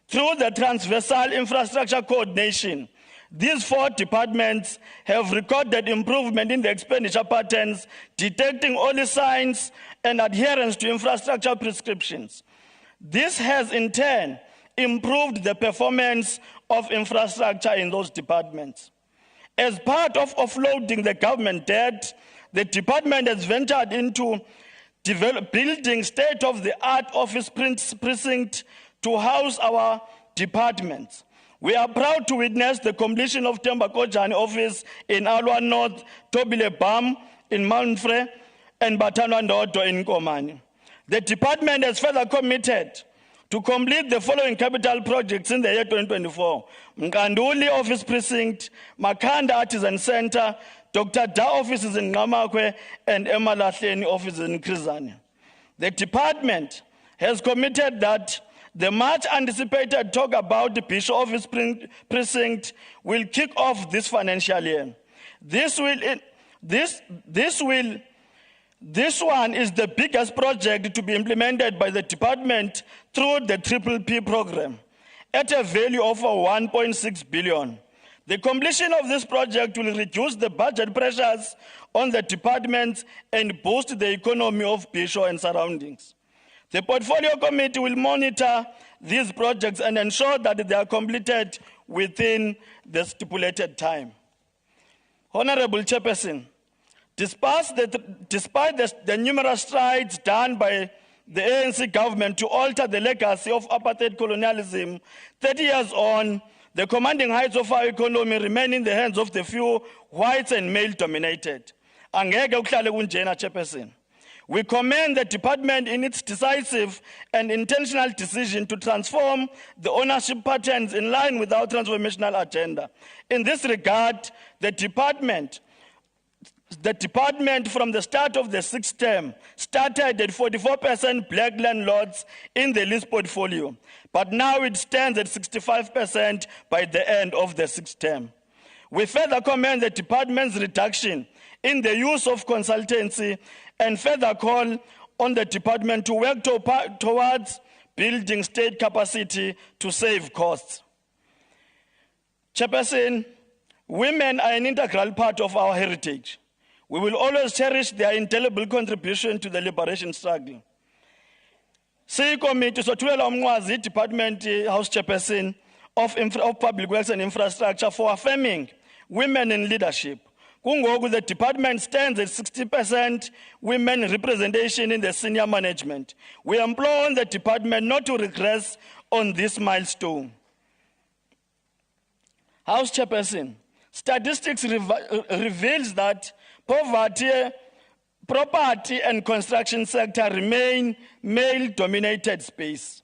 Through the transversal infrastructure coordination, these 4 departments have recorded improvement in the expenditure patterns, detecting early signs and adherence to infrastructure prescriptions. This has in turn improved the performance of infrastructure in those departments. As part of offloading the government debt, the department has ventured into building state-of-the-art office precinct to house our departments. We are proud to witness the completion of Tembakojani office in Alwa North, Tobile Bam in Manfre, and Batanwa Ndodo in Komani. The department has further committed to complete the following capital projects in the year 2024. Mkanduli Office Precinct, Makanda Artisan Center, Dr. Da offices in Ngamakwe, and Emalahleni offices in Krizani. The department has committed that the much anticipated talk about the Bishop Office Precinct will kick off this financial year. This one is the biggest project to be implemented by the department through the PPP program at a value of 1.6 billion. The completion of this project will reduce the budget pressures on the department and boost the economy of Bisho and surroundings. The Portfolio Committee will monitor these projects and ensure that they are completed within the stipulated time. Honorable Chairperson, despite the numerous strides done by the ANC government to alter the legacy of apartheid colonialism, 30 years on, the commanding heights of our economy remain in the hands of the few, whites and male-dominated. Angeke kuhlale kunjena, Chairperson. We commend the department in its decisive and intentional decision to transform the ownership patterns in line with our transformational agenda. In this regard, the department from the start of the 6th term started at 44% black landlords in the lease portfolio, but now it stands at 65% by the end of the 6th term. We further commend the department's reduction in the use of consultancy and further call on the department to work towards building state capacity to save costs. Chairperson, women are an integral part of our heritage. We will always cherish their indelible contribution to the liberation struggle. Committee Sotuela Umwazi, Department House Chairperson of Public Works and Infrastructure, for affirming women in leadership. Kungoku, the department stands at 60% women representation in the senior management. We implore the department not to regress on this milestone. House Chairperson, statistics reveals that poverty, property and construction sector remain male-dominated space.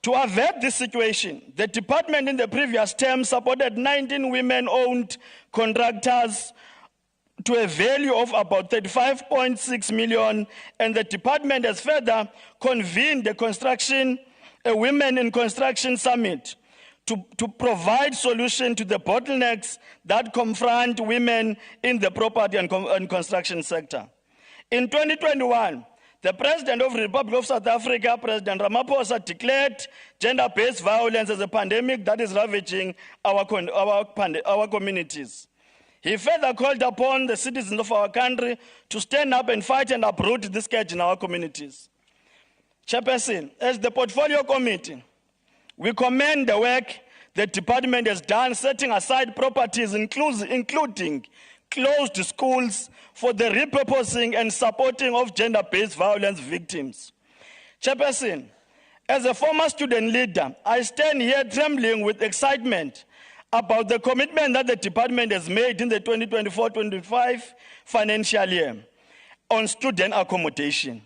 To avert this situation, the department in the previous term supported 19 women-owned contractors to a value of about 35.6 million, and the department has further convened a Women in Construction Summit to provide solution to the bottlenecks that confront women in the property and construction sector. In 2021, the President of the Republic of South Africa, President Ramaphosa, declared gender-based violence as a pandemic that is ravaging our communities. He further called upon the citizens of our country to stand up and fight and uproot this scourge in our communities. Chairperson, as the Portfolio Committee, we commend the work the department has done setting aside properties, including closed schools, for the repurposing and supporting of gender-based violence victims. Chairperson, as a former student leader, I stand here trembling with excitement about the commitment that the department has made in the 2024-25 financial year on student accommodation.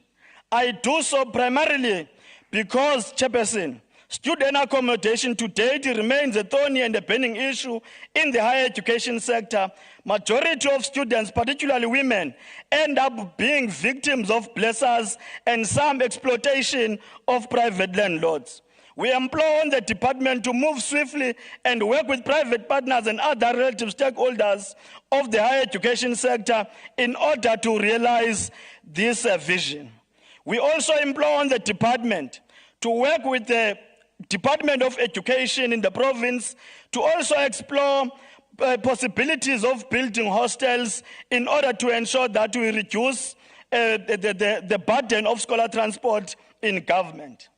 I do so primarily because, Chairperson, student accommodation to date remains a thorny and a burning issue in the higher education sector. Majority of students, particularly women, end up being victims of blessers and some exploitation of private landlords. We implore the department to move swiftly and work with private partners and other relative stakeholders of the higher education sector in order to realize this vision. We also implore the department to work with the Department of Education in the province to also explore possibilities of building hostels in order to ensure that we reduce the burden of scholar transport in government.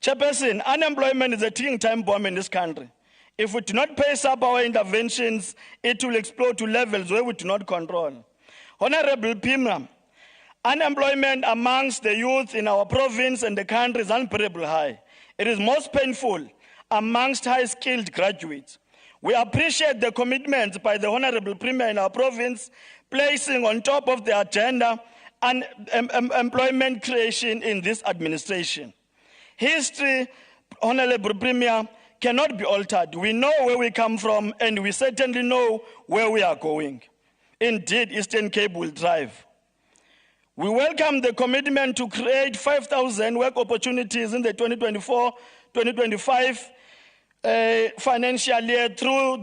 Chairperson, unemployment is a ticking time bomb in this country. If we do not pace up our interventions, it will explode to levels where we do not control. Honorable Pima, unemployment amongst the youth in our province and the country is unbearably high. It is most painful amongst high-skilled graduates. We appreciate the commitment by the Honorable Premier in our province, placing on top of the agenda and employment creation in this administration. History, Honorable Premier, cannot be altered. We know where we come from, and we certainly know where we are going. Indeed, Eastern Cape will thrive. We welcome the commitment to create 5,000 work opportunities in the 2024-2025 financial year through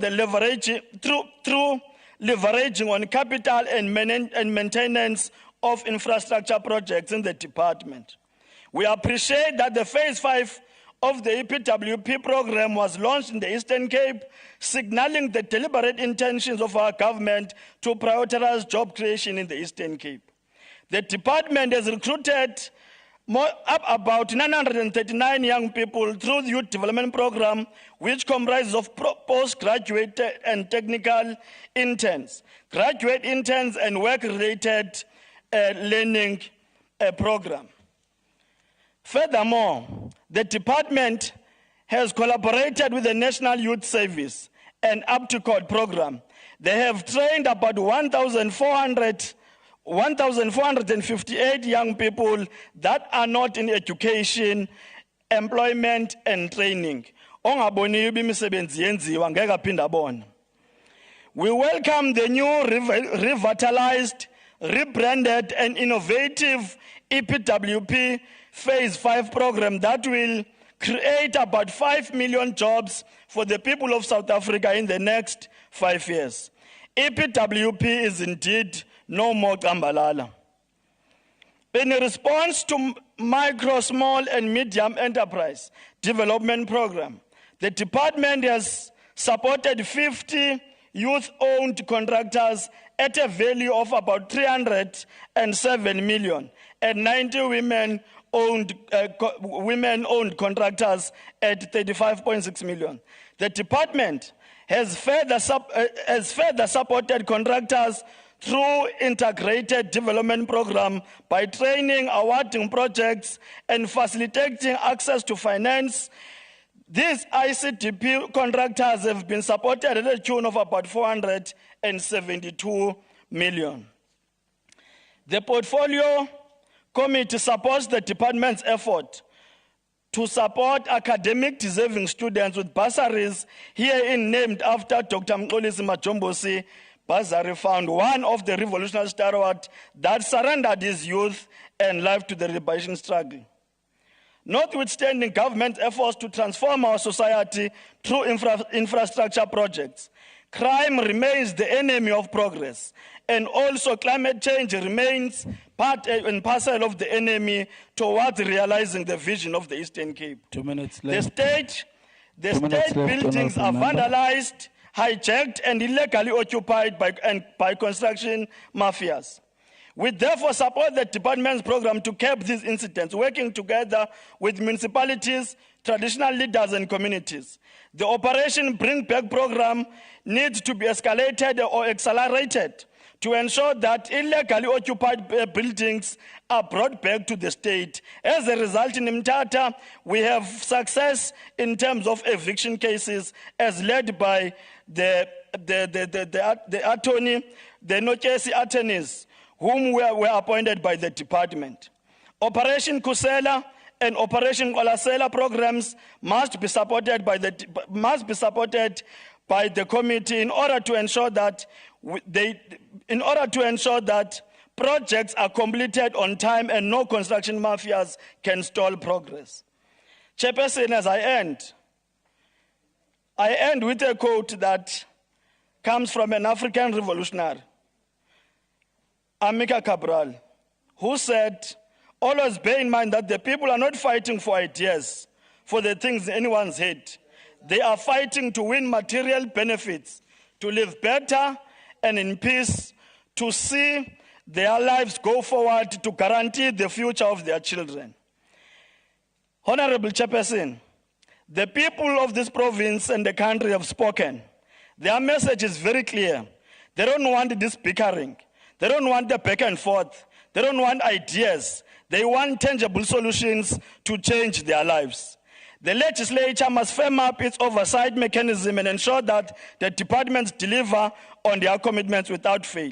leveraging on capital and maintenance of infrastructure projects in the department. We appreciate that the phase 5 of the EPWP program was launched in the Eastern Cape, signaling the deliberate intentions of our government to prioritize job creation in the Eastern Cape. The department has recruited about 939 young people through the Youth Development Program, which comprises of postgraduate and technical interns, graduate interns, and work-related learning program. Furthermore, the department has collaborated with the National Youth Service and Up to Code program. They have trained about 1,458 young people that are not in education, employment, and training. We welcome the new revitalized, rebranded, and innovative EPWP Phase 5 program that will create about 5 million jobs for the people of South Africa in the next 5 years. EPWP is indeed no more Kambalala. In response to micro, small, and medium enterprise development program, the department has supported 50 youth-owned contractors at a value of about 307 million and 90 women-owned contractors at 35.6 million. The department has further supported contractors through integrated development program by training, awarding projects, and facilitating access to finance. These ICDP contractors have been supported at a tune of about 472 million. The Portfolio Committee supports the department's effort to support academic deserving students with bursaries herein named after Dr. Mxolisi Majombosi Bursary Fund, one of the revolutionary stalwarts that surrendered his youth and life to the liberation struggle. Notwithstanding government efforts to transform our society through infrastructure projects, crime remains the enemy of progress, and also climate change remains part and parcel of the enemy towards realizing the vision of the Eastern Cape. 2 minutes The left. state 2 minutes left, buildings are honourable member. vandalized, hijacked, and illegally occupied by construction mafias. We therefore support the department's program to curb these incidents, working together with municipalities, traditional leaders, and communities. The Operation Bring Back program needs to be escalated or accelerated to ensure that illegally occupied buildings are brought back to the state. As a result, in Mtata, we have success in terms of eviction cases as led by the attorney, the Nokesi attorneys, whom were appointed by the department. Operation Kusela and Operation Olasela programs must be supported by the committee in order to ensure that projects are completed on time and no construction mafias can stall progress. Chairperson, as I end with a quote that comes from an African revolutionary, Amika Cabral, who said, "Always bear in mind that the people are not fighting for ideas, for the things in anyone's head. They are fighting to win material benefits, to live better and in peace, to see their lives go forward, to guarantee the future of their children." Honorable Chairperson, the people of this province and the country have spoken. Their message is very clear. They don't want this bickering. They don't want the back and forth. They don't want ideas. They want tangible solutions to change their lives. The legislature must firm up its oversight mechanism and ensure that the departments deliver on their commitments without fail.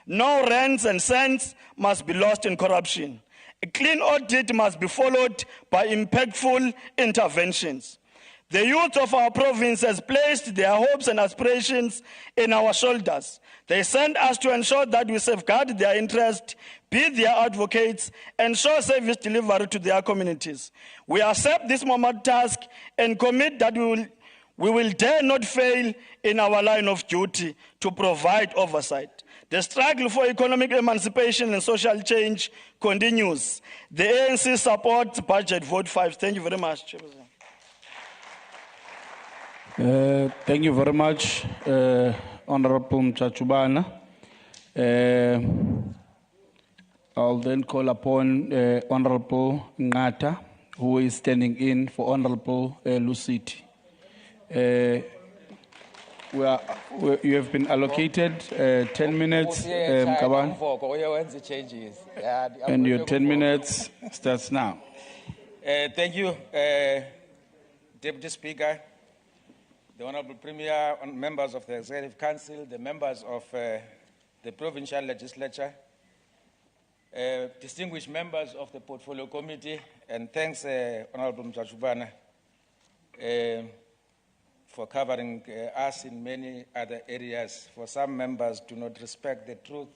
No rands and cents must be lost in corruption. A clean audit must be followed by impactful interventions. The youth of our province has placed their hopes and aspirations in our shoulders. They send us to ensure that we safeguard their interest, be their advocates, and show service delivery to their communities. We accept this moment task and commit that we will dare not fail in our line of duty to provide oversight. The struggle for economic emancipation and social change continues. The ANC supports budget vote 5. Thank you very much, Chairperson. Thank you very much, Honorable Mchachubana. I'll then call upon Honorable Ngata, who is standing in for Honorable Luciti. You have been allocated 10 minutes, Mkaban, and your 10 minutes starts now. Thank you, Deputy Speaker, the Honorable Premier, members of the Executive Council, the members of the Provincial Legislature, distinguished members of the Portfolio Committee, and thanks, Honorable Mchachubana, for covering us in many other areas. For some members do not respect the truth,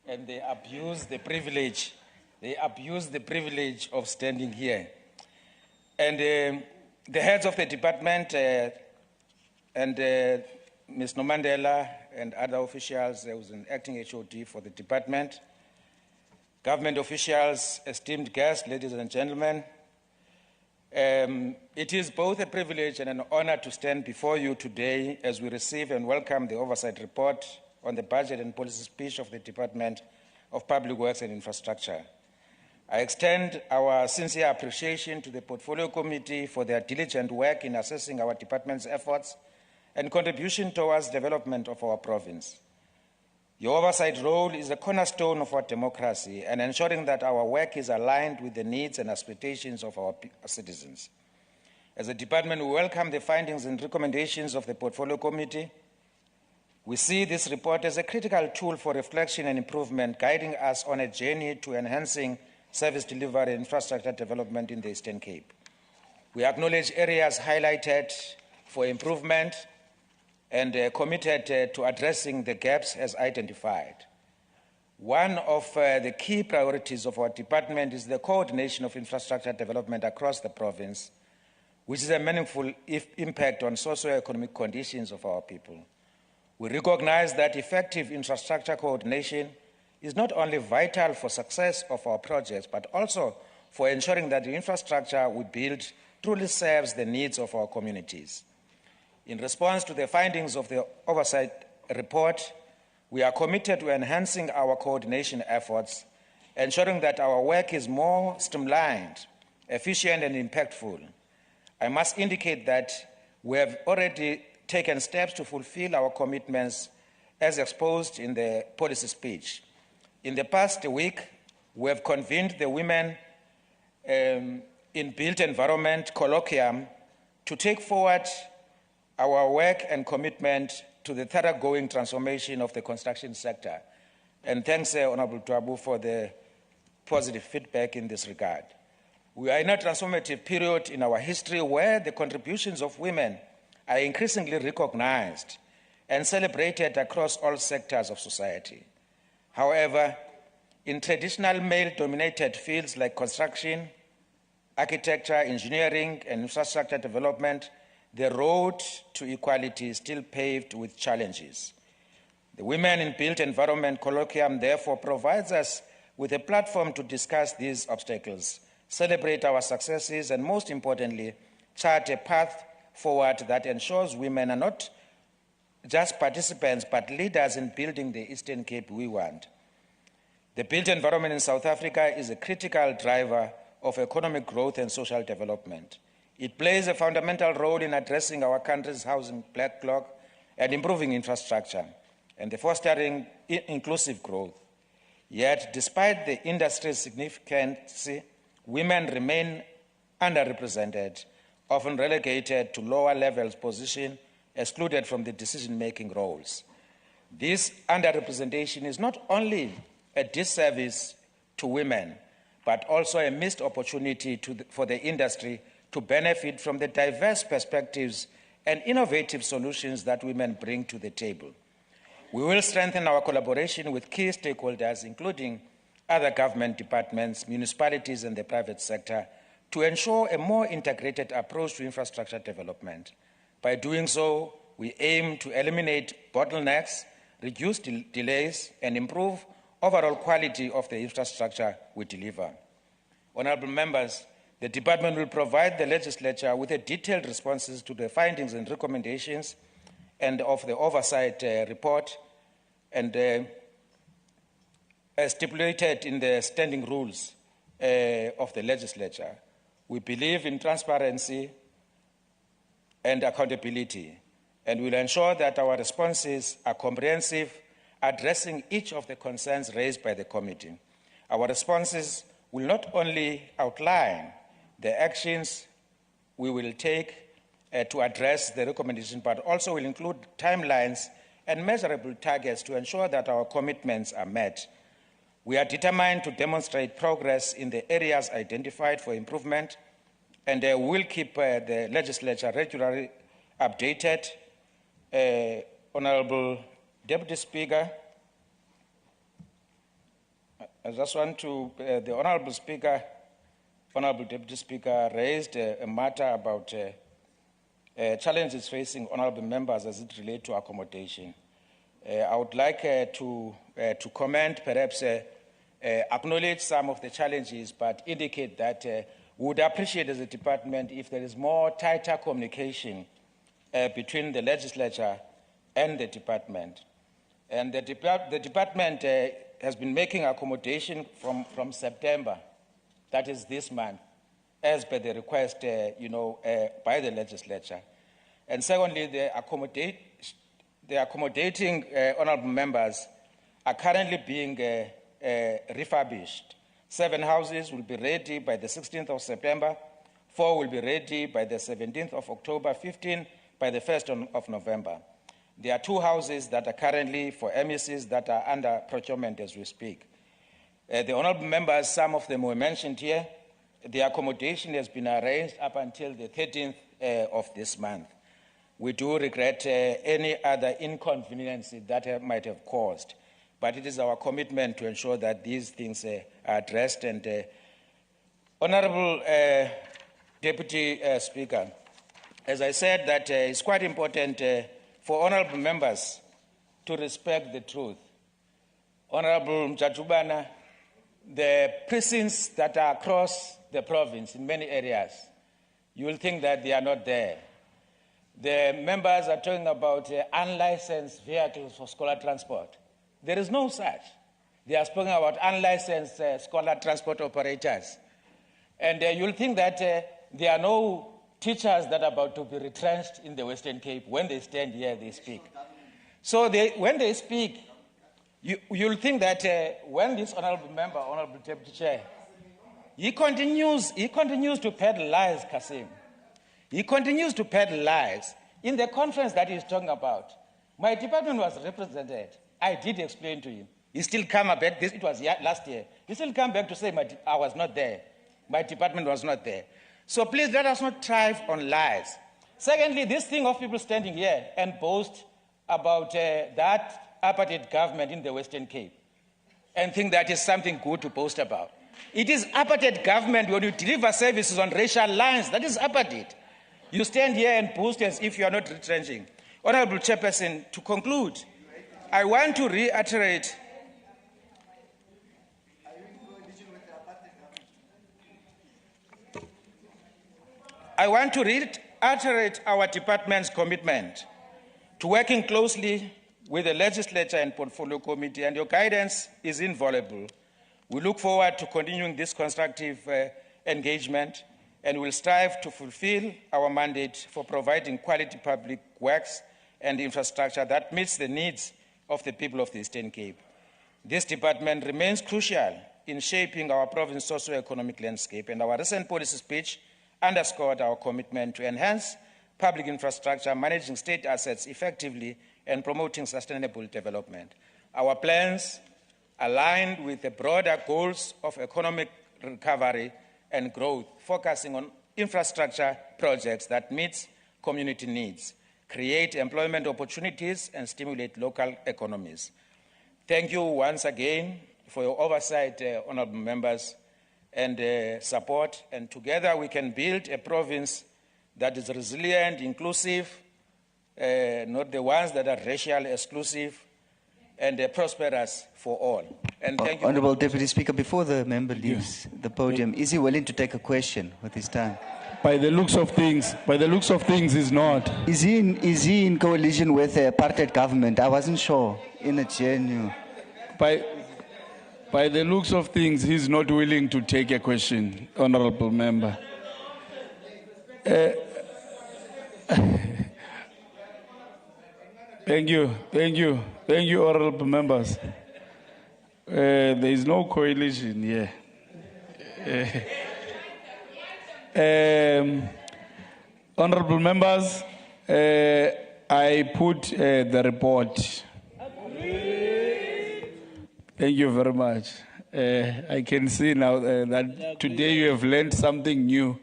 and they abuse the privilege. They abuse the privilege of standing here. And the heads of the department and Ms. Nomandela and other officials, there was an acting HOD for the department, government officials, esteemed guests, ladies and gentlemen, it is both a privilege and an honor to stand before you today as we receive and welcome the oversight report on the budget and policy speech of the Department of Public Works and Infrastructure. I extend our sincere appreciation to the Portfolio Committee for their diligent work in assessing our department's efforts and contribution towards development of our province. Your oversight role is a cornerstone of our democracy and ensuring that our work is aligned with the needs and expectations of our citizens. As a department, we welcome the findings and recommendations of the Portfolio Committee. We see this report as a critical tool for reflection and improvement, guiding us on a journey to enhancing service delivery and infrastructure development in the Eastern Cape. We acknowledge areas highlighted for improvement and committed to addressing the gaps as identified. One of the key priorities of our department is the coordination of infrastructure development across the province, which is a meaningful impact on socio-economic conditions of our people. We recognize that effective infrastructure coordination is not only vital for success of our projects, but also for ensuring that the infrastructure we build truly serves the needs of our communities. In response to the findings of the Oversight Report, we are committed to enhancing our coordination efforts, ensuring that our work is more streamlined, efficient, and impactful. I must indicate that we have already taken steps to fulfill our commitments as exposed in the policy speech. In the past week, we have convened the Women in Built Environment Colloquium to take forward our work and commitment to the thoroughgoing transformation of the construction sector. And thanks, Honorable Tuabu, for the positive feedback in this regard. We are in a transformative period in our history where the contributions of women are increasingly recognized and celebrated across all sectors of society. However, in traditional male-dominated fields like construction, architecture, engineering, and infrastructure development, the road to equality is still paved with challenges. The Women in Built Environment Colloquium therefore provides us with a platform to discuss these obstacles, celebrate our successes, and most importantly, chart a path forward that ensures women are not just participants, but leaders in building the Eastern Cape we want. The built environment in South Africa is a critical driver of economic growth and social development. It plays a fundamental role in addressing our country's housing backlog and improving infrastructure and the fostering inclusive growth. Yet, despite the industry's significance, women remain underrepresented, often relegated to lower levels position, excluded from the decision-making roles. This underrepresentation is not only a disservice to women, but also a missed opportunity for the industry to benefit from the diverse perspectives and innovative solutions that women bring to the table. We will strengthen our collaboration with key stakeholders, including other government departments, municipalities, and the private sector, to ensure a more integrated approach to infrastructure development. By doing so, we aim to eliminate bottlenecks, reduce delays, and improve overall quality of the infrastructure we deliver. Honourable members, the department will provide the legislature with detailed responses to the findings and recommendations and of the oversight report, and as stipulated in the standing rules of the legislature. We believe in transparency and accountability, and will ensure that our responses are comprehensive, addressing each of the concerns raised by the committee. Our responses will not only outline the actions we will take to address the recommendation, but also will include timelines and measurable targets to ensure that our commitments are met. We are determined to demonstrate progress in the areas identified for improvement, and will keep the legislature regularly updated. Honourable Deputy Speaker, I just want to, the Honourable Speaker, Honourable Deputy Speaker raised a matter about challenges facing honourable members as it relates to accommodation. I would like to comment, perhaps acknowledge some of the challenges, but indicate that we would appreciate as a department if there is more tighter communication between the legislature and the department. And the department has been making accommodation from September, that is this month, as per the request by the legislature. And secondly, the accommodating honourable members are currently being refurbished. 7 houses will be ready by the 16th of September, 4 will be ready by the 17th of October, 15 by the 1st of November. There are 2 houses that are currently for MECs that are under procurement as we speak. The honourable members, some of them were mentioned here. The accommodation has been arranged up until the 13th of this month. We do regret any other inconvenience that might have caused, but it is our commitment to ensure that these things are addressed. And Honourable Deputy Speaker, as I said, that it's quite important for honourable members to respect the truth. Honorable Mjajubana, the precincts that are across the province in many areas, you will think that they are not there. The members are talking about unlicensed vehicles for scholar transport. There is no such. They are speaking about unlicensed scholar transport operators. And you'll think that there are no teachers that are about to be retrenched in the Western Cape. When they stand here, they speak. So when they speak, you'll think that when this honorable member, honorable deputy chair, he continues to peddle lies, Kasim. He continues to peddle lies. In the conference that he's talking about, my department was represented. I did explain to him. He still come back, it was last year. He still come back to say, I was not there. My department was not there. So please let us not thrive on lies. Secondly, this thing of people standing here and boast about that apartheid government in the Western Cape and think that is something good to boast about. It is apartheid government when you deliver services on racial lines. That is apartheid. You stand here and boast as if you are not retrenching. Honorable Chairperson, to conclude, I want to reiterate our department's commitment to working closely with the legislature and portfolio committee, and your guidance is invaluable. We look forward to continuing this constructive engagement and will strive to fulfill our mandate for providing quality public works and infrastructure that meets the needs of the people of the Eastern Cape. This department remains crucial in shaping our province's socio-economic landscape, and our recent policy speech underscored our commitment to enhance public infrastructure, managing state assets effectively, and promoting sustainable development. Our plans aligned with the broader goals of economic recovery and growth, focusing on infrastructure projects that meet community needs, create employment opportunities, and stimulate local economies. Thank you once again for your oversight, honorable members, and support, and together we can build a province that is resilient, inclusive, not the ones that are racially exclusive, and prosperous for all. And thank you. Honourable Deputy Speaker, before the member leaves the podium, is he willing to take a question with his time? By the looks of things, he's not. Is he in coalition with the apartheid government? I wasn't sure. In a genuine. By the looks of things, he's not willing to take a question, honourable member. Thank you, honourable members. There is no coalition here. Honourable members, I put the report. Thank you very much. I can see now that today you have learned something new.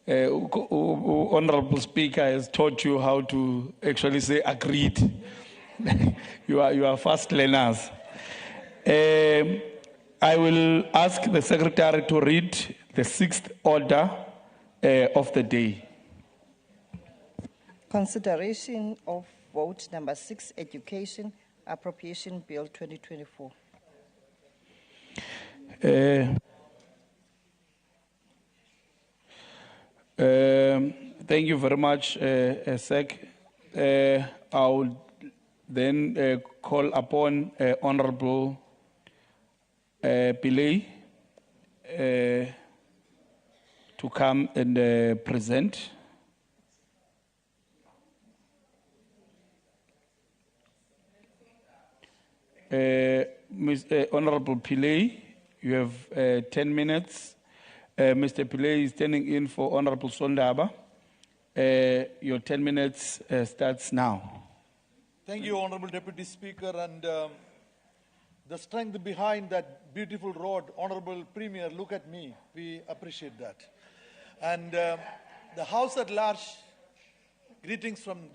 Honourable Speaker has taught you how to actually say agreed. You are fast learners. I will ask the Secretary to read the sixth order of the day. Consideration of vote number 6, Education Appropriation Bill 2024. Thank you very much, Sec. I will then call upon Honourable Pillay to come and present. Honourable Pillay, you have 10 minutes. Mr. Pillay is standing in for Honourable Sondaba. Your 10 minutes starts now. Thank you, Honourable Deputy Speaker, and the strength behind that beautiful road, Honourable Premier, look at me. We appreciate that. And the House at large, greetings from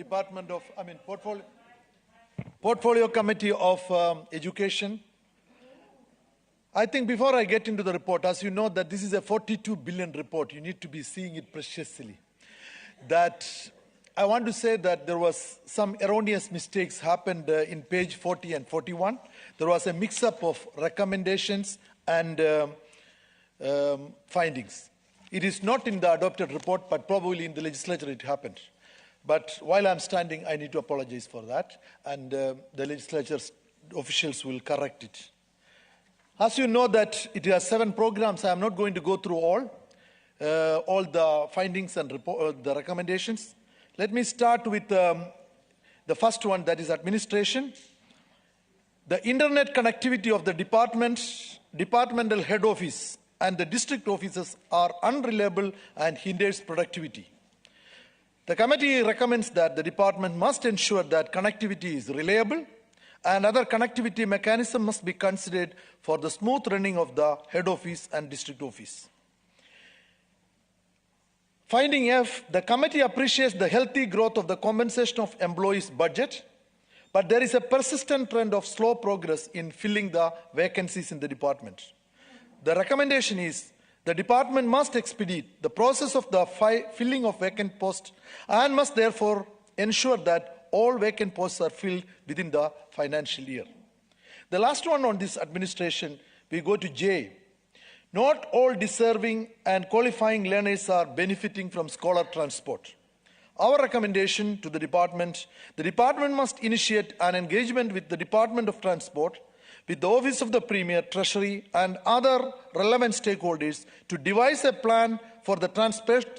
Portfolio Committee of Education. I think before I get into the report, as you know that this is a 42 billion report, you need to be seeing it preciously. That I want to say that there was some erroneous mistakes happened in page 40 and 41. There was a mix-up of recommendations and findings. It is not in the adopted report, but probably in the legislature it happened. But while I'm standing, I need to apologize for that, and the legislature's officials will correct it. As you know that it has 7 programs, I am not going to go through all the findings and the recommendations. Let me start with the first one, that is administration. The internet connectivity of the departmental head office and the district offices are unreliable and hinders productivity. The committee recommends that the department must ensure that connectivity is reliable and other connectivity mechanisms must be considered for the smooth running of the head office and district office. Finding F, the committee appreciates the healthy growth of the compensation of employees' budget, but there is a persistent trend of slow progress in filling the vacancies in the department. The recommendation is the department must expedite the process of the filling of vacant posts and must therefore ensure that all vacant posts are filled within the financial year. The last one on this administration, we go to J. Not all deserving and qualifying learners are benefiting from scholar transport. Our recommendation to the department must initiate an engagement with the Department of Transport, with the Office of the Premier, Treasury, and other relevant stakeholders to devise a plan for the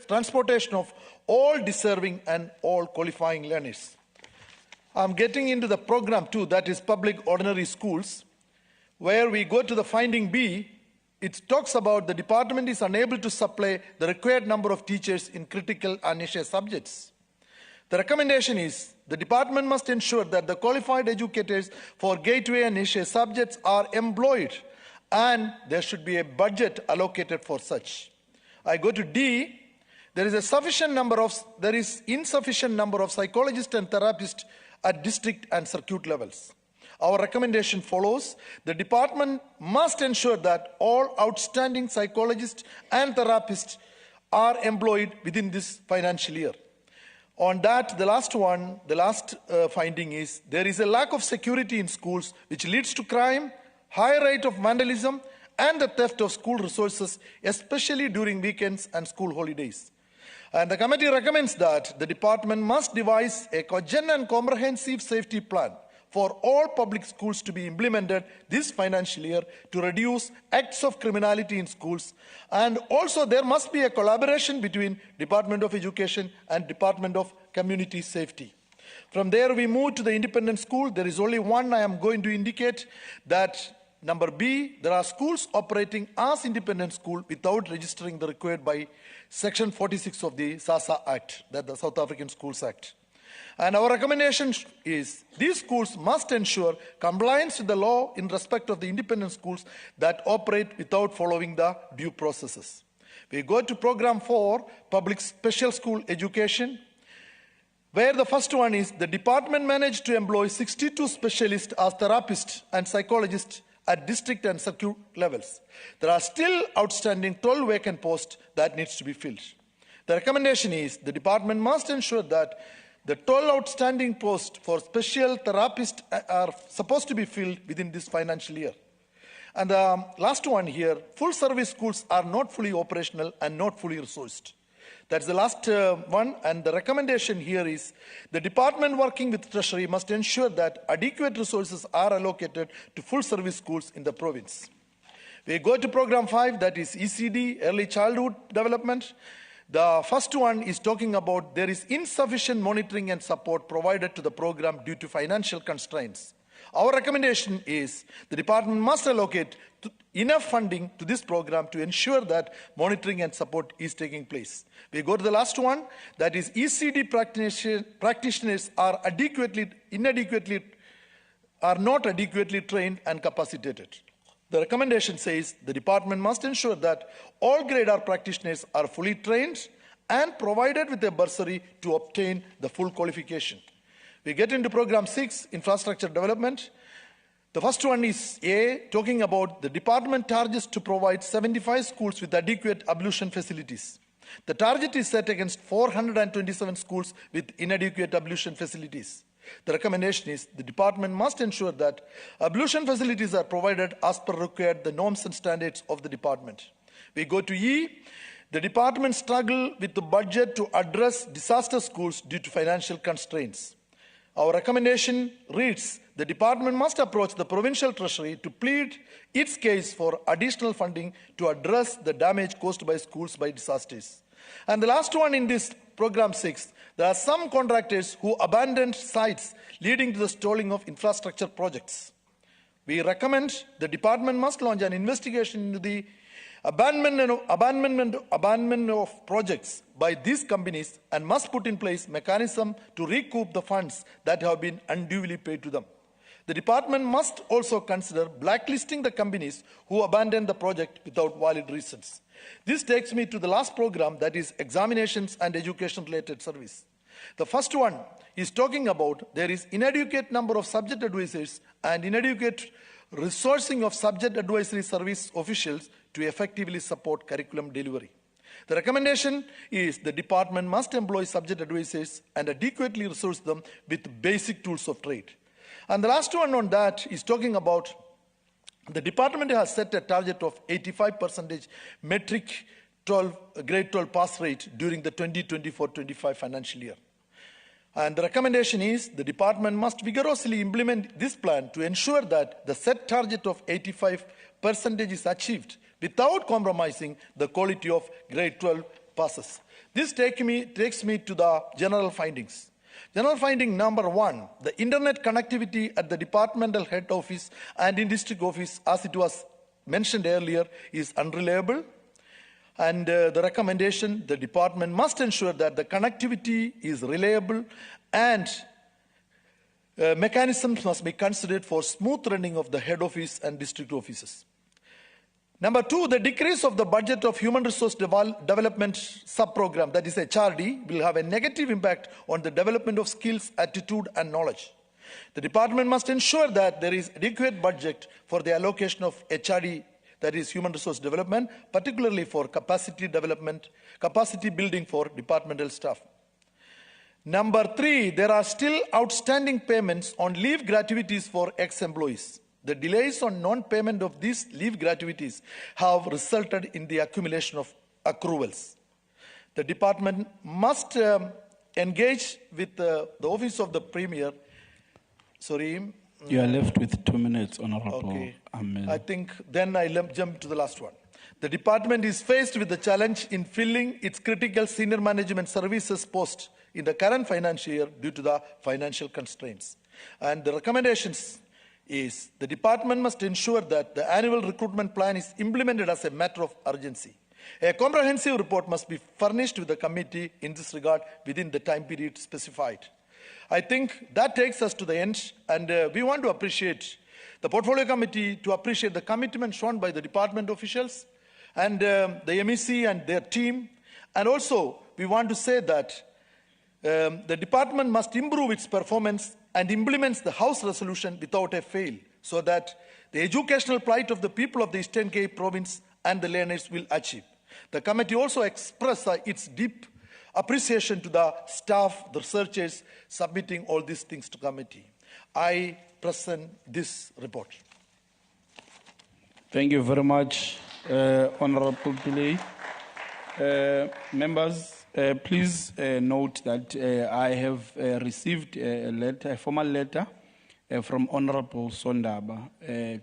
transportation of all deserving and all qualifying learners. I'm getting into the program 2, that is public ordinary schools, where we go to the finding B. It talks about the department is unable to supply the required number of teachers in critical and niche subjects. The recommendation is the department must ensure that the qualified educators for gateway and niche subjects are employed and there should be a budget allocated for such. I go to D. There is insufficient number of psychologists and therapists at district and circuit levels. Our recommendation follows. The department must ensure that all outstanding psychologists and therapists are employed within this financial year. On that, the last finding is there is a lack of security in schools which leads to crime, high rate of vandalism, and the theft of school resources, especially during weekends and school holidays. And the committee recommends that the department must devise a cogent and comprehensive safety plan for all public schools to be implemented this financial year to reduce acts of criminality in schools. And also there must be a collaboration between Department of Education and Department of Community Safety. From there we move to the independent school. There is only one I am going to indicate, that number B, there are schools operating as independent school without registering the required by Section 46 of the SASA Act, that the South African Schools Act. And our recommendation is these schools must ensure compliance with the law in respect of the independent schools that operate without following the due processes. We go to program 4, public special school education, where the first one is the department managed to employ 62 specialists as therapists and psychologists at district and circuit levels. There are still outstanding 12 vacant posts that needs to be filled. The recommendation is the department must ensure that the 12 outstanding posts for special therapists are supposed to be filled within this financial year. And the last one here, full service schools are not fully operational and not fully resourced. That's the last one, and the recommendation here is the department working with Treasury must ensure that adequate resources are allocated to full service schools in the province. We go to program 5, that is ECD, Early Childhood Development. The first one is talking about there is insufficient monitoring and support provided to the program due to financial constraints. Our recommendation is the department must allocate enough funding to this program to ensure that monitoring and support is taking place. We go to the last one, that is ECD practitioners are not adequately trained and capacitated. The recommendation says the department must ensure that all grade R practitioners are fully trained and provided with a bursary to obtain the full qualification. We get into program 6, infrastructure development. The first one is A, talking about the department targets to provide 75 schools with adequate ablution facilities. The target is set against 427 schools with inadequate ablution facilities. The recommendation is the department must ensure that ablution facilities are provided as per required the norms and standards of the department. We go to E. The department struggle with the budget to address disaster schools due to financial constraints. Our recommendation reads, the department must approach the provincial treasury to plead its case for additional funding to address the damage caused by schools by disasters. And the last one in this program 6, there are some contractors who abandoned sites leading to the stalling of infrastructure projects. We recommend the department must launch an investigation into the abandonment of projects by these companies and must put in place mechanism to recoup the funds that have been unduly paid to them. The department must also consider blacklisting the companies who abandoned the project without valid reasons. This takes me to the last program, that is examinations and education related service. The first one is talking about there is inadequate number of subject advisors and inadequate resourcing of subject advisory service officials to effectively support curriculum delivery. The recommendation is the department must employ subject advisors and adequately resource them with basic tools of trade. And the last one on that is talking about the department has set a target of 85% metric grade 12 pass rate during the 2024-25 financial year. And the recommendation is the department must vigorously implement this plan to ensure that the set target of 85% is achieved without compromising the quality of grade 12 passes. This takes me to the general findings. General finding number 1, the internet connectivity at the departmental head office and in district office, as it was mentioned earlier, is unreliable. And the recommendation, the department must ensure that the connectivity is reliable and mechanisms must be considered for smooth running of the head office and district offices. Number 2, the decrease of the budget of Human Resource Development Sub-Program, that is HRD, will have a negative impact on the development of skills, attitude, and knowledge. The department must ensure that there is adequate budget for the allocation of HRD, that is Human Resource Development, particularly for capacity development, capacity building for departmental staff. Number 3, there are still outstanding payments on leave gratuities for ex-employees. The delays on non-payment of these leave gratuities have resulted in the accumulation of accruals. The department must engage with the Office of the Premier. Sorry. You are left with 2 minutes, Honorable. Okay. Amen. I think then I jump to the last one. The department is faced with the challenge in filling its critical senior management services post in the current financial year due to the financial constraints. And the recommendations is the department must ensure that the annual recruitment plan is implemented as a matter of urgency. A comprehensive report must be furnished to the committee in this regard within the time period specified. I think that takes us to the end, and we want to appreciate the Portfolio Committee to appreciate the commitment shown by the department officials and the MEC and their team. And also, we want to say that the department must improve its performance and implements the House resolution without a fail, so that the educational plight of the people of the Eastern Cape province and the learners will achieve. The committee also expressed its deep appreciation to the staff, the researchers, submitting all these things to committee. I present this report. Thank you very much, Honorable Pillay. Members, please note that I have received a formal letter from Honorable Sondaba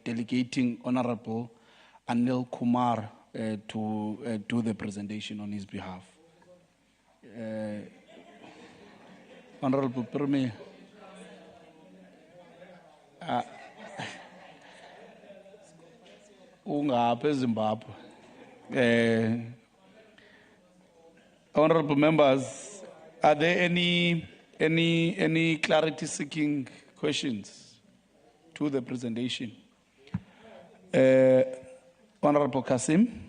delegating Honorable Anil Kumar to do the presentation on his behalf. Honorable Premier. Ungaphe Zimbabwe. Honorable members, are there any clarity-seeking questions to the presentation? Honorable Kasim.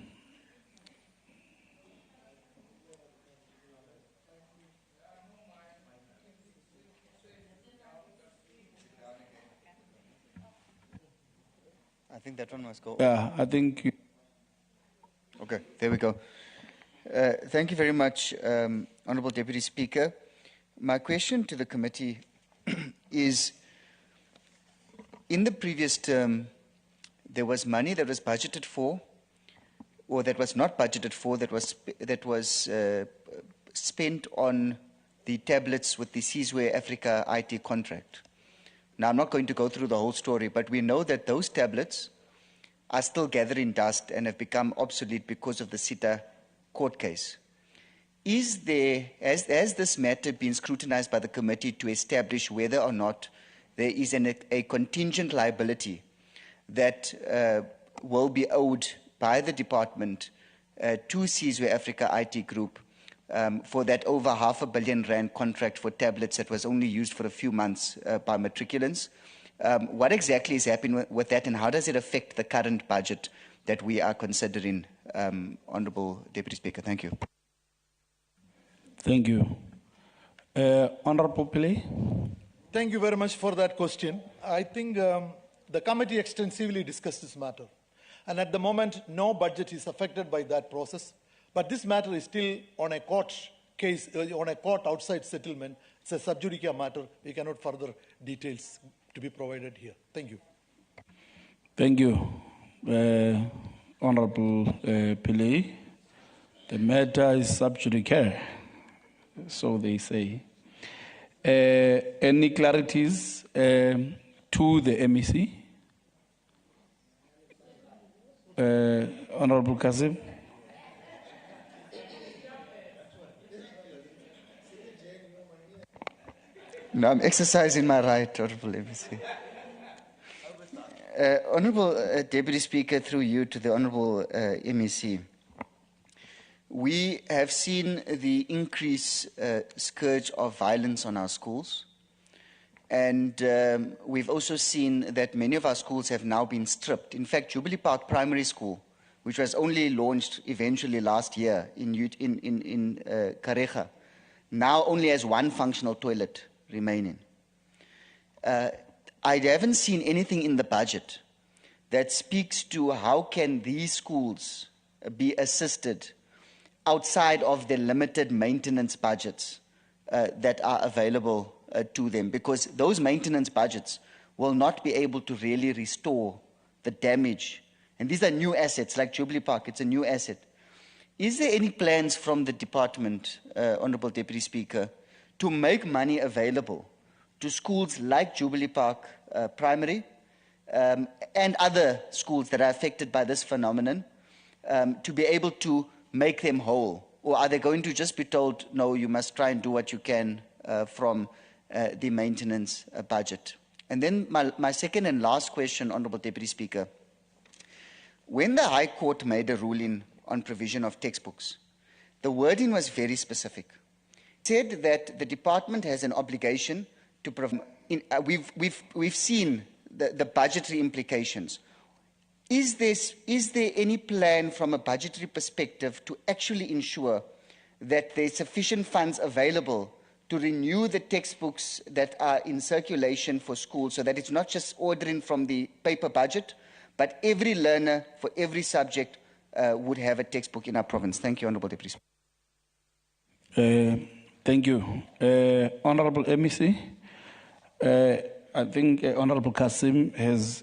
I think that one must go. Yeah, I think. Okay, there we go. Thank you very much, Honourable Deputy Speaker. My question to the committee is, in the previous term, there was money that was budgeted for, or that was not budgeted for, that was spent on the tablets with the Seasway Africa IT contract. Now, I'm not going to go through the whole story, but we know that those tablets are still gathering dust and have become obsolete because of the SITA court case. Is there, has this matter been scrutinized by the committee to establish whether or not there is a contingent liability that will be owed by the department to Seasway Africa IT Group for that over R500 million contract for tablets that was only used for a few months by matriculants? What exactly is happening with that, and how does it affect the current budget that we are considering, Honourable Deputy Speaker? Thank you. Thank you. Honourable Pillay. Thank you very much for that question. I think the committee extensively discussed this matter. And at the moment, no budget is affected by that process. But this matter is still on a court case, on a court outside settlement. It's a sub judice matter. We cannot further details to be provided here. Thank you. Thank you, Honourable Pillay. The matter is sub judice, so they say. Any clarities to the MEC? Honourable Kasim. No, I'm exercising my right, Honourable MEC. Honourable Deputy Speaker, through you to the Honourable MEC. We have seen the increased scourge of violence on our schools. And we've also seen that many of our schools have now been stripped. In fact, Jubilee Park Primary School, which was only launched eventually last year in Karecha, now only has one functional toilet remaining. I haven't seen anything in the budget that speaks to how can these schools be assisted outside of the limited maintenance budgets that are available to them, because those maintenance budgets will not be able to really restore the damage. And these are new assets, like Jubilee Park, it's a new asset. Is there any plans from the department, Honourable Deputy Speaker, to make money available to schools like Jubilee Park Primary and other schools that are affected by this phenomenon to be able to make them whole? Or are they going to just be told, no, you must try and do what you can from the maintenance budget? And then my second and last question, Honourable Deputy Speaker. When the High Court made a ruling on provision of textbooks, the wording was very specific. It said that the department has an obligation to provide. We've seen the budgetary implications. Is there any plan from a budgetary perspective to actually ensure that there's sufficient funds available to renew the textbooks that are in circulation for schools, so that it's not just ordering from the paper budget, but every learner for every subject would have a textbook in our province? Thank you, Honourable Deputy Speaker. Thank you. Honourable MEC, I think Honourable Kasim has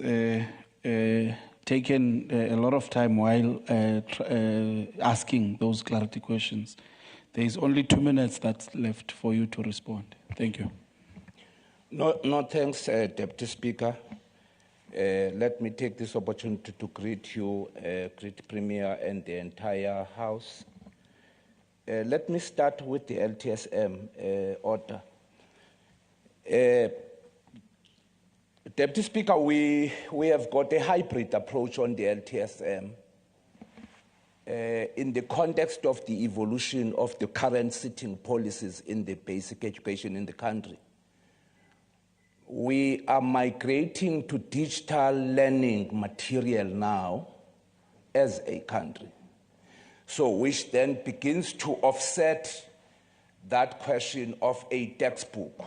taken a lot of time while asking those clarity questions. There is only 2 minutes that's left for you to respond. Thank you. No thanks, Deputy Speaker. Let me take this opportunity to greet you, greet Premier and the entire House. Let me start with the LTSM order. Deputy Speaker, we have got a hybrid approach on the LTSM in the context of the evolution of the current sitting policies in the basic education in the country. We are migrating to digital learning material now as a country, so which then begins to offset that question of a textbook,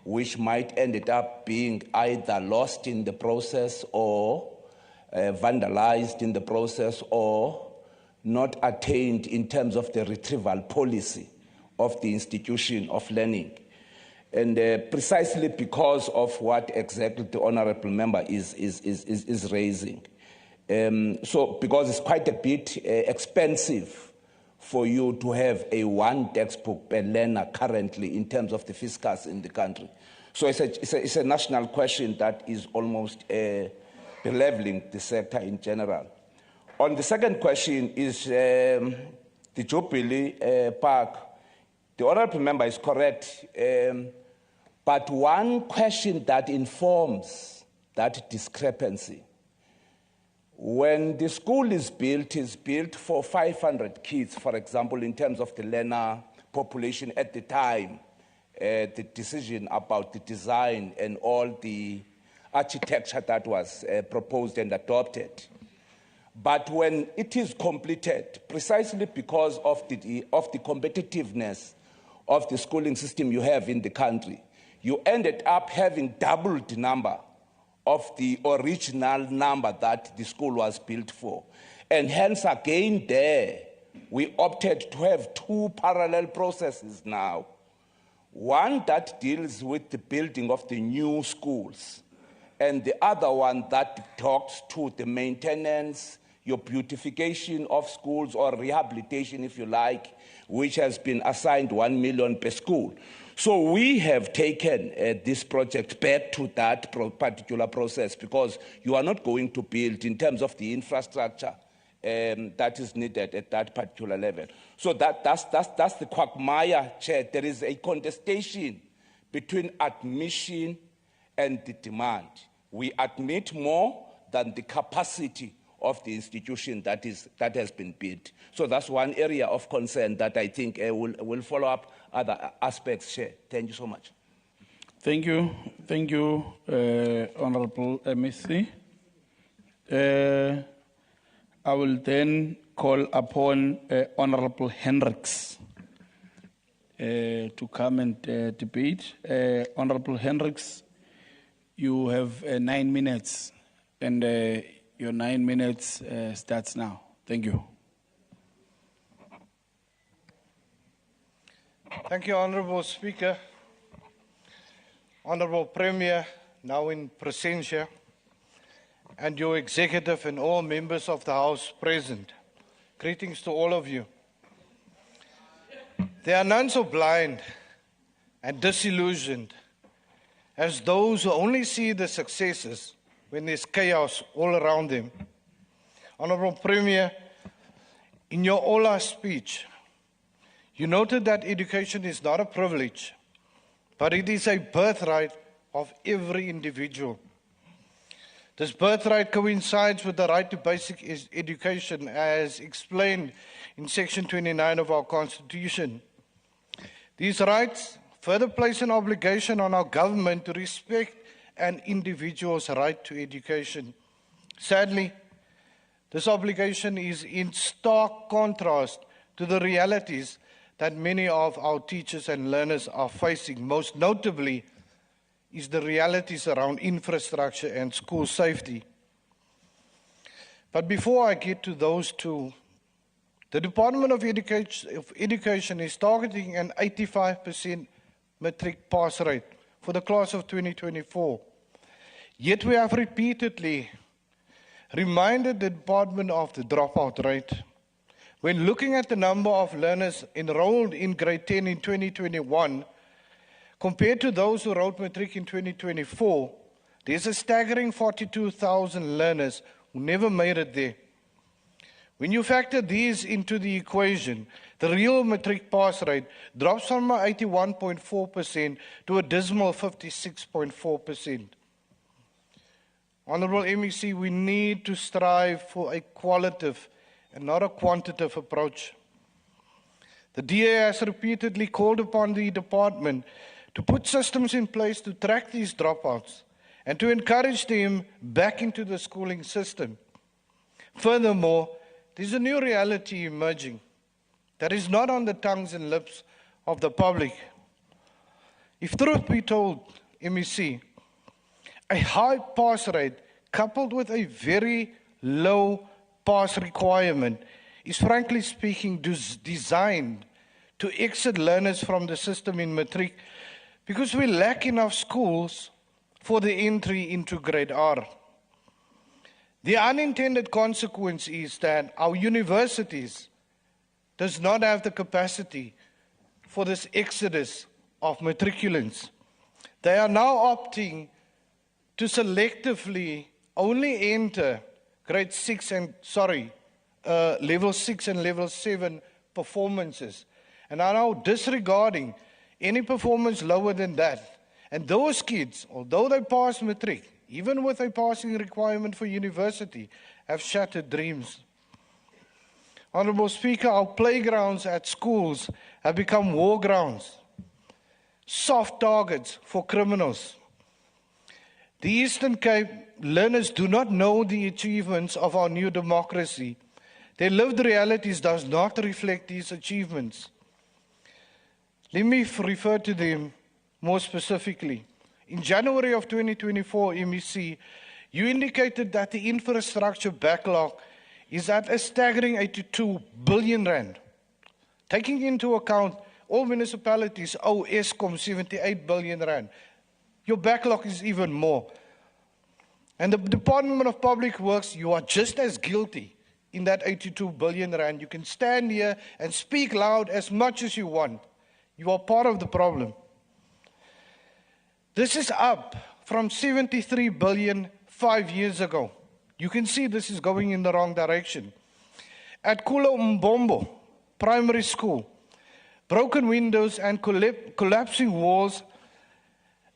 which might end up being either lost in the process or vandalized in the process, or not attained in terms of the retrieval policy of the institution of learning. And precisely because of what exactly the honorable member is raising. So because it's quite a bit expensive for you to have a one textbook per learner currently in terms of the fiscus in the country. So it's a national question that is almost beleveling the sector in general. On the second question is the Jubilee Park. The honorable member is correct, but one question that informs that discrepancy. When the school is built for 500 kids, for example, in terms of the learner population at the time, the decision about the design and all the architecture that was proposed and adopted. But when it is completed, precisely because of the competitiveness of the schooling system you have in the country, you ended up having doubled the number of the original number that the school was built for. And hence again there, we opted to have two parallel processes now. One that deals with the building of the new schools, and the other one that talks to the maintenance, your beautification of schools or rehabilitation, if you like, which has been assigned 1 million per school. So we have taken this project back to that particular process because you are not going to build in terms of the infrastructure that is needed at that particular level. So that's the quagmire, Chair. There is a contestation between admission and the demand. We admit more than the capacity of the institution that has been built. So that's one area of concern that I think will follow up other aspects, Chair. Thank you so much. Thank you. Thank you, Honorable MEC. I will then call upon Honorable Hendricks to come and debate. Honorable Hendricks, you have 9 minutes, and your 9 minutes starts now. Thank you. Thank you, Honorable Speaker. Honorable Premier, now in presentia, and your executive and all members of the House present. Greetings to all of you. There are none so blind and disillusioned as those who only see the successes when there's chaos all around them. Honorable Premier, in your Ola speech, you noted that education is not a privilege, but it is a birthright of every individual. This birthright coincides with the right to basic education as explained in Section 29 of our Constitution. These rights further place an obligation on our government to respect an individual's right to education. Sadly, this obligation is in stark contrast to the realities that many of our teachers and learners are facing. Most notably is the realities around infrastructure and school safety. But before I get to those two, the Department of Education is targeting an 85% matric pass rate for the class of 2024. Yet we have repeatedly reminded the department of the dropout rate. When looking at the number of learners enrolled in grade 10 in 2021, compared to those who wrote matric in 2024, there's a staggering 42,000 learners who never made it there. When you factor these into the equation, the real matric pass rate drops from 81.4% to a dismal 56.4%. Honourable MEC, we need to strive for a qualitative and not a quantitative approach. The DA has repeatedly called upon the department to put systems in place to track these dropouts and to encourage them back into the schooling system. Furthermore, there's a new reality emerging that is not on the tongues and lips of the public. If truth be told, MEC, a high pass rate coupled with a very low pass requirement is frankly speaking designed to exit learners from the system in matric because we lack enough schools for the entry into grade R. The unintended consequence is that our universities does not have the capacity for this exodus of matriculants. They are now opting to selectively only enter level 6 and level 7 performances, and are now disregarding any performance lower than that. And those kids, although they pass matric, even with a passing requirement for university, have shattered dreams. Honourable Speaker, our playgrounds at schools have become war grounds, soft targets for criminals. The Eastern Cape learners do not know the achievements of our new democracy. Their lived realities does not reflect these achievements. Let me refer to them more specifically. In January of 2024, MEC, you indicated that the infrastructure backlog is at a staggering 82 billion rand. Taking into account all municipalities owe Eskom 78 billion rand. Your backlog is even more. And the Department of Public Works, you are just as guilty in that 82 billion rand. You can stand here and speak loud as much as you want. You are part of the problem. This is up from 73 billion 5 years ago. You can see this is going in the wrong direction. At Kulo Mbombo Primary School, broken windows and collapsing walls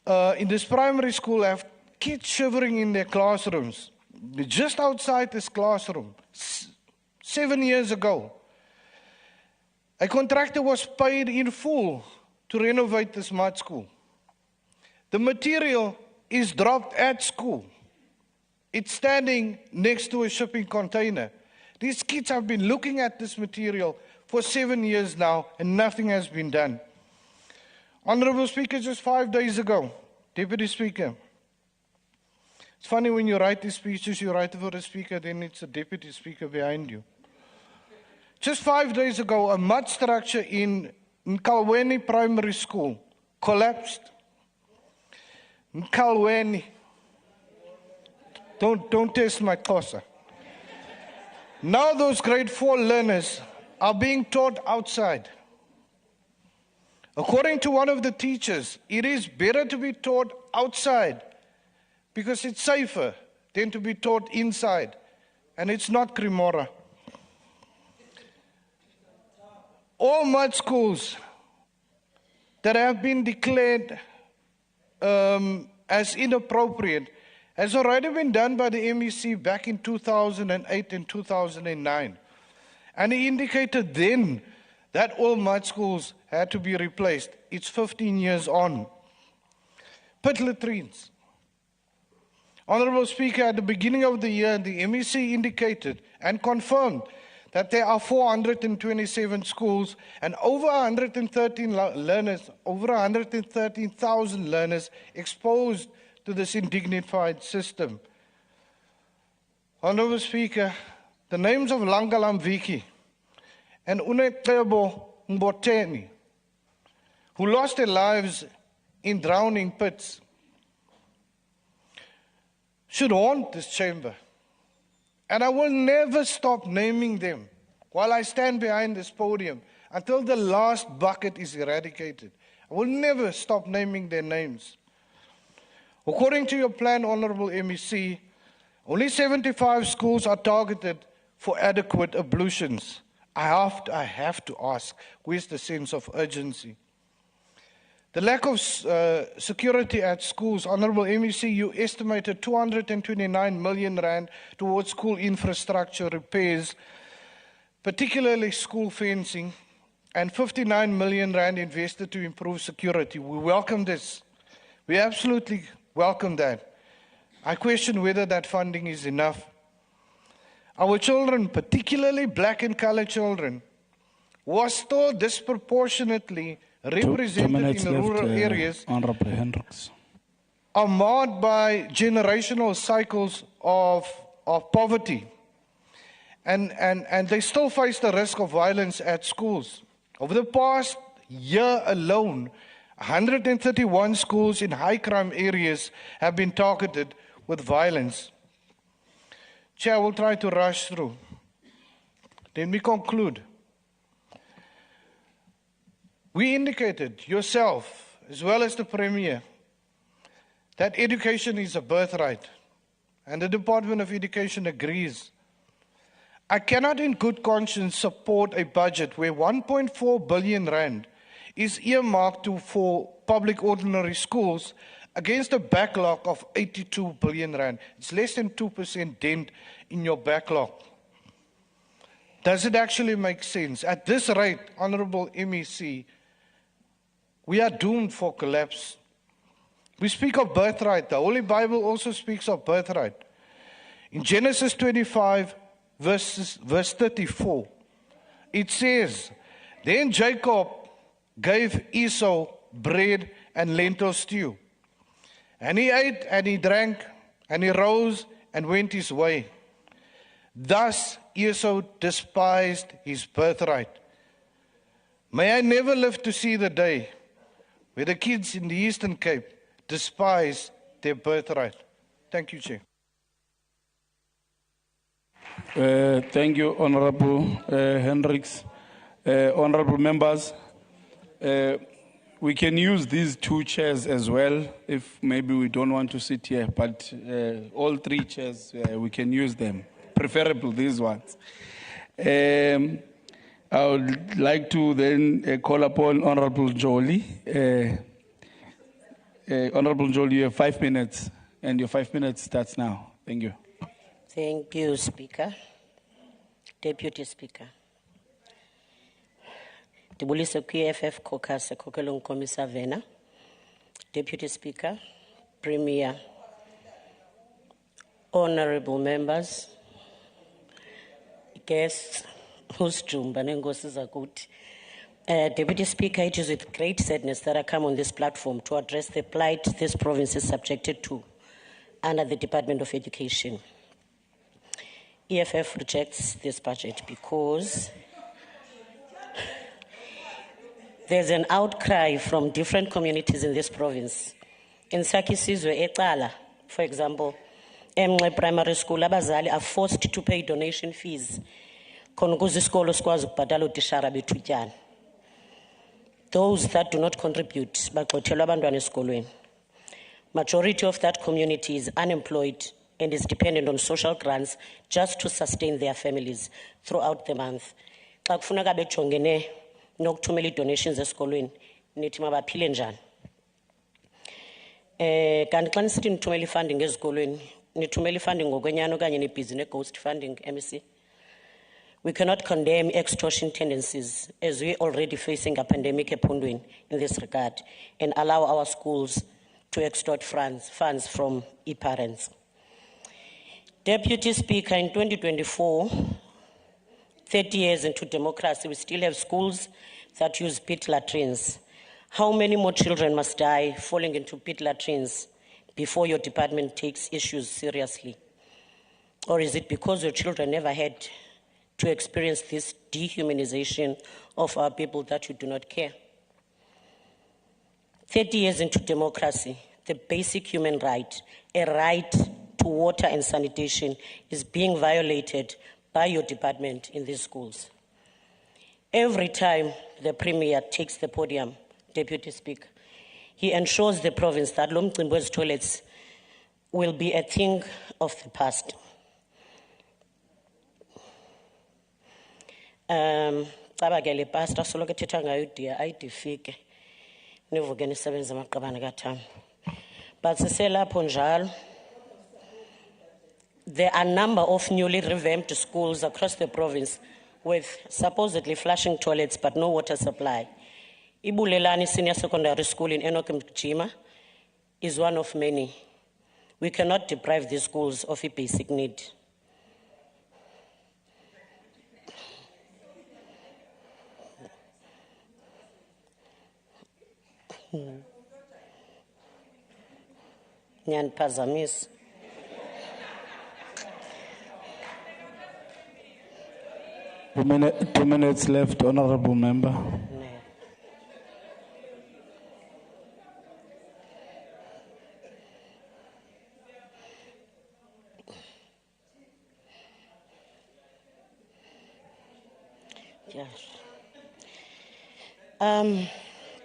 in this primary school have kids shivering in their classrooms. Just outside this classroom, 7 years ago, a contractor was paid in full to renovate this mud school. The material is dropped at school. It's standing next to a shipping container. These kids have been looking at this material for 7 years now, and nothing has been done. Honourable Speaker, just 5 days ago, Deputy Speaker, it's funny when you write these speeches, you write it for the Speaker, then it's a Deputy Speaker behind you. Just 5 days ago, a mud structure in Nkalweni Primary School collapsed. Nkalweni. Don't test my Xhosa. Now those grade 4 learners are being taught outside. According to one of the teachers, it is better to be taught outside because it's safer than to be taught inside. And it's not Cremora. All mud schools that have been declared as inappropriate has already been done by the MEC back in 2008 and 2009. And he indicated then that all mud schools had to be replaced. It's 15 years on. Pit latrines. Honourable Speaker, at the beginning of the year, the MEC indicated and confirmed that there are 427 schools and over 113 learners, over 113,000 learners exposed to this indignified system. Honourable Speaker, the names of Langalam Viki and Unetebo Mboteni, who lost their lives in drowning pits, should haunt this chamber. And I will never stop naming them while I stand behind this podium until the last bucket is eradicated. I will never stop naming their names. According to your plan, Honourable MEC, only 75 schools are targeted for adequate ablutions. I have to ask, where's the sense of urgency? The lack of security at schools, Honourable MEC, you estimated 229 million rand towards school infrastructure repairs, particularly school fencing, and 59 million rand invested to improve security. We welcome this. We absolutely welcome that. I question whether that funding is enough. Our children, particularly black and coloured children, who are still disproportionately represented in rural areas, Honourable Hendricks, are marred by generational cycles of poverty. and they still face the risk of violence at schools. Over the past year alone, 131 schools in high crime areas have been targeted with violence. Chair, I will try to rush through. Let me conclude. We indicated, yourself, as well as the Premier, that education is a birthright, and the Department of Education agrees. I cannot in good conscience support a budget where 1.4 billion rand is earmarked for public ordinary schools against a backlog of 82 billion rand. It's less than 2% dent in your backlog. Does it actually make sense? At this rate, Honorable MEC, we are doomed for collapse. We speak of birthright. The Holy Bible also speaks of birthright. In Genesis 25, verse 34, it says, then Jacob gave Esau bread and lentil stew. And he ate and he drank and he rose and went his way. Thus Esau despised his birthright. May I never live to see the day where the kids in the Eastern Cape despise their birthright. Thank you, Chair. Thank you, Honorable Hendricks. Honorable members, we can use these two chairs as well if maybe we don't want to sit here, but all three chairs, we can use them, preferable these ones. I would like to then call upon Honorable Jolie. Honorable Jolie, you have 5 minutes, and your 5 minutes starts now. Thank you. Thank you, Speaker. Deputy Speaker. Dibulisa QFF caucus, Kokelong Commissar Vena. Deputy Speaker, Premier, honorable members, guests, whose Jumbanengos are good. Deputy Speaker, it is with great sadness that I come on this platform to address the plight this province is subjected to under the Department of Education. EFF rejects this budget because there's an outcry from different communities in this province. In Sakisizwe, Ekala, for example, Emnxe Primary School, abazali are forced to pay donation fees. Those that do not contribute, majority of that community is unemployed and is dependent on social grants just to sustain their families throughout the month. Xa kufuneka bejongene nokuthumela donations esikolweni nithi mabaphile njani. Kanti xa nisithi nithumela funding ezikolweni nithumela funding ngokwenyani okanye nibhizi ne-ghost funding, MEC? We cannot condemn extortion tendencies as we already facing a pandemic in this regard and allow our schools to extort funds from e-parents. Deputy Speaker, in 2024, 30 years into democracy, we still have schools that use pit latrines. How many more children must die falling into pit latrines before your department takes issues seriously? Or is it because your children never had to experience this dehumanization of our people that you do not care? 30 years into democracy, the basic human right, a right to water and sanitation, is being violated by your department in these schools. Every time the Premier takes the podium, Deputy Speaker, he ensures the province that Lomcimbo's toilets will be a thing of the past. Cabakele pastor solo ke thetha ngayo dia ayidifike nivuke nisebenza amaqabane kaThami. But siselapho njalo, there are a number of newly revamped schools across the province with supposedly flushing toilets but no water supply. Ibulelani Senior Secondary School in Enoch Mjima is one of many. We cannot deprive these schools of a basic need. Nyanphazamisa. 2 minutes left, honorable member. Yes.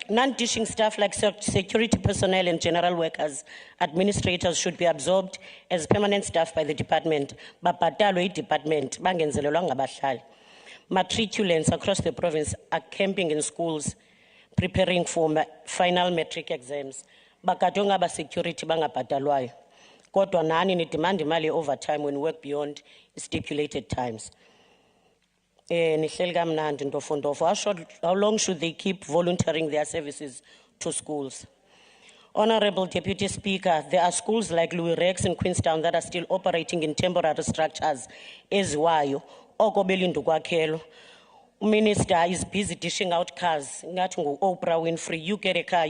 Non-teaching staff like security personnel and general workers, administrators should be absorbed as permanent staff by the department. Babhatalwe department, bangenzelelwa ngabahlali. Matriculants across the province are camping in schools, preparing for final matric exams. Bakadonga ba security bangabhatalwayo. Kodwa nani ni demand imali overtime when work beyond stipulated times. How long should they keep volunteering their services to schools? Honorable Deputy Speaker, there are schools like Louis Rex in Queenstown that are still operating in temporary structures. Eziwayo, oko belindu kwakhelo. Minister is busy dishing out cars. Ngathi ngu-Oprah Winfrey, you get a car.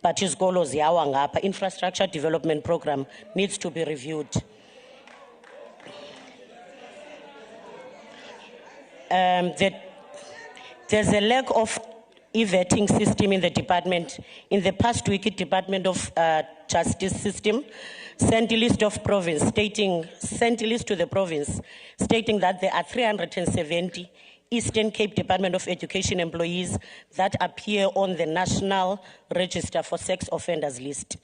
But his goal is ngapha. Infrastructure development program needs to be reviewed. There's a lack of e-vetting system in the department. In the past week, the Department of Justice system sent a list to the province stating that there are 370 Eastern Cape Department of Education employees that appear on the National Register for Sex Offenders list.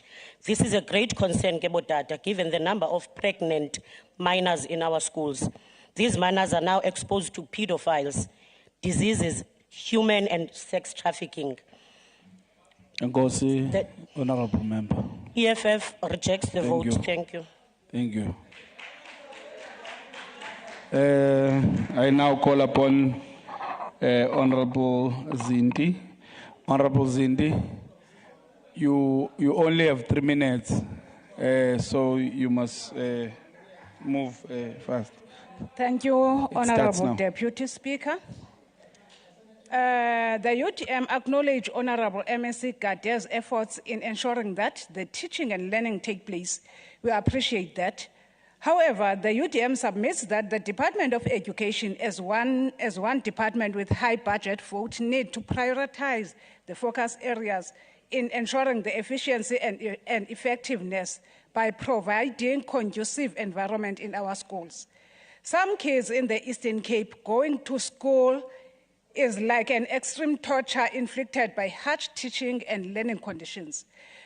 This is a great concern, Kebotata, given the number of pregnant minors in our schools. These minors are now exposed to pedophiles, diseases, human and sex trafficking. Ngosi, honorable member. EFF rejects the vote. You. Thank you. Thank you. I now call upon Honorable Zindi. Honorable Zindi, you only have 3 minutes, so you must move fast. Thank you, Honorable Deputy Speaker. The UTM acknowledge Honorable MSc Gade's efforts in ensuring that the teaching and learning take place. We appreciate that. However, the UTM submits that the Department of Education as one department with high budget vote need to prioritize the focus areas in ensuring the efficiency and effectiveness by providing conducive environment in our schools. Some kids in the Eastern Cape going to school is like an extreme torture inflicted by harsh teaching and learning conditions.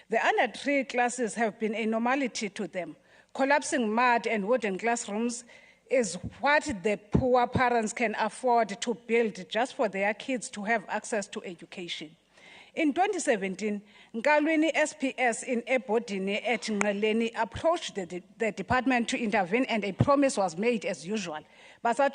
The under 3 classes have been a normality to them. Collapsing mud and wooden classrooms is what the poor parents can afford to build just for their kids to have access to education. In 2017, Nkalweni SPS in Ebodini at Ngaleni approached the department to intervene and a promise was made as usual. The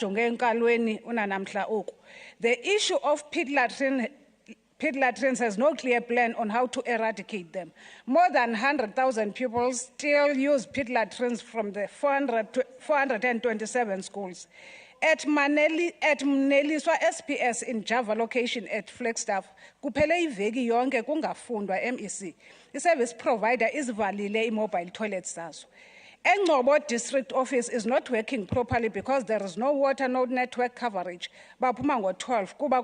issue of pit latrines has no clear plan on how to eradicate them. More than 100,000 people still use pit latrines from the 427 schools. At Mneliswa SPS in Java location at Flagstaff, kuphele iveki yonke kungafundwa MEC. The service provider is valile mobile toilets zazo. Engcobo district office is not working properly because there is no water, no network coverage. Baphuma ngo-12 kuba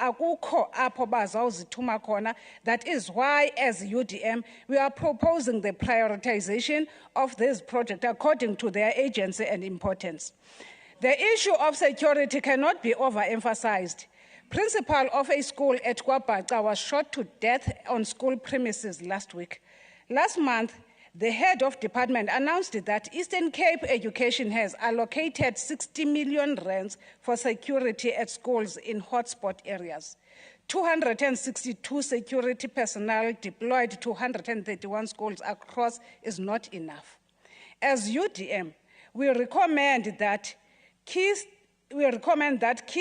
akukho apho bazawuzithuma khona. That is why as UDM we are proposing the prioritization of this project according to their agency and importance. The issue of security cannot be overemphasized. Principal of a school at Kwapaca was shot to death on school premises last week. Last month, the head of department announced that Eastern Cape Education has allocated 60 million rands for security at schools in hotspot areas. 262 security personnel deployed to 131 schools across is not enough. As UDM, we recommend that key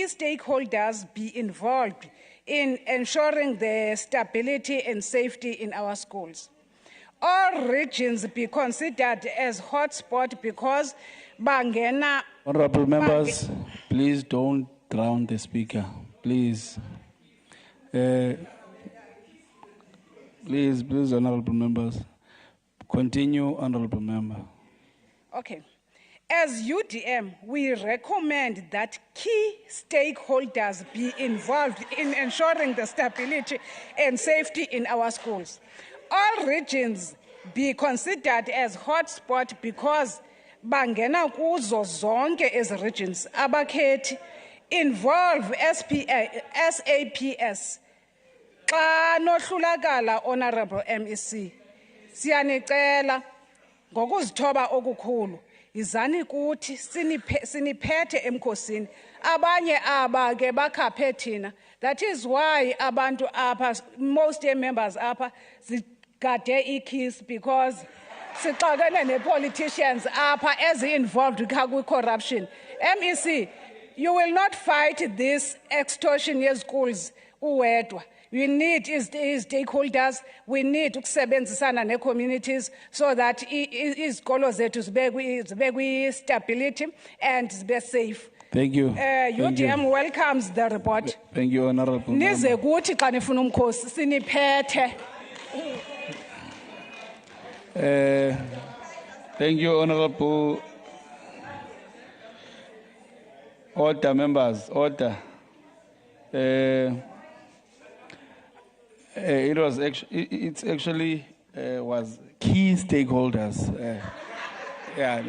stakeholders be involved in ensuring the stability and safety in our schools. All regions be considered as hotspot because bangena. Honorable members, please don't drown the speaker. Please. Please, honorable members. Continue, honorable member. Okay. As UDM, we recommend that key stakeholders be involved in ensuring the stability and safety in our schools. All regions be considered as hotspot because bangena kuzo zonke as regions. Abakhethi involve SAPS. Xa nohlulakala, Honorable MEC, siyanicela ngokuzithoba okukhulu. Izani kuthi siniphethe emkhosini. Abanye aba ke bakhaphe thina. That is why abantu apha, most members apha, zigade ikis because sixakene ne-politicians apha as involved with corruption. MEC, you will not fight this extortion schools uwedwa. We need stakeholders, we need ukusebenzisana ne-communities so that izikolo zethu zibe kwi-stability and zibe safe. Thank you. UDM welcomes the report. Thank you, Honorable. Nize kuthi xa nifuna umkhosi siniphethe. Thank you, Honorable. Order, members, order. It's actually was key stakeholders. Yeah,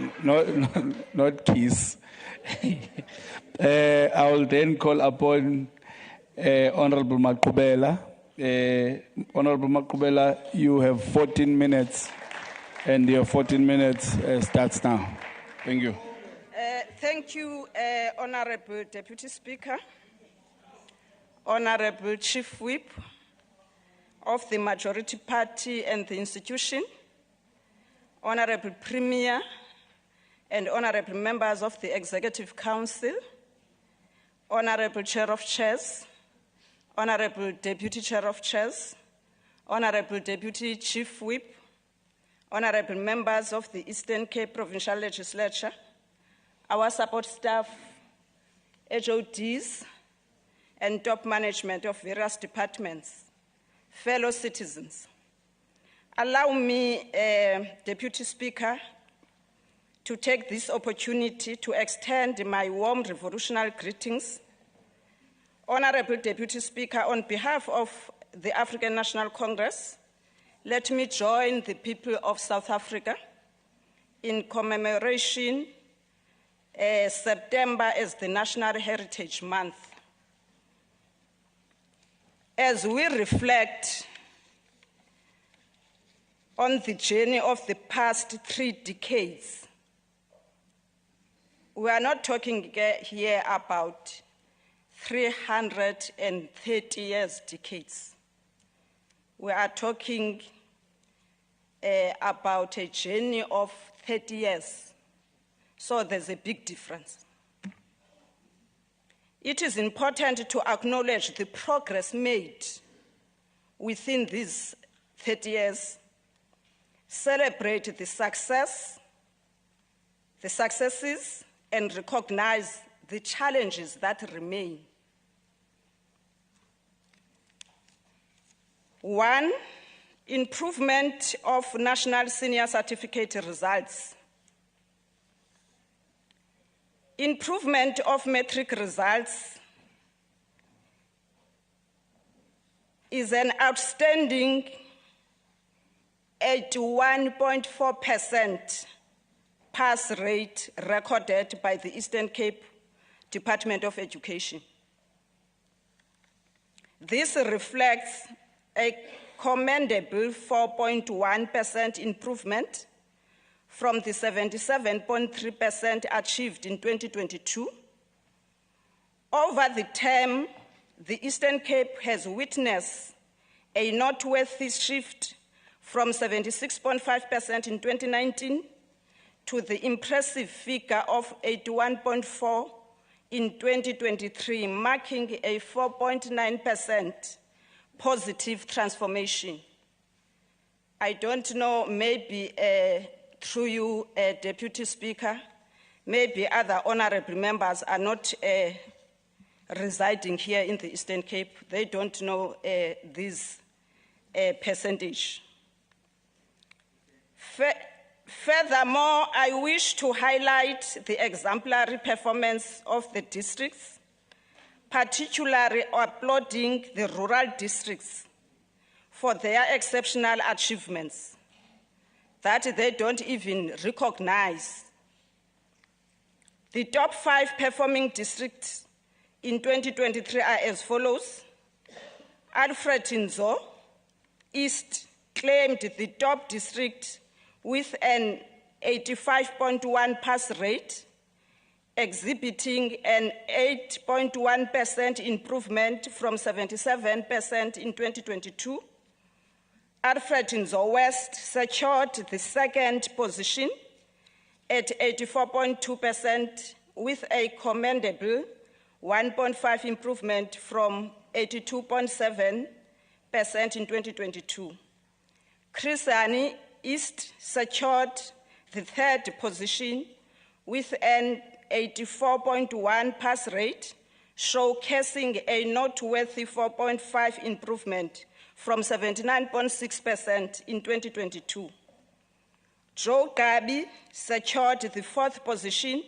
not keys. I will then call upon Honorable Makubela. Honorable Makubela, you have 14 minutes, and your 14 minutes starts now. Thank you. Thank you, Honorable Deputy Speaker, Honorable Chief Whip of the Majority Party and the institution, Honorable Premier, and Honorable members of the Executive Council, Honorable Chair of Chairs, Honorable Deputy Chair of Chairs, Honorable Deputy Chief Whip, Honorable members of the Eastern Cape Provincial Legislature, our support staff, HODs, and top management of various departments, fellow citizens. Allow me, Deputy Speaker, to take this opportunity to extend my warm revolutionary greetings. Honorable Deputy Speaker, on behalf of the African National Congress, let me join the people of South Africa in commemoration September as the National Heritage Month. As we reflect on the journey of the past 3 decades, we are not talking here about 330 years decades. We are talking about a journey of 30 years. So there's a big difference. It is important to acknowledge the progress made within these 30 years, celebrate the successes, and recognize the challenges that remain. 1, improvement of national senior certificate results. Improvement of metric results is an outstanding 81.4% pass rate recorded by the Eastern Cape Department of Education. This reflects a commendable 4.1% improvement from the 77.3% achieved in 2022. Over the term, the Eastern Cape has witnessed a noteworthy shift from 76.5% in 2019 to the impressive figure of 81.4% in 2023, marking a 4.9% positive transformation. I don't know, maybe through you, Deputy Speaker, maybe other honorable members are not residing here in the Eastern Cape. They don't know this percentage. Furthermore, I wish to highlight the exemplary performance of the districts, particularly applauding the rural districts for their exceptional achievements that they don't even recognize. The top 5 performing districts in 2023 are as follows. Alfred Nzo East claimed the top district with an 85.1 pass rate, exhibiting an 8.1% improvement from 77% in 2022. Alfred Nzo West secured the second position at 84.2% with a commendable 1.5 improvement from 82.7% in 2022. Krisani East secured the third position with an 84.1 pass rate, showcasing a noteworthy 4.5 improvement from 79.6% in 2022. Joe Gabi secured the fourth position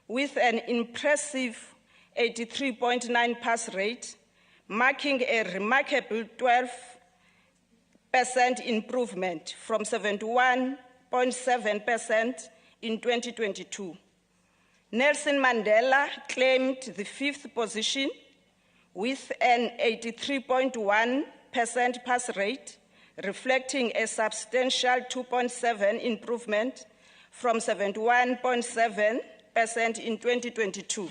with an impressive 83.9 pass rate, marking a remarkable 12% improvement from 71.7% in 2022. Nelson Mandela claimed the fifth position with an 83.1% pass rate, reflecting a substantial 2.7 improvement from 71.7% in 2022.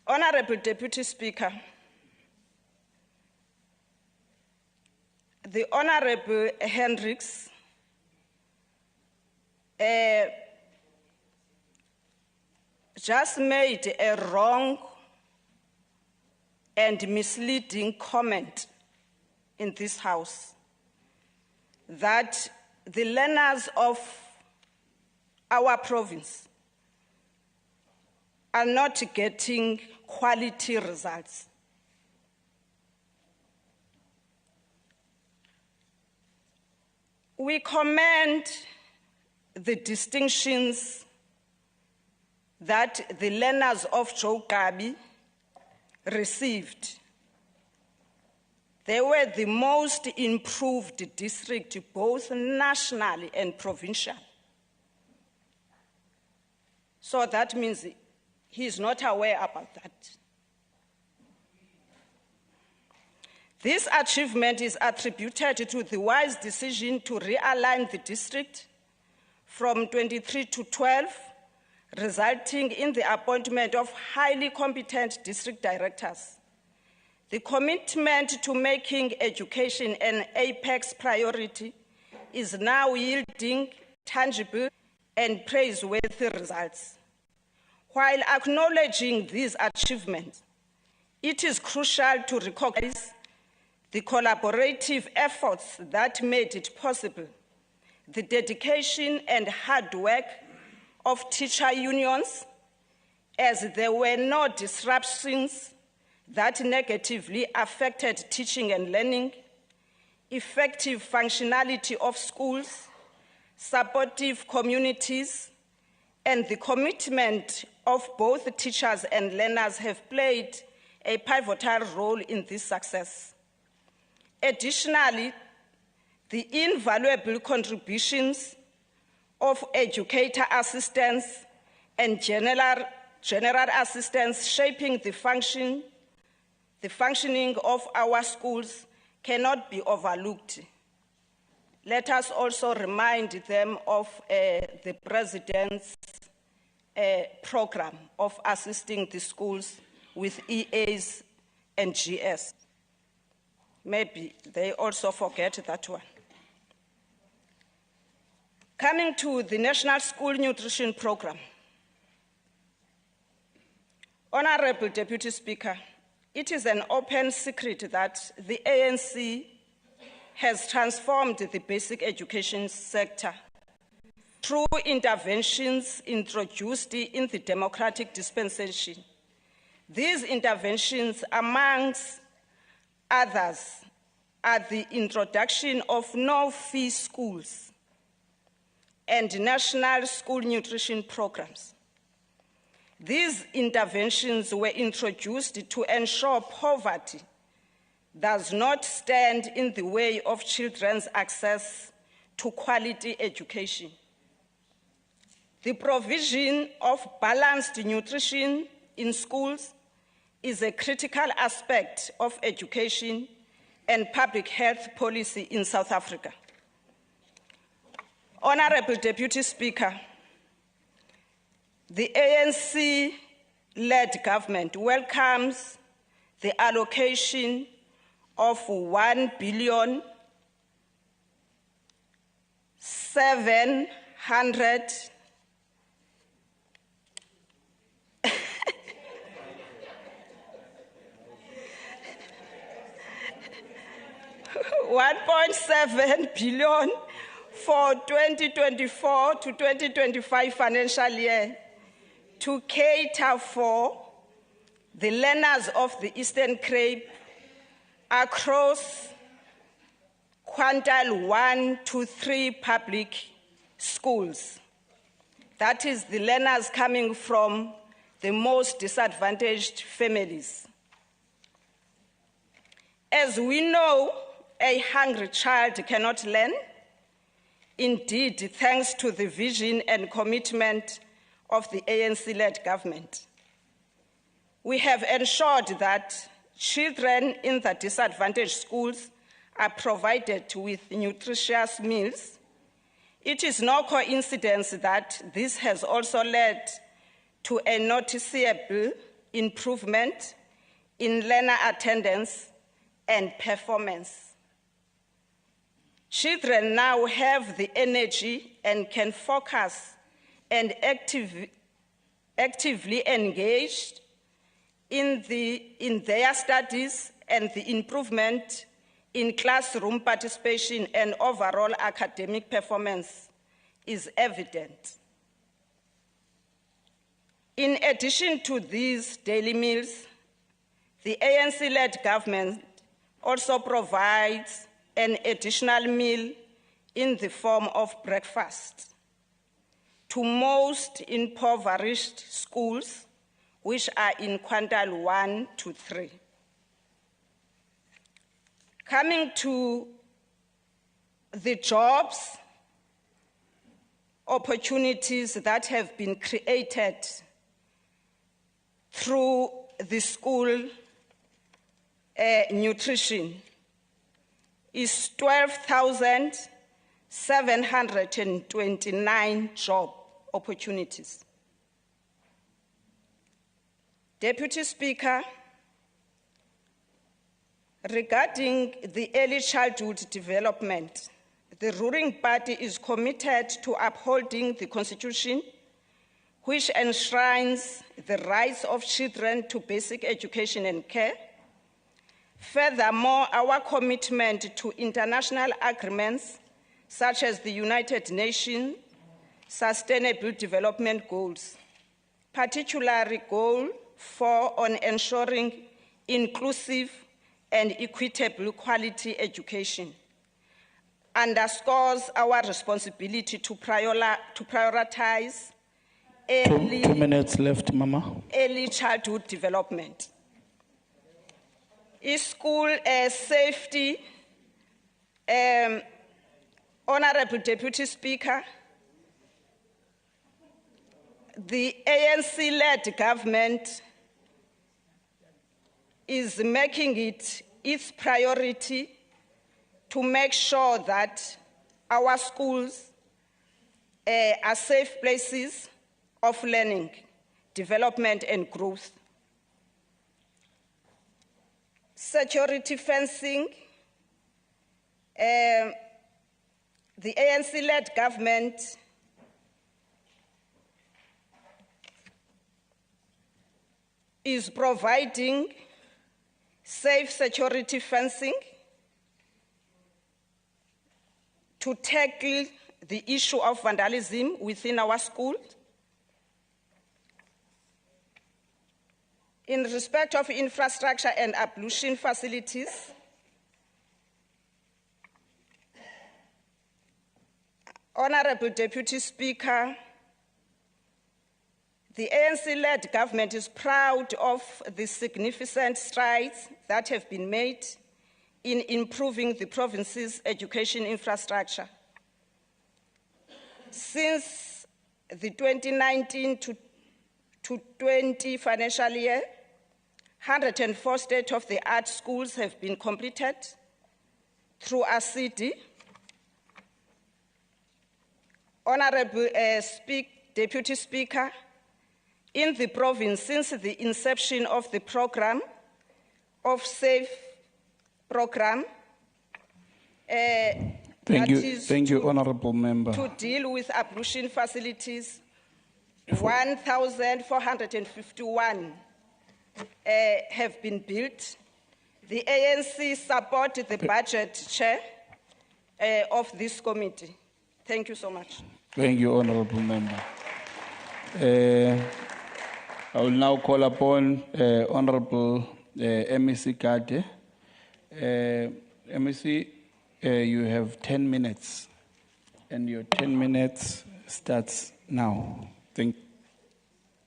Honorable Deputy Speaker, the Honorable Hendricks just made a wrong and misleading comment in this House that the learners of our province are not getting quality results. We commend the distinctions that the learners of Joe Gabi received. They were the most improved district, both nationally and provincial. So that means he is not aware about that. This achievement is attributed to the wise decision to realign the district from 23 to 12, resulting in the appointment of highly competent district directors. The commitment to making education an apex priority is now yielding tangible and praiseworthy results. While acknowledging these achievements, it is crucial to recognize the collaborative efforts that made it possible, the dedication and hard work of teacher unions, as there were no disruptions that negatively affected teaching and learning, effective functionality of schools, supportive communities, and the commitment of both teachers and learners have played a pivotal role in this success. Additionally, the invaluable contributions of educator assistants and general assistants shaping the functioning of our schools cannot be overlooked. Let us also remind them of the President's program of assisting the schools with EAs and GS. Maybe they also forget that one. Coming to the National School Nutrition Program. Honorable Deputy Speaker, it is an open secret that the ANC has transformed the basic education sector through interventions introduced in the democratic dispensation. These interventions, amongst others, are the introduction of no-fee schools and national school nutrition programs. These interventions were introduced to ensure poverty does not stand in the way of children's access to quality education. The provision of balanced nutrition in schools is a critical aspect of education and public health policy in South Africa. Honorable Deputy Speaker, the ANC-led government welcomes the allocation of 1,700 1.7 billion for 2024 to 2025 financial year to cater for the learners of the Eastern Cape across quintile 1 to 3 public schools. That is the learners coming from the most disadvantaged families. As we know, a hungry child cannot learn. Indeed, thanks to the vision and commitment of the ANC-led government, we have ensured that children in the disadvantaged schools are provided with nutritious meals. It is no coincidence that this has also led to a noticeable improvement in learner attendance and performance. Children now have the energy and can focus and actively engage in their studies, and the improvement in classroom participation and overall academic performance is evident. In addition to these daily meals, the ANC-led government also provides an additional meal in the form of breakfast to most impoverished schools, which are in quintile 1 to 3. Coming to the jobs opportunities that have been created through the school nutrition is 12,729 job opportunities. Deputy Speaker, regarding the early childhood development, the ruling party is committed to upholding the Constitution, which enshrines the rights of children to basic education and care. Furthermore, our commitment to international agreements, such as the United Nations Sustainable Development Goals, particularly Goal 4 on ensuring inclusive and equitable quality education, underscores our responsibility to prioritize early, 2 minutes left, Mama. Early childhood development. School safety, Honorable Deputy Speaker, the ANC-led government is making it its priority to make sure that our schools are safe places of learning, development, and growth. Security fencing, the ANC-led government is providing safe security fencing to tackle the issue of vandalism within our schools. In respect of infrastructure and ablution facilities, Honorable Deputy Speaker, the ANC-led government is proud of the significant strides that have been made in improving the province's education infrastructure. Since the 2019 to 20 financial year, 104 state-of-the-art schools have been completed through ACD. Honorable Deputy Speaker, in the province, since the inception of the program of SAFE program, Thank you, Honorable Member. to deal with ablution facilities, 1,451 have been built. The ANC support the budget chair of this committee. Thank you so much. Thank you, Honorable Member. I will now call upon Honorable MEC Kade. MEC, you have 10 minutes, and your 10 minutes starts now.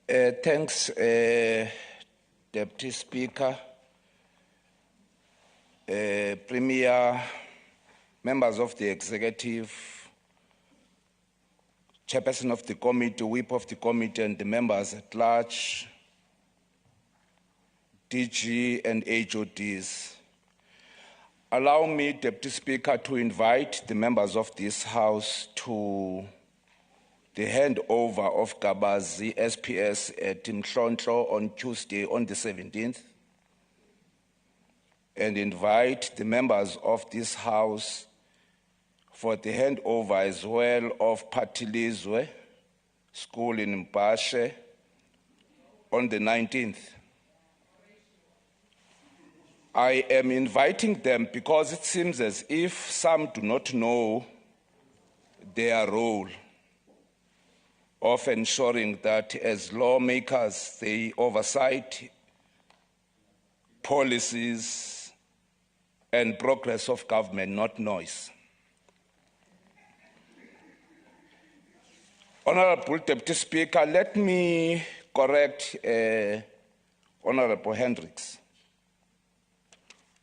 Thanks, Deputy Speaker, Premier, members of the Executive, Chairperson of the Committee, Whip of the Committee, and the members at large, DG and HODs. Allow me, Deputy Speaker, to invite the members of this House to the handover of Gabazi SPS at Mhlonhlo on Tuesday, on the 17th, and invite the members of this House for the handover as well of Patilizwe School in Mpashe on the 19th. I am inviting them because it seems as if some do not know their role of ensuring that as lawmakers they oversight policies and progress of government, not noise. Honorable Deputy Speaker, let me correct Honorable Hendricks.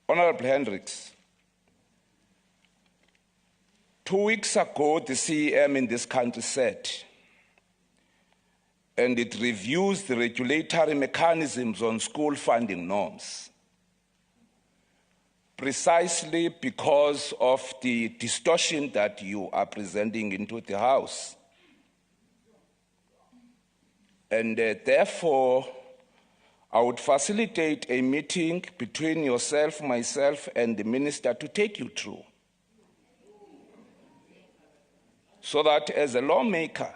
Honorable Hendricks, 2 weeks ago, the CEM in this country said, and it reviews the regulatory mechanisms on school funding norms, precisely because of the distortion that you are presenting into the House. And therefore, I would facilitate a meeting between yourself, myself, and the minister to take you through, so that as a lawmaker,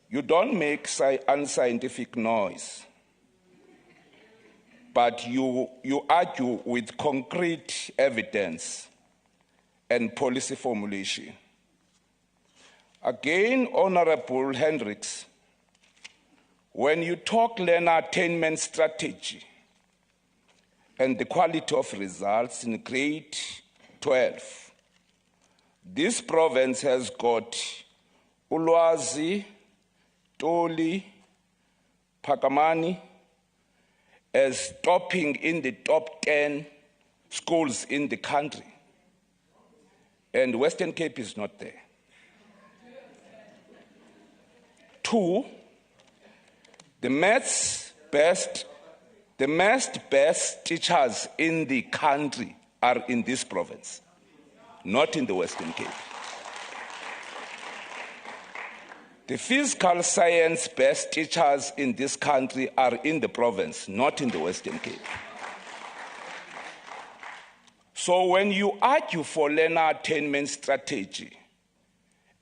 you don't make unscientific noise, but you argue with concrete evidence and policy formulation. Again, Honorable Hendricks, when you talk learner attainment strategy and the quality of results in grade 12, this province has got Ulwazi, Toli, Pakamani as topping in the top 10 schools in the country. And Western Cape is not there. 2, the maths best teachers in the country are in this province, not in the Western Cape. The physical science best teachers in this country are in the province, not in the Western Cape. So when you argue for learner attainment strategy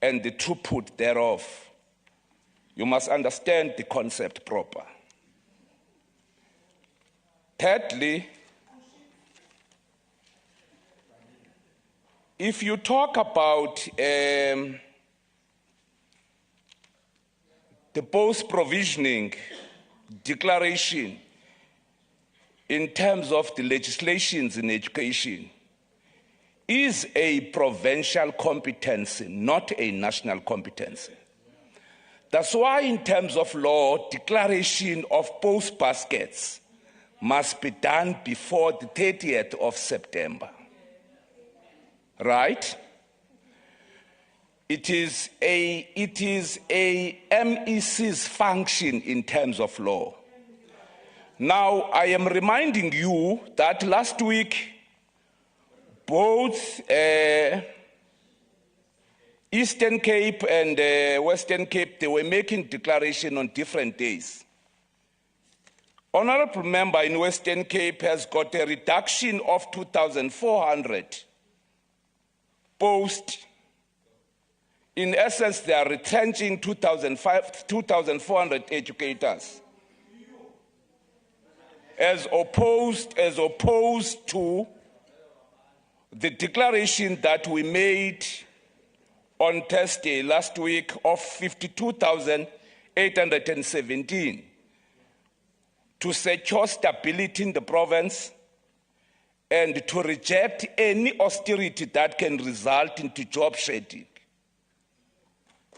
and the throughput thereof, you must understand the concept proper. Thirdly, if you talk about the post-provisioning declaration in terms of the legislations in education, is a provincial competency, not a national competency. That's why, in terms of law, declaration of post baskets must be done before the 30th of September. Right? It is a MEC's function in terms of law. Now, I am reminding you that last week, both Eastern Cape and Western Cape, they were making declaration on different days. Honorable member in Western Cape has got a reduction of 2,400 posts. In essence, they are retrenching 2,400 educators, as opposed to the declaration that we made on Thursday last week of 52,817 to secure stability in the province and to reject any austerity that can result into job shedding.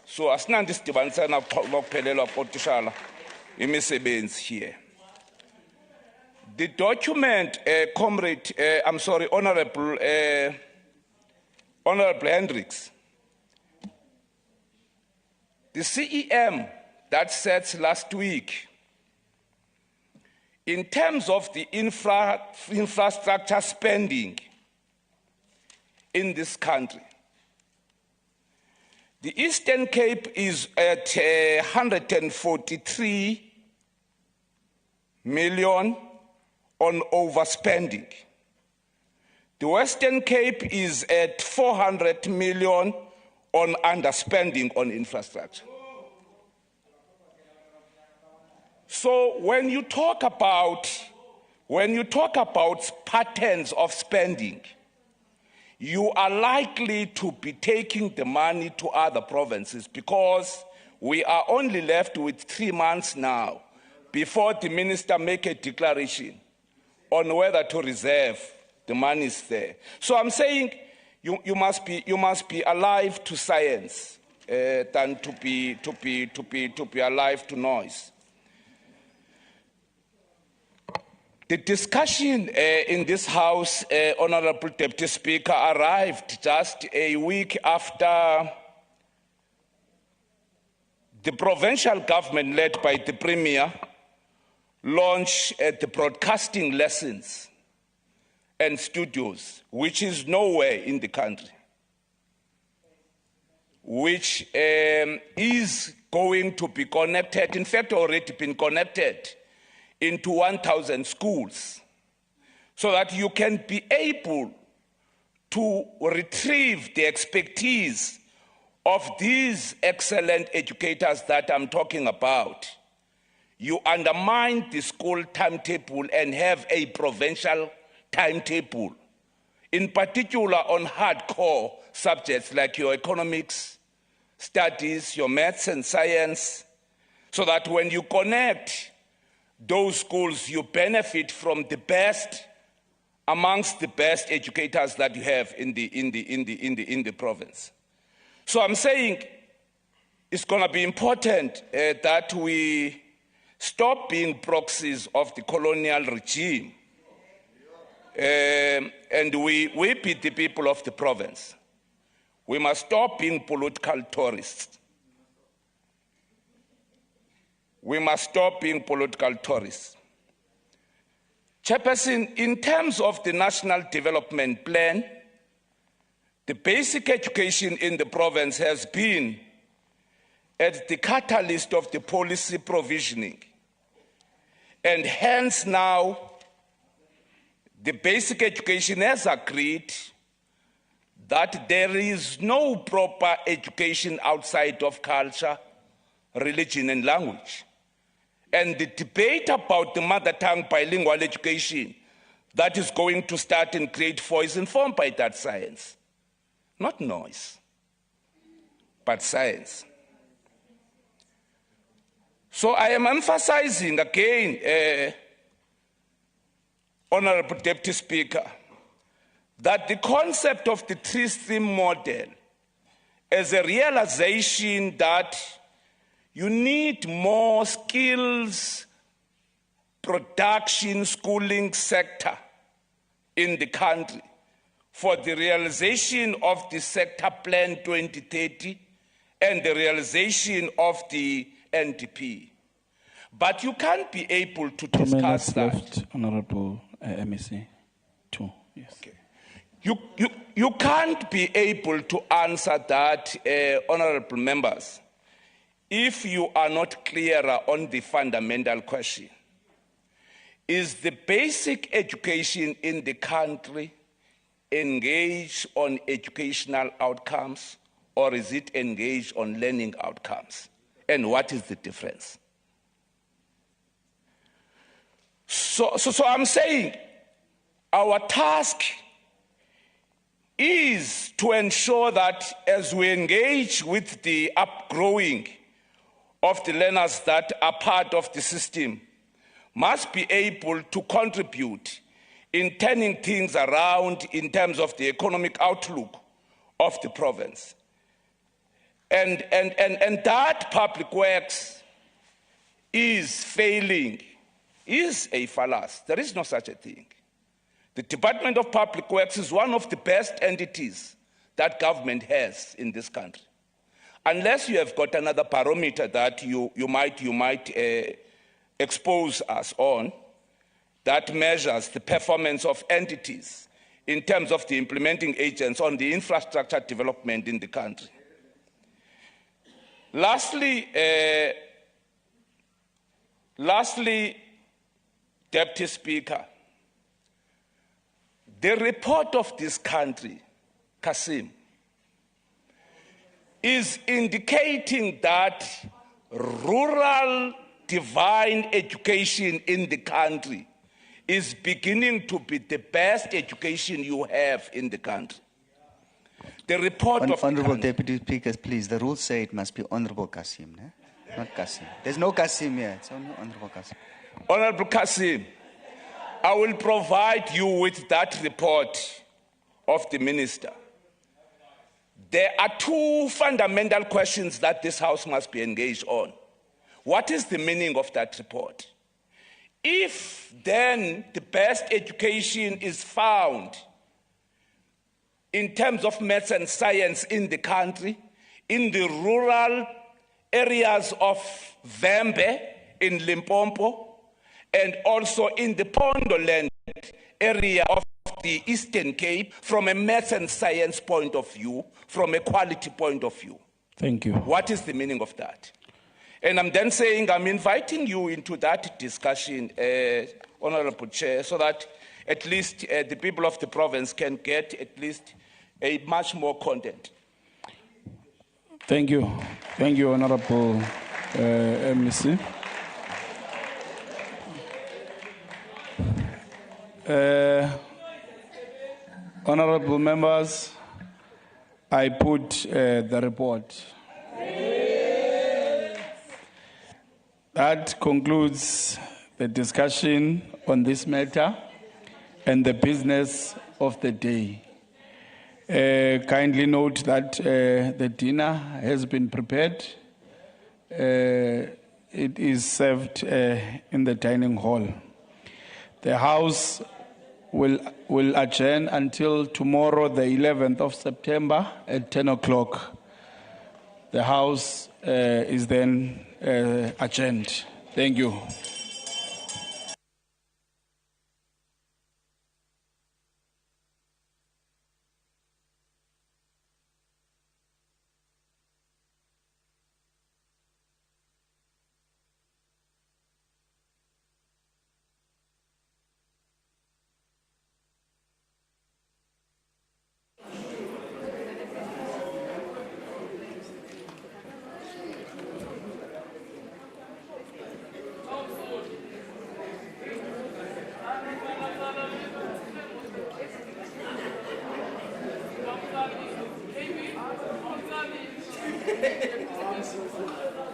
So asinandi sidibanisa nokuphelelwa kotishala imisebenzi here. The document, Honorable Hendricks, the CEM that sets last week, in terms of the infrastructure spending in this country, the Eastern Cape is at 143 million on overspending. The Western Cape is at 400 million on underspending on infrastructure. So when you talk about patterns of spending, you are likely to be taking the money to other provinces, because we are only left with 3 months now before the minister make a declaration on whether to reserve the monies there. So I'm saying you must be alive to science than to be alive to noise. The discussion in this House, Honorable Deputy Speaker, arrived just a week after the provincial government, led by the Premier, launched the broadcasting lessons and studios, which is nowhere in the country, which is going to be connected, in fact already been connected, into 1,000 schools, so that you can be able to retrieve the expertise of these excellent educators that I'm talking about. You undermine the school timetable and have a provincial timetable, in particular on hardcore subjects like your economics studies, your maths and science, so that when you connect those schools, you benefit from the best amongst the best educators that you have in the province. So I'm saying it's going to be important that we stop being proxies of the colonial regime, and we be the people of the province. We must stop being political tourists. We must stop being political tourists. Chairperson, in terms of the National Development Plan, the basic education in the province has been at the catalyst of the policy provisioning. And hence now, the basic education has agreed that there is no proper education outside of culture, religion, and language. And the debate about the mother tongue bilingual education that is going to start in grade 4 is informed by that science. Not noise, but science. So I am emphasizing again, Honorable Deputy Speaker, that the concept of the three-stream model as a realization that you need more skills, production, schooling sector in the country for the realization of the sector plan 2030 and the realization of the NDP. But you can't be able to 2 discuss minutes that. left, Honorable MEC. 2, yes. Okay. You can't be able to answer that, honorable members, if you are not clearer on the fundamental question. Is the basic education in the country engaged on educational outcomes, or is it engaged on learning outcomes? And what is the difference? So I'm saying our task is to ensure that as we engage with the upgrowing of the learners that are part of the system, must be able to contribute in turning things around in terms of the economic outlook of the province. And that public works is failing, is a fallacy. There is no such a thing. The Department of Public Works is one of the best entities that government has in this country. Unless you have got another barometer that you might expose us on, that measures the performance of entities in terms of the implementing agents on the infrastructure development in the country. Lastly, Deputy Speaker, the report of this country, Kasim, is indicating that rural divine education in the country is beginning to be the best education you have in the country. The report of Honorable Deputy Speakers, please, the rules say it must be Honorable Kasim, not Kasim. There's no Kasim here, it's only Honorable Kasim. Honorable Kasim, I will provide you with that report of the minister. There are two fundamental questions that this House must be engaged on. What is the meaning of that report? If then the best education is found in terms of maths and science in the country, in the rural areas of Vembe, in Limpopo, and also in the Pondoland area of the Eastern Cape, from a maths and science point of view, from a quality point of view. Thank you. What is the meaning of that? And I'm then saying I'm inviting you into that discussion, Honorable Chair, so that at least the people of the province can get at least a much more content. Thank you. Thank you, Honorable MEC. Honorable members, I put the report. That concludes the discussion on this matter and the business of the day. Kindly note that the dinner has been prepared. It is served in the dining hall. The House will adjourn until tomorrow, the 11th of September at 10 o'clock. The House is then adjourned. Thank you.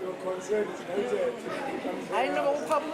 Your concern is noted. I know, Papa,